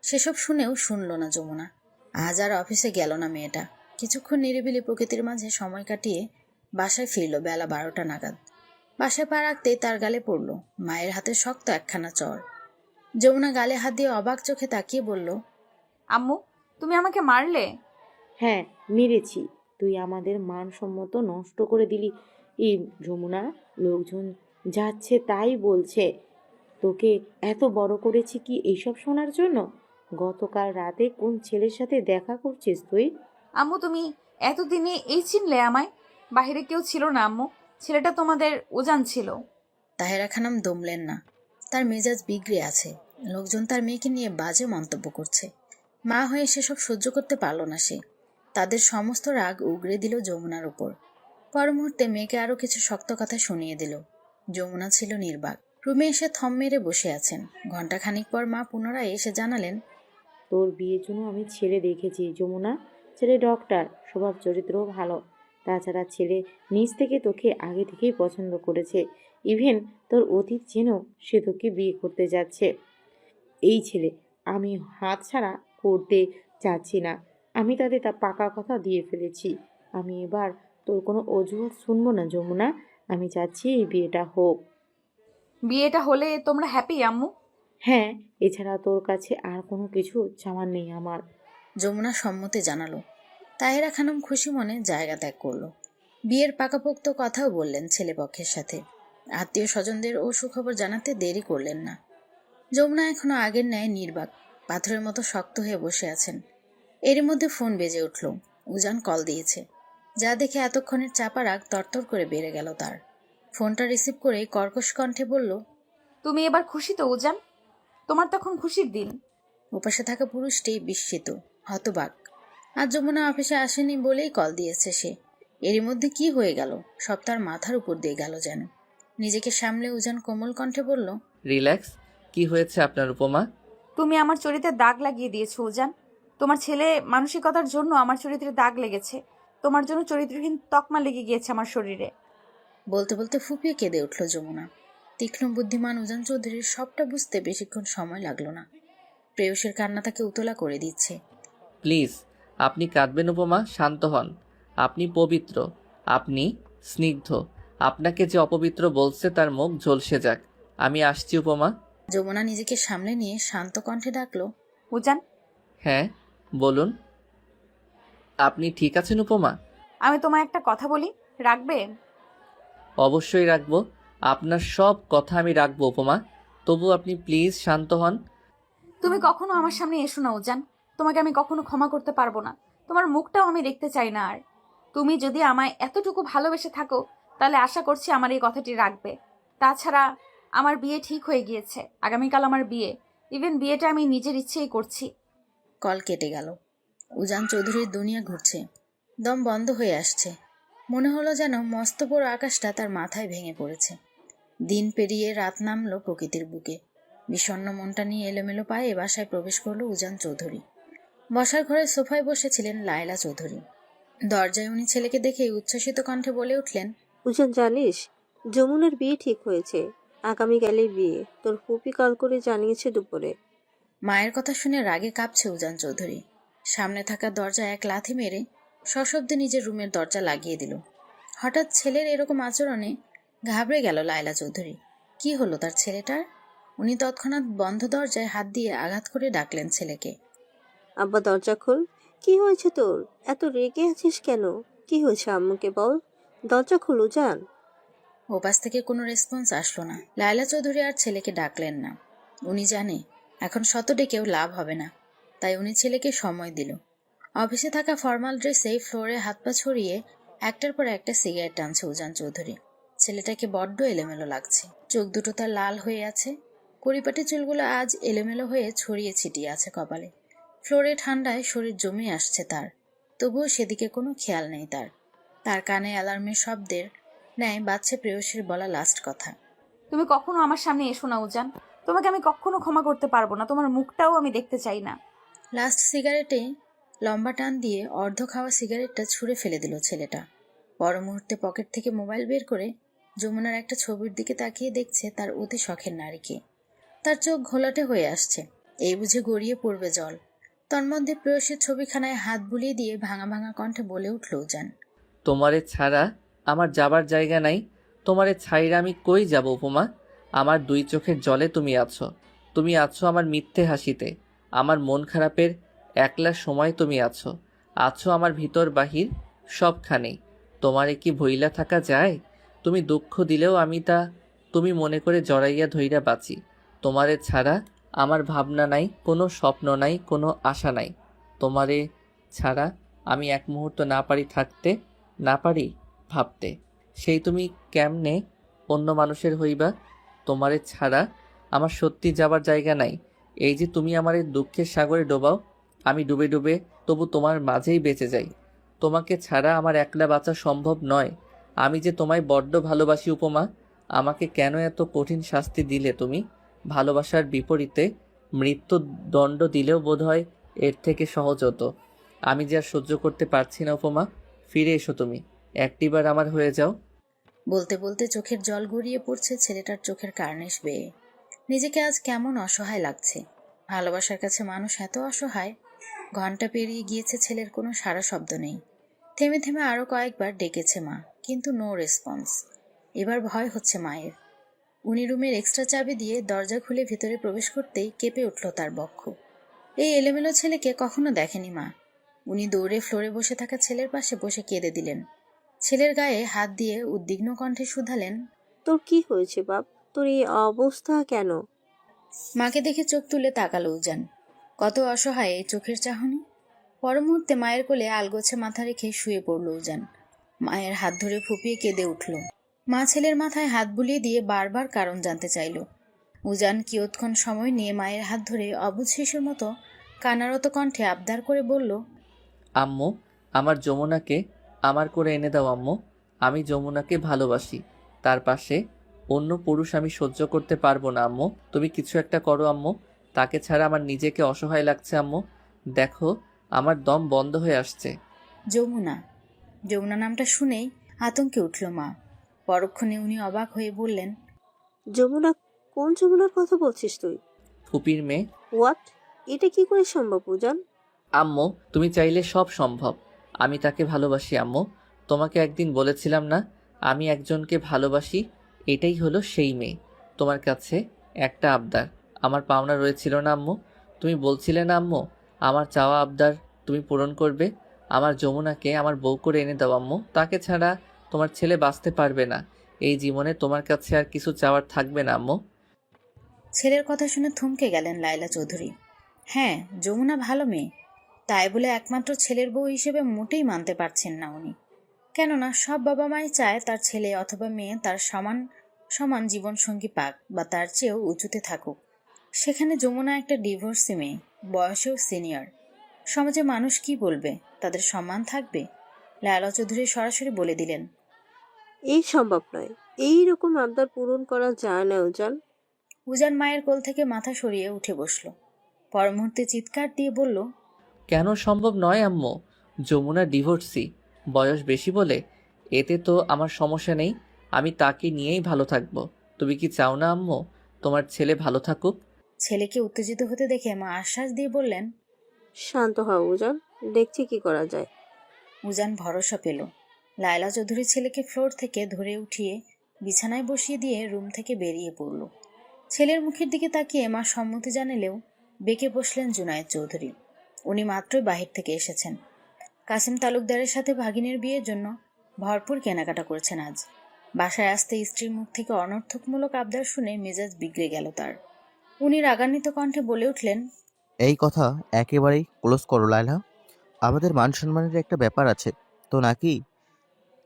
সেসব শুনেও শুনল না যমুনা। আজ আর অফিসে গেল না মেয়েটা। কিছুক্ষণ নিরিবিলি প্রকৃতির মাঝে সময় কাটিয়ে বাসায় ফিরল বেলা 12টা নাগাদ। বাসায় পা রাখতেই তার গালে পড়ল মায়ের হাতে শক্ত একখানা চড়। যমুনা গালে হাত দিয়ে অবাক চোখে তাকিয়ে বলল, আম্মু, তুমি আমাকে মারলে? হ্যাঁ, মেরেছি। তুই আমাদের মানসম্মত নষ্ট করে দিলি। এই যমুনা, লোকজন যাচ্ছে তাই বলছে তোকে এত বড় করেছি কি এইসব শোনার জন্য? গতকাল রাতে কোন ছেলের সাথে দেখা করছিস তুই? আম্মু, তুমি এতদিনে এই চিনলে আমায়? বাহিরে কেউ ছিল না আম্মু, ছেলেটা তোমাদের উজান ছিল। তাহেরা খানম দমলেন না। তার মেজাজ বিগড়ে আছে। লোকজন তার মেয়েকে নিয়ে বাজে মন্তব্য করছে। মা হয়ে সেসব সহ্য করতে পারল না সে। তাদের সমস্ত রাগ উগরে দিল যমুনার উপর। পর মুহূর্তে মেয়েকে আরো কিছু শক্ত কথা শুনিয়ে দিল। যমুনা ছিল নির্বাক। রুমে এসে থম মেরে বসে আছেন। ঘণ্টাখানিক পর মা পুনরায় এসে জানালেন, তোর বিয়ের জন্য আমি ছেলে দেখেছি যমুনা। ছেলে ডক্টর, স্বভাব চরিত্রও ভালো। তাছাড়া ছেলে নিজ থেকে তোকে আগে থেকেই পছন্দ করেছে। ইভেন তোর অতীত জেনেও সে তোকে বিয়ে করতে যাচ্ছে। এই ছেলে আমি হাতছাড়া করতে চাচ্ছি না। আমি তাদের তা পাকা কথা দিয়ে ফেলেছি। আমি এবার তোর কোনো অজুহাত শুনবো না যমুনা। আমি চাচ্ছি এই বিয়েটা হোক। বিয়েটা হলে তোমরা হ্যাপি আম্মু? হ্যাঁ, এছাড়া তোর কাছে আর কোনো কিছু চাওয়ার নেই আমার। যমুনা সম্মতি জানালো। তাহেরা খানম খুশি মনে জায়গা ত্যাগ করলো। বিয়ের পাকাপোক্ত কথাও বললেন ছেলেপক্ষের সাথে। আত্মীয় স্বজনদের ও সুখবর জানাতে দেরি করলেন না। যমুনা এখনো আগের ন্যায় নির্বাক, পাথরের মতো শক্ত হয়ে বসে আছেন। এরই মধ্যে ফোন বেজে উঠল। উজান কল দিয়েছে, যা দেখে এতক্ষণের চাপা রাগ তরতর করে বেড়ে গেল তার। ফোনটা রিসিভ করে কর্কশ কণ্ঠে বলল, তুমি এবার খুশি তো উজান? তোমার তখন খুশির দিন। ওপাশে থাকা পুরুষটি বিস্মিত, হতবাক। আজ যমুনা অফিসে আসেনি বলেই কল দিয়েছে সে। এরই মধ্যে কি হয়ে গেল, সব তার মাথার উপর দিয়ে গেল যেন। নিজেকে সামলে উজান কোমল কণ্ঠে বলল, রিল্যাক্স। কি হয়েছে আপনার উপমা? তুমি আমার চরিত্রে দাগ লাগিয়ে দিয়েছো উজান। তোমার ছেলে মানসিকতার জন্য আমার চরিত্রে দাগ লেগেছে। তোমার জন্য চরিত্রহীন তকমা লেগে গিয়েছে আমার শরীরে। বলতে বলতে ফুপিয়ে কেঁদে উঠল যমুনা। তীক্ষ্ণ বুদ্ধিমান উজান চৌধুরীর সবটা বুঝতে বেশিক্ষণ সময় লাগলো না। প্রেয়সীর কান্না তাকে উতলা করে দিচ্ছে। প্লিজ, আপনি কাঁদবেন উপমা, শান্ত হন। আপনি পবিত্র, আপনি স্নিগ্ধ। আপনাকে যে অপবিত্র বলছে তার মুখ ঝলসে যাক। আমি আসছি উপমা। যমুনা নিজেকে সামলে নিয়ে শান্ত কণ্ঠে ডাকলো, উজান। হ্যাঁ বলুন। আপনি ঠিক আছেন উপমা? আমি তোমায় একটা কথা বলি, রাখবে? অবশ্যই রাখবো। আপনার সব কথা আমি রাখবো উপমা। তবু আপনি প্লিজ শান্ত হন। তুমি কখনো আমার সামনে এসো না উজান। তোমাকে আমি কখনো ক্ষমা করতে পারবো না। তোমার মুখটাও আমি দেখতে চাই না আর। তুমি যদি আমায় এতটুকু ভালোবেসে থাকো, তাহলে আশা করছি আমার এই কথাটি রাখবে। তাছাড়া আমার বিয়ে ঠিক হয়ে গিয়েছে। আগামীকাল আমার বিয়ে। ইভেন বিয়েটা আমি নিজের ইচ্ছেই করছি। কল কেটে গেল। উজান চৌধুরীর দুনিয়া ঘুরছে, দম বন্ধ হয়ে আসছে। মনে হলো যেন মস্ত বড় আকাশটা তার মাথায় ভেঙে পড়েছে। দিন পেরিয়ে রাত নামলো প্রকৃতির বুকে। বিষণ্ণ মনটা নিয়ে এলোমেলো পায়ে বাসায় প্রবেশ করলো উজান চৌধুরী। বসার ঘরে সোফায় বসেছিলেন লায়লা চৌধুরী। দরজায় উনি ছেলেকে দেখে উচ্ছ্বসিত কণ্ঠে বলে উঠলেন, উজান জানিস, যমুনার বিয়ে ঠিক হয়েছে। আগামীকালেই বিয়ে। তোর ফুপি কল করে জানিয়েছে দুপুরে। মায়ের কথা শুনে রাগে কাঁপছে উজান চৌধুরী। সামনে থাকা দরজা এক লাথি মেরে সশব্দে নিজের রুমের দরজা লাগিয়ে দিল। হঠাৎ ছেলের এরকম আচরণে ঘাবড়ে গেল লায়লা চৌধুরী। কি হলো তার ছেলেটার? উনি তৎক্ষণাৎ বন্ধ দরজায় হাত দিয়ে আঘাত করে ডাকলেন ছেলেকে। আব্বা দরজা খোল। কি হয়েছে তোর? এত রেগে আছিস কেন? কি হয়েছে আম্মুকে বল। দরজা খোল উজান। ওপাশ থেকে কোনো রেসপন্স আসলো না। লায়লা চৌধুরী আর ছেলেকে ডাকলেন না। উনি জানে এখন শত ডেকেও লাভ হবে না, তাই উনি ছেলেকে সময় দিল। অফিসে থাকা ফর্মাল ড্রেসে ফ্লোরে হাত পা ছড়িয়ে একটার পর একটা সিগারেট টানছে উজান চৌধুরী। ছেলেটাকে বড্ড এলোমেলো লাগছে। চোখ দুটো তার লাল হয়ে আছে। পরিপাটি চুলগুলো আজ এলোমেলো হয়ে ছড়িয়ে ছিটিয়ে আছে কপালে। ফ্লোরে ঠান্ডায় শরীর জমে আসছে তার, তবুও সেদিকে কোনো খেয়াল নেই তার। তার কানে অ্যালার্মের শব্দের ন্যায় বাজছে প্রেয়সীর বলা লাস্ট কথা, তুমি কখনো আমার সামনে এসো না উজান। তোমাকে আমি কখনো ক্ষমা করতে পারবো না। তোমার মুখটাও আমি দেখতে চাই না। লাস্ট সিগারেটে লম্বা টান দিয়ে অর্ধ খাওয়া সিগারেটটা ছুঁড়ে ফেলে দিল ছেলেটা। পর মুহূর্তে পকেট থেকে মোবাইল বের করে যমুনার একটা ছবির দিকে তাকিয়ে দেখছে তার অতি শখের নারীকে। তার চোখ ঘোলাটে হয়ে আসছে। এই বুঝে গড়িয়ে পড়বে জল। তন্মধ্যে প্রেয়সীর ছবিখানায় হাত বুলিয়ে দিয়ে ভাঙা ভাঙা কণ্ঠে বলে উঠল উজান, তোমারে ছাড়া আমার যাবার জায়গা নাই। তোমারে ছাইরা আমি কই যাব উপমা? আমার দুই চোখের জলে তুমি আছো। তুমি আছো আমার মিথ্যে হাসিতে, আমার মন খারাপের একলা সময় তুমি আছো। আছো আমার ভিতর বাহির সবখানেই। তোমারে কি ভইলা থাকা যায়? তুমি দুঃখ দিলেও আমি তা তুমি মনে করে জড়াইয়া ধইরা বাঁচি। তোমারে ছাড়া আমার ভাবনা নাই, কোনো স্বপ্ন নাই, কোনো আশা নাই। তোমারে ছাড়া আমি এক মুহূর্ত না পারি থাকতে, না পারি ভাবতে। সেই তুমি কেমনে অন্য মানুষের হইবা? তোমারে ছাড়া আমার সত্যি যাবার জায়গা নাই। এই যে তুমি আমার এই দুঃখের সাগরে ডোবাও, আমি ডুবে ডুবে তবু তোমার মাঝেই বেঁচে যাই। তোমাকে ছাড়া আমার একলা বাঁচা সম্ভব নয়। আমি যে তোমায় বড্ড ভালোবাসি উপমা। আমাকে কেন এত কঠিন শাস্তি দিলে তুমি? ভালোবাসার বিপরীতে মৃত্যুদণ্ড দিলেও বোধহয় এর থেকে সহজ হতো। আমি যে আর সহ্য করতে পারছি না উপমা। ফিরে এসো তুমি, একটিবার আমার হয়ে যাও। বলতে বলতে চোখের জল গড়িয়ে পড়ছে ছেলেটার চোখের কার্নিশ বেয়ে। নিজেকে আজ কেমন অসহায় লাগছে। ভালোবাসার কাছে মানুষ এত অসহায়। ঘন্টা পেরিয়ে গিয়েছে, ছেলের কোনো সাড়া শব্দ নেই। থেমে থেমে আরো কয়েকবার ডেকেছে মা, কিন্তু নো রেসপন্স। এবার ভয় হচ্ছে মায়ের। উনি রুমের এক্সট্রা চাবি দিয়ে দরজা খুলে ভেতরে প্রবেশ করতেই কেঁপে উঠল তার বক্ষ। এই এলোমেলো ছেলেকে কখনো দেখেনি মা। উনি দৌড়ে ফ্লোরে বসে থাকা ছেলের পাশে বসে কেঁদে দিলেন। ছেলের গায়ে হাত দিয়ে উদ্বিগ্ন কণ্ঠে শুধালেন, তোর কি হয়েছে বাপ? তোর এই অবস্থা কেন? মাকে দেখে চোখ তুলে তাকালো উজান। কত অসহায় এই চোখের চাহনি। পর মুহূর্তে মায়ের কোলে আলগোছে মাথা রেখে শুয়ে পড়ল উজান। মায়ের হাত ধরে ফুপিয়ে কেঁদে উঠল। মা ছেলের মাথায় হাত বুলিয়ে দিয়ে বারবার কারণ জানতে চাইল। উজান কিয়ৎক্ষণ সময় নিয়ে মায়ের হাত ধরে অবুঝ শিশুর মতো কান্নারত কণ্ঠে আবদার করে বলল, আম্মু, আমার যমুনাকে আমার করে এনে দাও আম্মু। আমি যমুনাকে ভালোবাসি। তার পাশে অন্য পুরুষ আমি সহ্য করতে পারবো না আম্মু। তুমি কিছু একটা করো আম্মু। তাকে ছাড়া আমার নিজেকে অসহায় লাগছে আম্মু। দেখো, আমার দম বন্ধ হয়ে আসছে। যমুনা। যমুনা নামটা শুনেই আতঙ্কে উঠল মা। পরক্ষণে উনি অবাক হয়ে বললেন, যমুনা? কোন যমুনার কথা বলছিস তুই? ফুপির মেয়ে। হোয়াট? এটা কি করে সম্ভব উজান? আম্মু, তুমি চাইলে সব সম্ভব। আমি তাকে ভালোবাসি আম্মু। তোমাকে একদিন বলেছিলাম না আমি একজনকে ভালোবাসি? এটাই হলো সেই মেয়ে। তোমার কাছে একটা আবদার আমার পাওনা রয়েছিল না আম্মু? তুমি বলছিলে না আম্মু আমার চাওয়া আবদার তুমি পূরণ করবে? আমার যমুনাকে আমার বউ করে এনে দাও আম্মু। তাকে ছাড়া তোমার ছেলে বাঁচতে পারবে না। এই জীবনে তোমার কাছে আর কিছু চাওয়ার থাকবে না আম্মু। ছেলের কথা শুনে থমকে গেলেন লায়লা চৌধুরী। হ্যাঁ, যমুনা ভালো মেয়ে, তাই বলে একমাত্র ছেলের বউ হিসেবে মোটেই মানতে পারছেন না উনি। কেননা সব বাবা মাই চায় তার ছেলে অথবা মেয়ে তার সমান সমান জীবনসঙ্গী পাক বা তার চেয়েও উঁচুতে থাকুক। সেখানে যমুনা একটা ডিভোর্সি মেয়ে, বয়সেও সিনিয়র। সমাজে মানুষ কি বলবে? তাদের সম্মান থাকবে? লায়লা চৌধুরী সরাসরি বলে দিলেন, এই সম্ভব নয়। এই রকম আবদার পূরণ করা যায় না উজান। উজান মায়ের কোল থেকে মাথা সরিয়ে উঠে বসল। পর মুহূর্তে চিৎকার দিয়ে বলল, কেন সম্ভব নয় আম্মু? যমুনা ডিভোর্সি, বয়স বেশি বলে? এতে তো আমার সমস্যা নেই। আমি তাকে নিয়েই ভালো থাকবো। তুমি কি চাও না আম্মু তোমার ছেলে ভালো থাকুক? ছেলেকে উত্তেজিত হতে দেখে মা আশ্বাস দিয়ে বললেন, শান্ত হও উজান, দেখছি কি করা যায়। উজান ভরসা পেল। লায়লা চৌধুরী ছেলেকে ফ্লোর থেকে ধরে উঠিয়ে বিছানায় বসিয়ে দিয়ে রুম থেকে বেরিয়ে পড়ল। ছেলের মুখের দিকে তাকিয়ে মা সম্মতি জানালেও বেঁকে বসলেন জুনায়েদ চৌধুরী। উনি মাত্রই বাহির থেকে এসেছেন। কাসিম তালুকদারের সাথে ভাগিনের বিয়ের জন্য ভরপুর কেনাকাটা করেছেন আজ। বাসায় আসতে স্ত্রীর মুখ থেকে অনর্থকমূলক আবদার শুনে মেজাজ বিগড়ে গেল তার। উনি রাগান্বিত কণ্ঠে বলে উঠলেন, এই কথা একেবারেই ক্লোজ করো লায়লা। আমাদের মান সম্মানের একটা ব্যাপার আছে তো নাকি?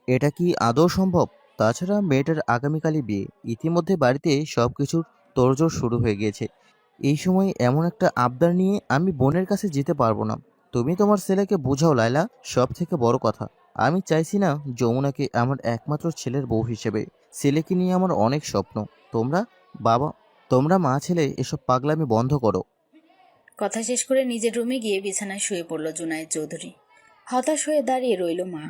এটা কি আদৌ সম্ভব? তাছাড়া মেয়েটার আগামীকালই বিয়ে। ইতিমধ্যে বাড়িতে সব কিছুর তোড়জোড় শুরু হয়ে গিয়েছে। এই সময় এমন একটা আবদার নিয়ে আমি বোনের কাছে যেতে পারবো না। তুমি তোমার ছেলেকে বোঝাও লায়লা। সব থেকে বড় কথা, আমি চাইছি না যমুনাকে আমার একমাত্র ছেলের বউ হিসেবে। ছেলেকে নিয়ে আমার অনেক স্বপ্ন। তোমরা বাবা তোমরা মা ছেলে এসব পাগলামি বন্ধ করো। কথা শেষ করে নিজের রুমে গিয়ে বিছানায় শুয়ে পড়ল জুনায়েদ চৌধুরী। হতাশ হয়ে দাঁড়িয়ে রইল মা।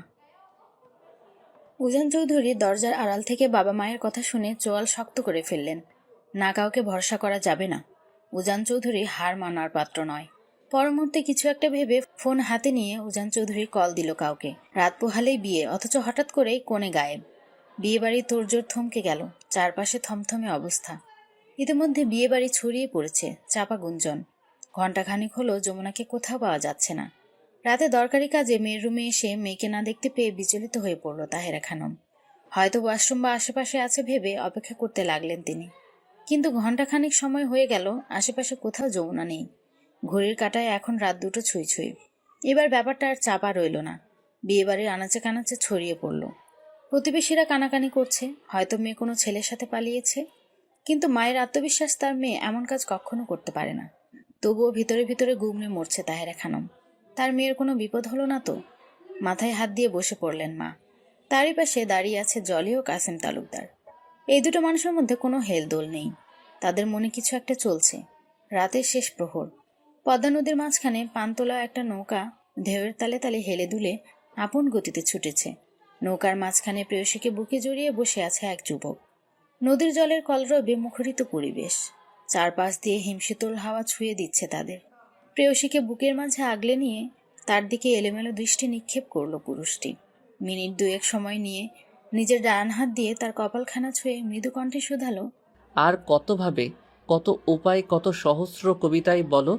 উজান চৌধুরী দরজার আড়াল থেকে বাবা মায়ের কথা শুনে চোয়াল শক্ত করে ফেললেন। না, কাউকে ভরসা করা যাবে না। উজান চৌধুরী হার মানার পাত্র নয়। পর মুহূর্তে কিছু একটা ভেবে ফোন হাতে নিয়ে উজান চৌধুরী কল দিল কাউকে। রাত পোহালেই বিয়ে, অথচ হঠাৎ করেই কোণে গায়েব। বিয়ে বাড়ি তোড়জোড় থমকে গেল। চারপাশে থমথমে অবস্থা। ইতিমধ্যে বিয়ে বাড়ি ছড়িয়ে পড়েছে চাপা গুঞ্জন। ঘণ্টাখানিক হলো যমুনাকে কোথাও পাওয়া যাচ্ছে না। রাতে দরকারি কাজে মেয়ের রুমে এসে মেয়েকে না দেখতে পেয়ে বিচলিত হয়ে পড়ল তাহেরা খানম। হয়তো ওয়াশরুম বা আশেপাশে আছে ভেবে অপেক্ষা করতে লাগলেন তিনি। কিন্তু ঘণ্টাখানিক সময় হয়ে গেল, আশেপাশে কোথাও যমুনা নেই। ঘড়ির কাঁটায় এখন রাত 2টো ছুঁই ছুঁই। এবার ব্যাপারটা আর চাপা রইল না। বিয়েবাড়ির আনাচে কানাচে ছড়িয়ে পড়ল। প্রতিবেশীরা কানাকানি করছে, হয়তো মেয়ে কোনো ছেলের সাথে পালিয়েছে। কিন্তু মায়ের আত্মবিশ্বাস তার মেয়ে এমন কাজ কখনো করতে পারে না। তবুও ভিতরে ভিতরে গুমড়ে মরছে তাহেরা খানম। তার মেয়ের কোনো বিপদ হলো না তো? মাথায় হাত দিয়ে বসে পড়লেন মা। তারই পাশে দাঁড়িয়ে আছে জলি ও কাসেম তালুকদার। এই দুটো মানুষের মধ্যে কোনো হেলদোল নেই, তাদের মনে কিছু একটা চলছে। রাতের শেষ প্রহর, পদ্মা নদীর মাঝখানে পানতোলা একটা নৌকা ঢেউয়ের তালে তালে হেলে দুলে আপন গতিতে ছুটেছে। নৌকার মাঝখানে প্রেয়সীকে বুকে জড়িয়ে বসে আছে এক যুবক। নদীর জলের কলরবে মুখরিত পরিবেশ, চারপাশ দিয়ে হিমশীতল হাওয়া ছুঁয়ে দিচ্ছে তাদের। প্রেয়সীকে বুকের মাঝে আগলে নিয়ে তার দিকে এলোমেলো দৃষ্টি নিক্ষেপ করলো পুরুষটি। মিনিট দুয়েক সময় নিয়ে নিজের ডান হাত দিয়ে তার কপালখানা ছুঁয়ে মৃদু কণ্ঠে শুধালো, আর কতভাবে, কত উপায়, কত সহস্র কবিতায় বলো,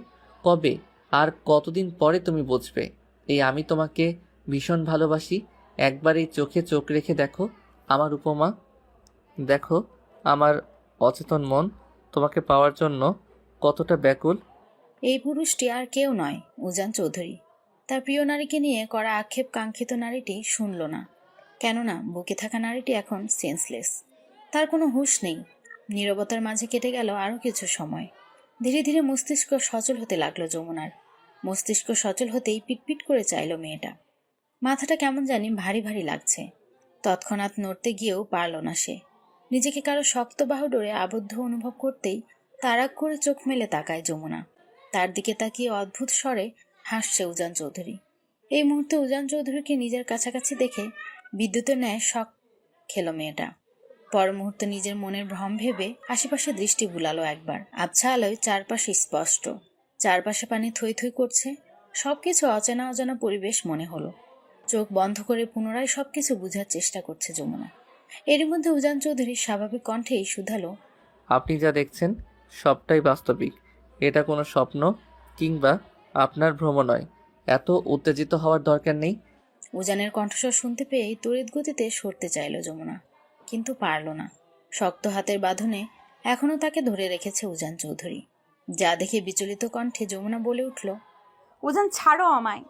কবে আর কতদিন পরে তুমি বুঝবে এই আমি তোমাকে ভীষণ ভালোবাসি? একবার এই চোখে চোখ রেখে দেখো আমার উপমা, দেখো আমার অচেতন মন তোমাকে পাওয়ার জন্য কতটা ব্যাকুল। এই পুরুষটি আর কেউ নয়, উজান চৌধুরী। তার প্রিয় নারীকে নিয়ে করা আক্ষেপ কাঙ্ক্ষিত নারীটি শুনল না, কেননা বুকে থাকা নারীটি এখন সেন্সলেস। তার কোনো হুঁশ নেই। নীরবতার মাঝে কেটে গেল আরও কিছু সময়। ধীরে ধীরে মস্তিষ্ক সচল হতে লাগলো যমুনার। মস্তিষ্ক সচল হতেই পিটপিট করে চাইল মেয়েটা। মাথাটা কেমন জানি ভারী ভারী লাগছে। তৎক্ষণাৎ নড়তে গিয়েও পারল না সে। নিজেকে কারো শক্ত বাহুডোরে আবদ্ধ অনুভব করতেই তাড়াক করে চোখ মেলে তাকায় যমুনা। তার দিকে তাকিয়ে অদ্ভুত স্বরে হাসছে উজান চৌধুরী। এই মুহূর্তে উজান চৌধুরীকে নিজের কাছাকাছি দেখে বিদ্যুতের ন্যায় শক খেল মেয়েটা। পর মুহূর্তে নিজের মনের ভ্রম ভেবে আশেপাশে দৃষ্টি বুলালো একবার। আবছা আলোয় চারপাশে স্পষ্ট, চারপাশে পানি থই থই করছে। সবকিছু অচেনা অজানা পরিবেশ মনে হলো। চোখ বন্ধ করে পুনরায় সবকিছু বুঝার চেষ্টা করছে যমুনা। এরই মধ্যে উজান চৌধুরী স্বাভাবিক কণ্ঠেই শুধালো, আপনি যা দেখছেন সবটাই বাস্তবিক, এটা কোনো স্বপ্ন কিংবা আপনার ভ্রম নয়। এত উত্তেজিত হওয়ার দরকার নেই। উজানের কণ্ঠস্বর শুনতে পেয়েই তড়িৎ গতিতে সরতে চাইল যমুনা, কিন্তু পারল না। শক্ত হাতের বাঁধনে এখনো তাকে ধরে রেখেছে উজান চৌধুরী। যা দেখে বিচলিত কণ্ঠে যমুনা বলে উঠল, উজান ছাড়ো আমায়।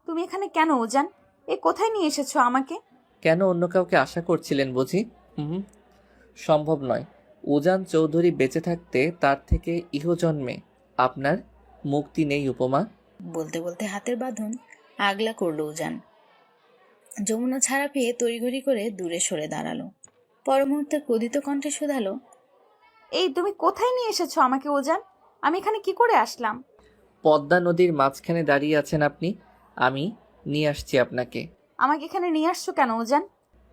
তুমি এখানে কেন উজান? এ কোথায় নিয়ে এসেছো আমাকে? কেন, অন্য কাউকে আশা করছিলেন বুঝি? সম্ভব নয়। উজান চৌধুরী বেঁচে থাকতে তার থেকে ইহজন্মে আপনার মুক্তি নেই উপমা। বলতে বলতে হাতের বাঁধন আগলা করল উজান। যমুনা ছাড়া পেয়ে তড়িঘড়ি করে দূরে সরে দাঁড়ালো। পর মুহূর্তে ক্রোধিত কণ্ঠে শুধালো, এই তুমি কোথায় নিয়ে এসেছো আমাকে উজান? আমি এখানে কি করে আসলাম? পদ্মা নদীর মাঝখানে দাঁড়িয়ে আছেন আপনি, আমি নিয়ে আসছি আপনাকে। আমাকে এখানে নিয়ে আসছো কেন উজান?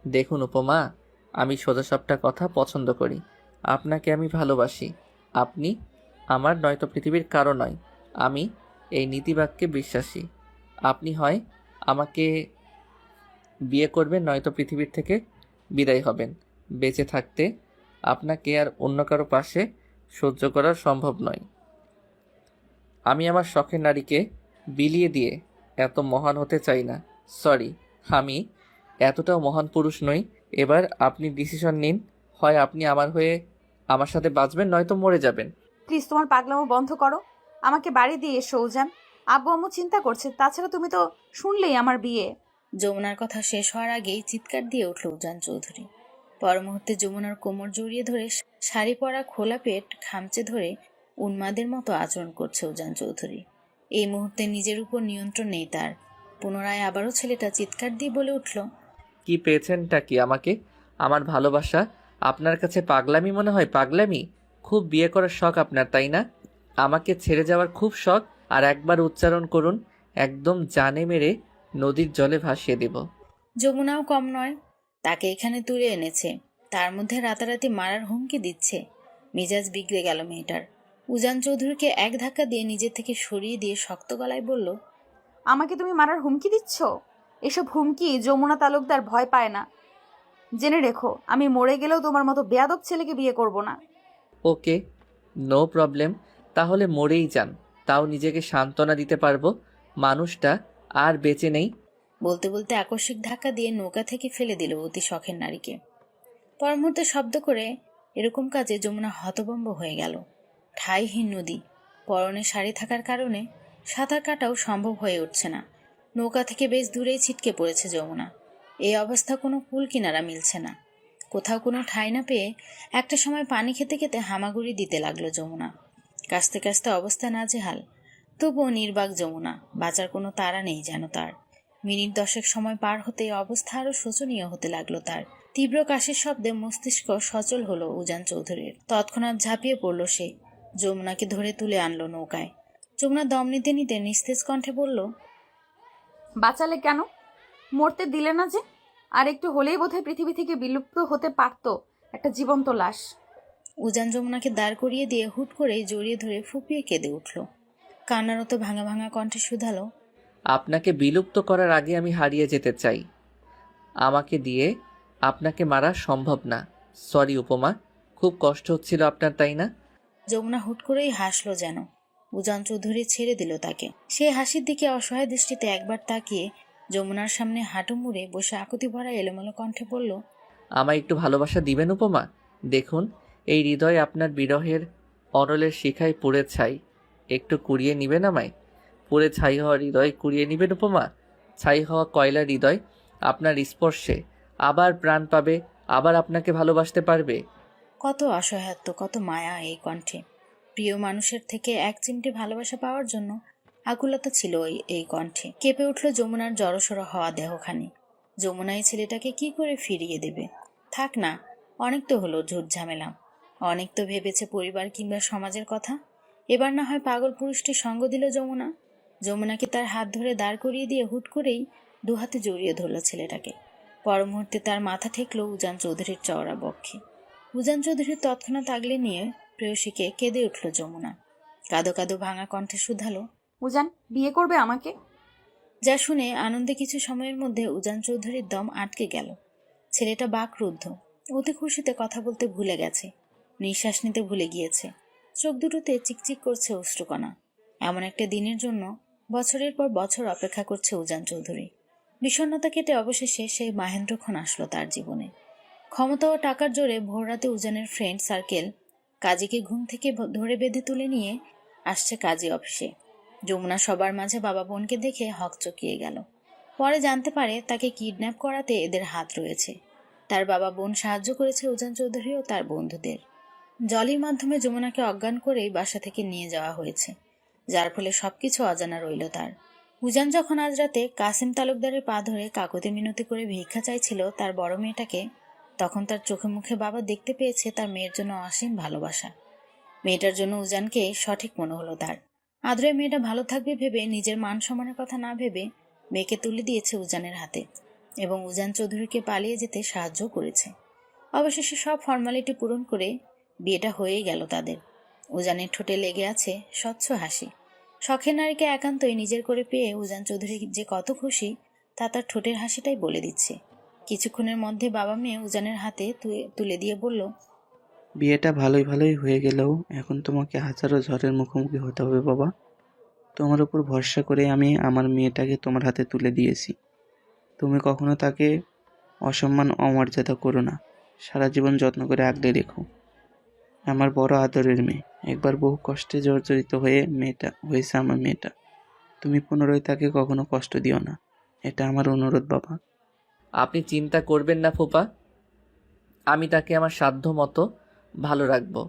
দেখুন উপমা, আমি সোজাসাপটা কথা পছন্দ করি। আপনাকে আমি ভালোবাসি। আপনি আমার, নয়তো পৃথিবীর কারো নয়। আমি এই নীতিবাক্যে বিশ্বাসী। আপনি হয় আমাকে বিয়ে করবেন, নয়তো পৃথিবীর থেকে বিদায় হবেন। বেঁচে থাকতে আপনাকে আর অন্য কারো পাশে সহ্য করা সম্ভব নয়। আমি আমার শখের নারীকে বিলিয়ে দিয়ে এত মহান হতে চাই না। সরি, আমি এতটাও মহান পুরুষ নই। এবার আপনি ডিসিশন নিন, হয় আপনি আমার হয়ে আমার সাথে বাঁচবেন, নয়তো মরে যাবেন। প্লিজ তোমার পাগলামো বন্ধ করো। আমাকে বাড়ি দিয়ে এসো উজান। আব্বু আম্মু চিন্তা করছে, তাছাড়া তুমি তো শুনলেই আমার বিয়ে। যমুনার কথা শেষ হওয়ার আগেই চিৎকার দিয়ে উঠল উজান চৌধুরী। পর মুহূর্তে যমুনার কোমর জড়িয়ে ধরে শাড়ি পরা খোলা পেট খামচে ধরে উন্মাদের মতো আচরণ করছে উজান চৌধুরী। এই মুহূর্তে নিজের উপর নিয়ন্ত্রণ নেই তার। পুনরায় আবারও ছেলেটা চিৎকার দিয়ে বলে উঠল, কি পেয়েছেনটা কি আমাকে? আমার ভালোবাসা আপনার কাছে পাগলামি মনে হয়? পাগলামি? খুব বিয়ে করার শখ আপনার, তাই না? আমাকে ছেড়ে যাওয়ার খুব শখ। আর একবার উচ্চারণ করুন, একদম জানে মেরে নদীর জলে ভাসিয়ে দেব। যমুনাও কম নয়, তাকে এখানে তুলে এনেছে, তার মধ্যে রাতারাতি মারার হুমকি দিচ্ছে। মেজাজ বিগড়ে গেল মেয়েটার। উজান চৌধুরীকে এক ধাক্কা দিয়ে নিজের থেকে সরিয়ে দিয়ে শক্ত গলায় বলল, আমাকে তুমি মারার হুমকি দিচ্ছ? এসব হুমকি যমুনা তালুকদার ভয় পায় না। জেনে রেখো, আমি মরে গেলেও তোমার মতো বেয়াদব ছেলেকে বিয়ে করব না। ওকে, নো প্রবলেম। তাহলে মরেই যান, তাও নিজেকে সান্ত্বনা দিতে পারবো মানুষটা আর বেঁচে নেই। বলতে বলতে আকস্মিক ধাক্কা দিয়ে নৌকা থেকে ফেলে দিল অতি শখের নারীকে। পর মুহূর্তে শব্দ করে এরকম কাজে যমুনা হতভম্ব হয়ে গেল। ঠাইহীন নদী, পরনে শাড়ি থাকার কারণে সাঁতার কাটাও সম্ভব হয়ে উঠছে না। নৌকা থেকে বেশ দূরেই ছিটকে পড়েছে যমুনা। এই অবস্থা কোনো কুল কিনারা মিলছে না। কোথাও কোনো ঠাঁই না পেয়ে একটা সময় পানি খেতে খেতে হামাগুড়ি দিতে লাগলো যমুনা। কাশতে কাশতে অবস্থা নাজেহাল। তবুও নির্বাক যমুনা, বাঁচার কোনো তাড়া নেই যেন তার। মিনিট 10 সময় পার হতে অবস্থা আরো শোচনীয় হতে লাগলো তার। তীব্র কাশির শব্দে মস্তিষ্ক সচল হলো উজান চৌধুরীর। তৎক্ষণাৎ ঝাঁপিয়ে পড়ল সে, যমুনাকে ধরে তুলে আনলো নৌকায়। যমুনা দম নিতে নিতে নিস্তেজ কণ্ঠে বলল, বাঁচালে কেন? মরতে দিলে না যে? আর একটু হলেই বোধহয় পৃথিবী থেকে বিলুপ্ত হতে পারতো একটা জীবন্ত লাশ। উজান যমুনাকে দাঁড় করিয়ে দিয়ে হুট করেই জড়িয়ে ধরে ফুপিয়ে কেঁদে উঠল। কান্নারত ভাঙা ভাঙা কণ্ঠে শুধালো, আপনাকে বিলুপ্ত করার আগে আমি হারিয়ে যেতে চাই। আমাকে দিয়ে আপনাকে মারা সম্ভব না। সরি উপমা, খুব কষ্ট হচ্ছিল আপনার, তাই না? যমুনা হুট করেই হাসলো যেন। উজান চৌধুরী ছেড়ে দিল তাকে। সে হাসির দিকে অসহায় দৃষ্টিতে একবার তাকিয়ে যমুনার সামনে হাঁটু মুড়ে বসে আকুতি ভরা এলোমেলো কণ্ঠে বলল, আমায় একটু ভালোবাসা দিবেন উপমা? দেখুন, এই হৃদয় আপনার বিরহের অনলের শিখায় পুড়ে ছাই। একটু কুড়িয়ে নিবেন আমায়? পুড়ে ছাই হওয়া হৃদয় কুড়িয়ে নিবেন উপমা? ছাই হওয়া কয়লার হৃদয় আপনার স্পর্শে আবার প্রাণ পাবে, আবার আপনাকে ভালোবাসতে পারবে। কত অসহায়ত্ব, কত মায়া এই কণ্ঠে। প্রিয় মানুষের থেকে এক চিমটি ভালোবাসা পাওয়ার জন্য আকুলতা ছিল এই কণ্ঠে। কেঁপে উঠল যমুনার জড়সড় হওয়া দেহখানি। যমুনা এই ছেলেটাকে কি করে ফিরিয়ে দেবে? থাক না, অনেক তো হলো ঝুট ঝামেলা, অনেক তো ভেবেছে পরিবার কিংবা সমাজের কথা। এবার না হয় পাগল পুরুষটি সঙ্গ দিল যমুনা। যমুনাকে তার হাত ধরে দাঁড় করিয়ে দিয়ে হুট করেই দুহাতে জড়িয়ে ধরল ছেলেটাকে। পর মুহূর্তে তার মাথা ঠেকল উজান চৌধুরীর চওড়া বক্ষে। উজান চৌধুরীর তৎক্ষণাৎ আগলে নিয়ে প্রেয়সীকে কেঁদে উঠল যমুনা। কাঁদো কাঁদো ভাঙা কণ্ঠে শুধালো, উজান, বিয়ে করবে আমাকে? যা শুনে আনন্দে কিছু সময়ের মধ্যে উজান চৌধুরীর দম আটকে গেল। ছেলেটা বাকরুদ্ধ, অতি খুশিতে কথা বলতে ভুলে গেছে, নিঃশ্বাস নিতে ভুলে গিয়েছে। চোখ দুটোতে চিকচিক করছে অশ্রুকণা। এমন একটা দিনের জন্য বছরের পর বছর অপেক্ষা করছে উজান চৌধুরী। বিষণ্ণতা কেটে অবশেষে সেই মাহেন্দ্রক্ষণ আসলো তার জীবনে। ক্ষমতা ও টাকার জোরে ভোররাতে উজানের ফ্রেন্ড সার্কেল কাজীকে ঘুম থেকে ধরে বেঁধে তুলে নিয়ে আসছে কাজী অফিসে। যমুনা সবার মাঝে বাবা বোনকে দেখে হকচকিয়ে গেল। পরে জানতে পারে তাকে কিডন্যাপ করাতে এদের হাত রয়েছে। তার বাবা বোন সাহায্য করেছে উজান চৌধুরী ও তার বন্ধুদের। জলির মাধ্যমে যমুনাকে অজ্ঞান করেই বাসা থেকে নিয়ে যাওয়া হয়েছে, যার ফলে সবকিছু অজানা রইল তার। উজান যখন আজ রাতে কাসিম তালুকদারের পা ধরে কাকুতি মিনতি করে ভিক্ষা চাইছিল তার বড় মেয়েটাকে, তখন তার চোখে মুখে বাবা দেখতে পেয়েছে তার মেয়ের জন্য অসীম ভালোবাসা। মেয়েটার জন্য উজানকে সঠিক মনে হলো তার। আদরে মেয়েটা ভালো থাকবে ভেবে নিজের মান সম্মানের কথা না ভেবে মেয়েকে তুলে দিয়েছে উজানের হাতে এবং উজান চৌধুরীকে পালিয়ে যেতে সাহায্য করেছে। অবশেষে সব ফর্মালিটি পূরণ করে বিয়েটা হয়েই গেল তাদের। উজানের ঠোঁটে লেগে আছে স্বচ্ছ হাসি। শখের নারীকে একান্তই নিজের করে পেয়ে উজান চৌধুরী যে কত খুশি তা তার ঠোঁটের হাসিটাই বলে দিচ্ছে। কিছুক্ষণের মধ্যে বাবা মেয়ে উজানের হাতে তুলে দিয়ে বলল, বিয়েটা ভালোই ভালোই হয়ে গেলেও এখন তোমাকে হাজারো ঝড়ের মুখোমুখি হতে হবে বাবা। তোমার উপর ভরসা করে আমি আমার মেয়েটাকে তোমার হাতে তুলে দিয়েছি। তুমি কখনো তাকে অসম্মান অমর্যাদা করো না। সারা জীবন যত্ন করে আগলে রেখো। আমার বড় আদরের মেয়ে, একবার বহু কষ্টে জর্জরিত হয়ে মেয়েটা হয়েছে আমার মেয়েটা। তুমি পুনরায় তাকে কখনো কষ্ট দিও না, এটা আমার অনুরোধ বাবা। আপনি চিন্তা করবেন না ফুপা, আমি তাকে আমার সাধ্য মতো ভালো রাখবো।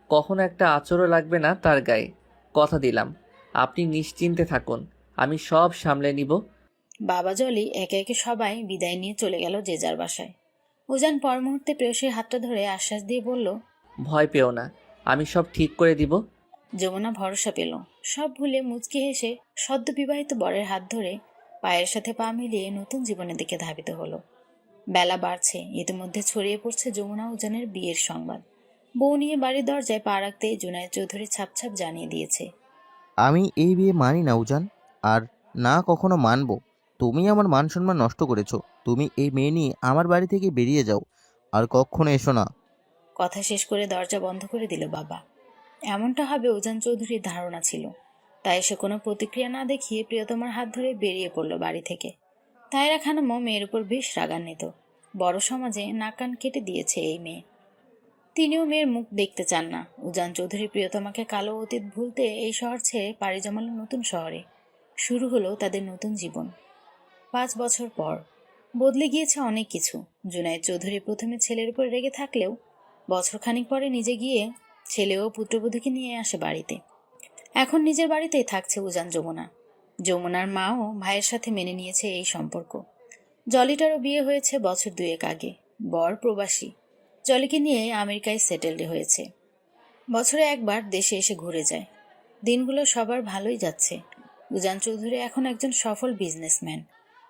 কখনো একটা আঁচড়ও লাগবে না তার গায়ে, কথা দিলাম। আপনি নিশ্চিন্তে থাকুন, আমি সব সামলে নিব। বাবা জলি একে একে সবাই বিদায় নিয়ে চলে গেল যে যার বাসায়। উজান পর মুহূর্তে প্রেয়সীর হাতটা ধরে আশ্বাস দিয়ে বলল, ভয় পেও না, আমি সব ঠিক করে দিব। যমুনা ভরসা পেল। সব ভুলে মুচকি হেসে সদ্য বিবাহিত বরের হাত ধরে পায়ের সাথে পা মিলিয়ে নতুন জীবনের দিকে ধাবিত হলো। বেলা বাড়ছে, ইতিমধ্যে ছড়িয়ে পড়ছে যমুনা উজানের বিয়ের সংবাদ। বউ নিয়ে বাড়ির দরজায় পা রাখতে জুনায়েদ চৌধুরী ছাপ ছাপ জানিয়ে দিয়েছে, আমি এই বিয়ে মানি না উজান, আর না কখনো মানবো। তুমি আমার মান সম্মান নষ্ট করেছো। তুমি এই মেয়ে নিয়ে আমার বাড়ি থেকে বেরিয়ে যাও, আর কখনো এসো না। কথা শেষ করে দরজা বন্ধ করে দিল বাবা। এমনটা হবে উজান চৌধুরীর ধারণা ছিল, তাই সে কোনো প্রতিক্রিয়া না দেখিয়ে প্রিয়তমার হাত ধরে বেরিয়ে পড়ল বাড়ি থেকে। তাইরা খানমও মেয়ের উপর বেশ রাগান্বিত। বড় সমাজে নাক কান কেটে দিয়েছে এই মেয়ে। তিনিও মেয়ের মুখ দেখতে চান না। উজান চৌধুরী প্রিয়তমাকে কালো অতীত ভুলতে এই শহর ছেড়ে পাড়ি জমালো নতুন শহরে। শুরু হলো তাদের নতুন জীবন। 5 বছর পর বদলে গিয়েছে অনেক কিছু। জুনায়েদ চৌধুরী প্রথমে ছেলের উপর রেগে থাকলেও বছরখানিক পরে নিজে গিয়ে ছেলে ও পুত্রবধূকে নিয়ে আসে বাড়িতে। এখন নিজের বাড়িতেই থাকছে উজান যমুনা। যমুনার মাও ভাইয়ের সাথে মেনে নিয়েছে এই সম্পর্ক। জলিটারও বিয়ে হয়েছে বছর 2 আগে। বর প্রবাসী। জলিকে নিয়ে আমেরিকায় সেটেলড হয়েছে। বছরে একবার দেশে এসে ঘুরে যায়। দিনগুলো সবার ভালোই যাচ্ছে। উজান চৌধুরী এখন একজন সফল বিজনেসম্যান,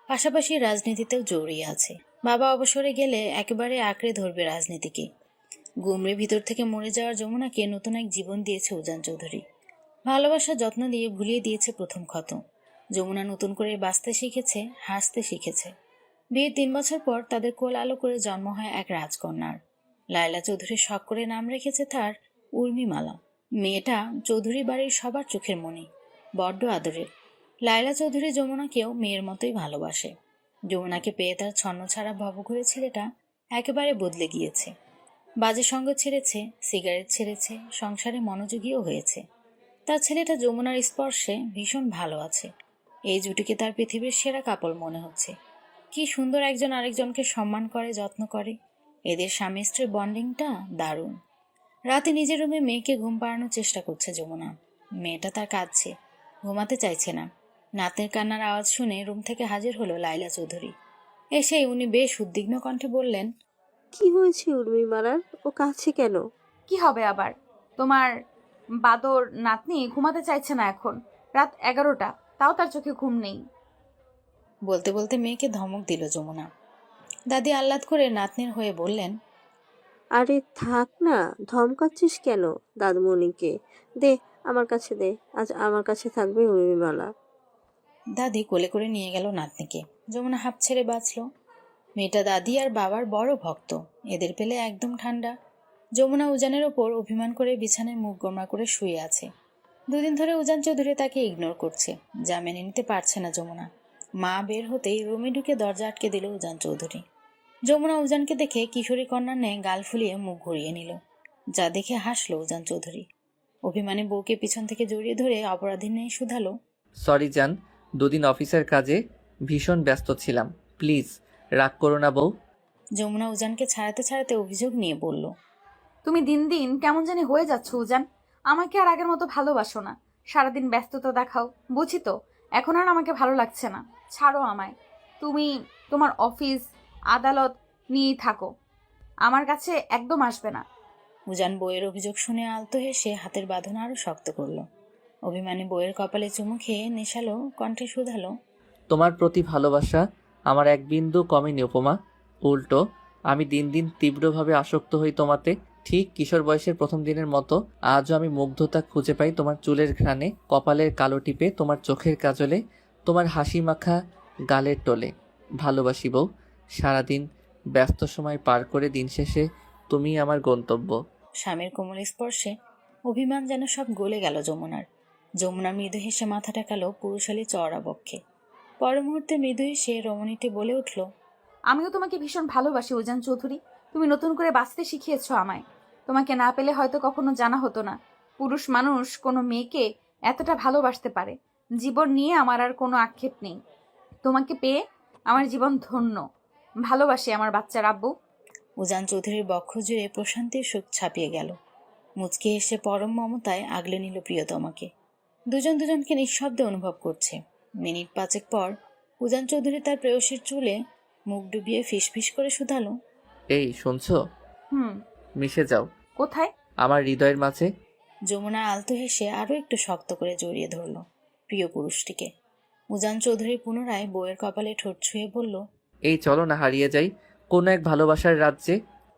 পাশাপাশি রাজনীতিতেও জড়িয়ে আছে। বাবা অবসরে গেলে একেবারে আঁকড়ে ধরবে রাজনীতিকে। গুমরে ভিতর থেকে মরে যাওয়ার যমুনাকে নতুন এক জীবন দিয়েছে উজান চৌধুরী। ভালোবাসা যত্ন দিয়ে ভুলিয়ে দিয়েছে প্রথম ক্ষত। যমুনা নতুন করে বাঁচতে শিখেছে, হাসতে শিখেছে। বিয়ের 3 বছর পর তাদের কোল আলো করে জন্ম হয় এক রাজকন্যার। লায়লা চৌধুরী শখ করে নাম রেখেছে তার উর্মিমালা। মেয়েটা চৌধুরী বাড়ির সবার চোখের মণি, বড্ড আদরের। লায়লা চৌধুরী যমুনাকেও মেয়ের মতোই ভালোবাসে। যমুনাকে পেয়ে তার ছন্নছাড়া ভবঘুরে ছেলেটা একেবারে বদলে গিয়েছে। বাজে সঙ্গ ছেড়েছে, সিগারেট ছেড়েছে, সংসারে মনোযোগীও হয়েছে। তার ছেলেটা যমুনার স্পর্শে ভীষণ ভালো আছে। এই জুটিকে তার পৃথিবীর সেরা কাপল মনে হচ্ছে। কি সুন্দর একজন আরেকজনকে সম্মান করে, যত্ন করে। এদের স্বামী স্ত্রীর বন্ডিংটা দারুণ। রাতে নিজের রুমে মেয়েকে ঘুম পাড়ানোর চেষ্টা করছে যমুনা। মেয়েটা তার কাঁদছে, ঘুমাতে চাইছে না। নাতনির কান্নার আওয়াজ শুনে রুম থেকে হাজির হলো লায়লা চৌধুরী। এসেই উনি বেশ উদ্বিগ্ন কণ্ঠে বললেন, কি হয়েছে উর্মিমালার? ও কাছে কেন? কি হবে আবার? তোমার বাদর নাতনি ঘুমাতে চাইছে না এখন। রাত 11টা, তাও তার চোখে ঘুম নেই। বলতে বলতে মেয়েকে ধমক দিল যমুনা। দাদি আহ্লাদ করে নাতনির হয়ে বললেন, আরে থাক না, ধমকাচ্ছিস কেন দাদুমণিকে? দে, আমার কাছে দে, আজ আমার কাছে থাকবে উর্মিমালা। দাদি কোলে করে নিয়ে গেল নাতনিকে। যমুনা হাঁপ ছেড়ে বাঁচল। মেয়েটা দাদি আর বাবার বড় ভক্ত। এদের পেলে একদম ঠান্ডা। যমুনা উজানের ওপর অভিমান করে বিছানায় মুখ গোমড়া করে শুয়ে আছে। 2 দিন ধরে উজান চৌধুরী তাকে ইগনোর করছে, যা মেনে নিতে পারছে না যমুনা। মা বের হতেই রুমে ঢুকে দরজা আটকে দিল উজান চৌধুরী। যমুনা উজানকে দেখে কিশোরী কন্যার ন্যায় গাল ফুলিয়ে মুখ ঘুরিয়ে নিল, যা দেখে হাসলো উজান চৌধুরী। অভিমানে বউকে পিছন থেকে জড়িয়ে ধরে অপরাধী নিয়ে শুধালো, সরি জান, 2 দিন অফিসের কাজে ভীষণ ব্যস্ত ছিলাম, প্লিজ রাগ করো না বউ। যমুনা উজানকে ছাড়াতে ছাড়াতে অভিযোগ নিয়ে বলল, তুমি দিন দিন কেমন জানি হয়ে যাচ্ছ উজান। আমাকে আর আগের মতো ভালোবাসো না, সারাদিন ব্যস্ততা দেখাও। বুঝি তো, এখন আর আমাকে ভালো লাগছে না। ছাড়ো আমায়। তুমি তোমার অফিস আদালত নিয়েই থাকো, আমার কাছে একদম আসবে না। উজান বইয়ের অভিযোগ শুনে আলতো হেসে হাতের বাঁধন আরো শক্ত করলো। অভিমানী বইয়ের কপালে চুমু খেয়ে নেশালো কণ্ঠে শুধালো, তোমার প্রতি ভালোবাসা আমার এক বিন্দু কমেনি উপমা। উল্টো আমি দিন দিন তীব্রভাবে আসক্ত হই তোমাতে। ঠিক কিশোর বয়সের প্রথম দিনের মতো আজও আমি মুগ্ধতা খুঁজে পাই তোমার চুলের ঘ্রাণে, কপালের কালো টিপে, তোমার চোখের কাজলে, তোমার হাসি মাখা গালের টোলে। ভালোবাসি বউ। সারাদিন ব্যস্ত সময় পার করে দিন শেষে তুমিই আমার গন্তব্য। স্বামীর কোমল স্পর্শে অভিমান যেন সব গলে গেল যমুনার। যমুনা মৃদু হেসে মাথা টেকালো পুরুষালী চওড়া বক্ষে। পর মুহূর্তে মৃদু হেসে রমণীটি বলে উঠল, আমিও তোমাকে ভীষণ ভালোবাসি উজান চৌধুরী। তুমি নতুন করে বাঁচতে শিখিয়েছো আমায়। তোমাকে না পেলে হয়তো কখনো জানা হতো না পুরুষ মানুষ কোনো মেয়েকে এতটা ভালোবাসতে পারে। জীবন নিয়ে আমার আর কোনো আক্ষেপ নেই। তোমাকে পেয়ে আমার জীবন ধন্য। ভালোবাসি আমার বাচ্চার আব্বু। উজান চৌধুরীর বক্ষ জুড়ে প্রশান্তির সুখ ছাপিয়ে গেল। মুচকে এসে পরম মমতায় আগলে নিল প্রিয়তমাকে। দুজন দুজনকে নিঃশব্দে অনুভব করছে। মিনিট 5 পর উজান চৌধুরী তার প্রেয়সীর চুলে মুখ ডুবিয়ে ফিসফিস করে শুধালো, এই শুনছো? মিশে যাও। কোথায়? আমার হৃদয়ের মাঝে। যমুনা আলতো হেসে আরো একটু শক্ত করে জড়িয়ে ধরল প্রিয় পুরুষটিকে। উজান চৌধুরী পুনরায় বউয়ের কপালে ঠোঁট ছুঁয়ে বলল, এই চলো না হারিয়ে যাই কোনো এক ভালোবাসার রাজ্যে।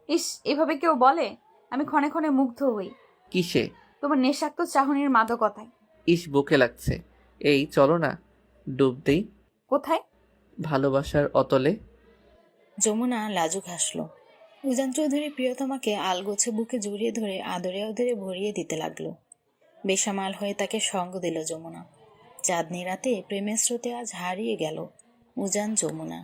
ইস, এভাবে কেউ বলে? আমি ক্ষণে ক্ষণে মুগ্ধ হই কিসে? তোমার নেশাক্ত চাহনির মাদকতায়। ইস, বুকে লাগছে। এই চলো না ডুব দেই। কোথায়? ভালোবাসার অতলে। যমুনা লাজুক হাসল। উজান চৌধুরী প্রিয়তমাকে আলগোছে বুকে জড়িয়ে ধরে আদরে আদরে ভরিয়ে দিতে লাগলো। বেসামাল হয়ে তাকে সঙ্গ দিল যমুনা। চাঁদনি রাতে প্রেমের স্রোতে আজ হারিয়ে গেল উজান যমুনা।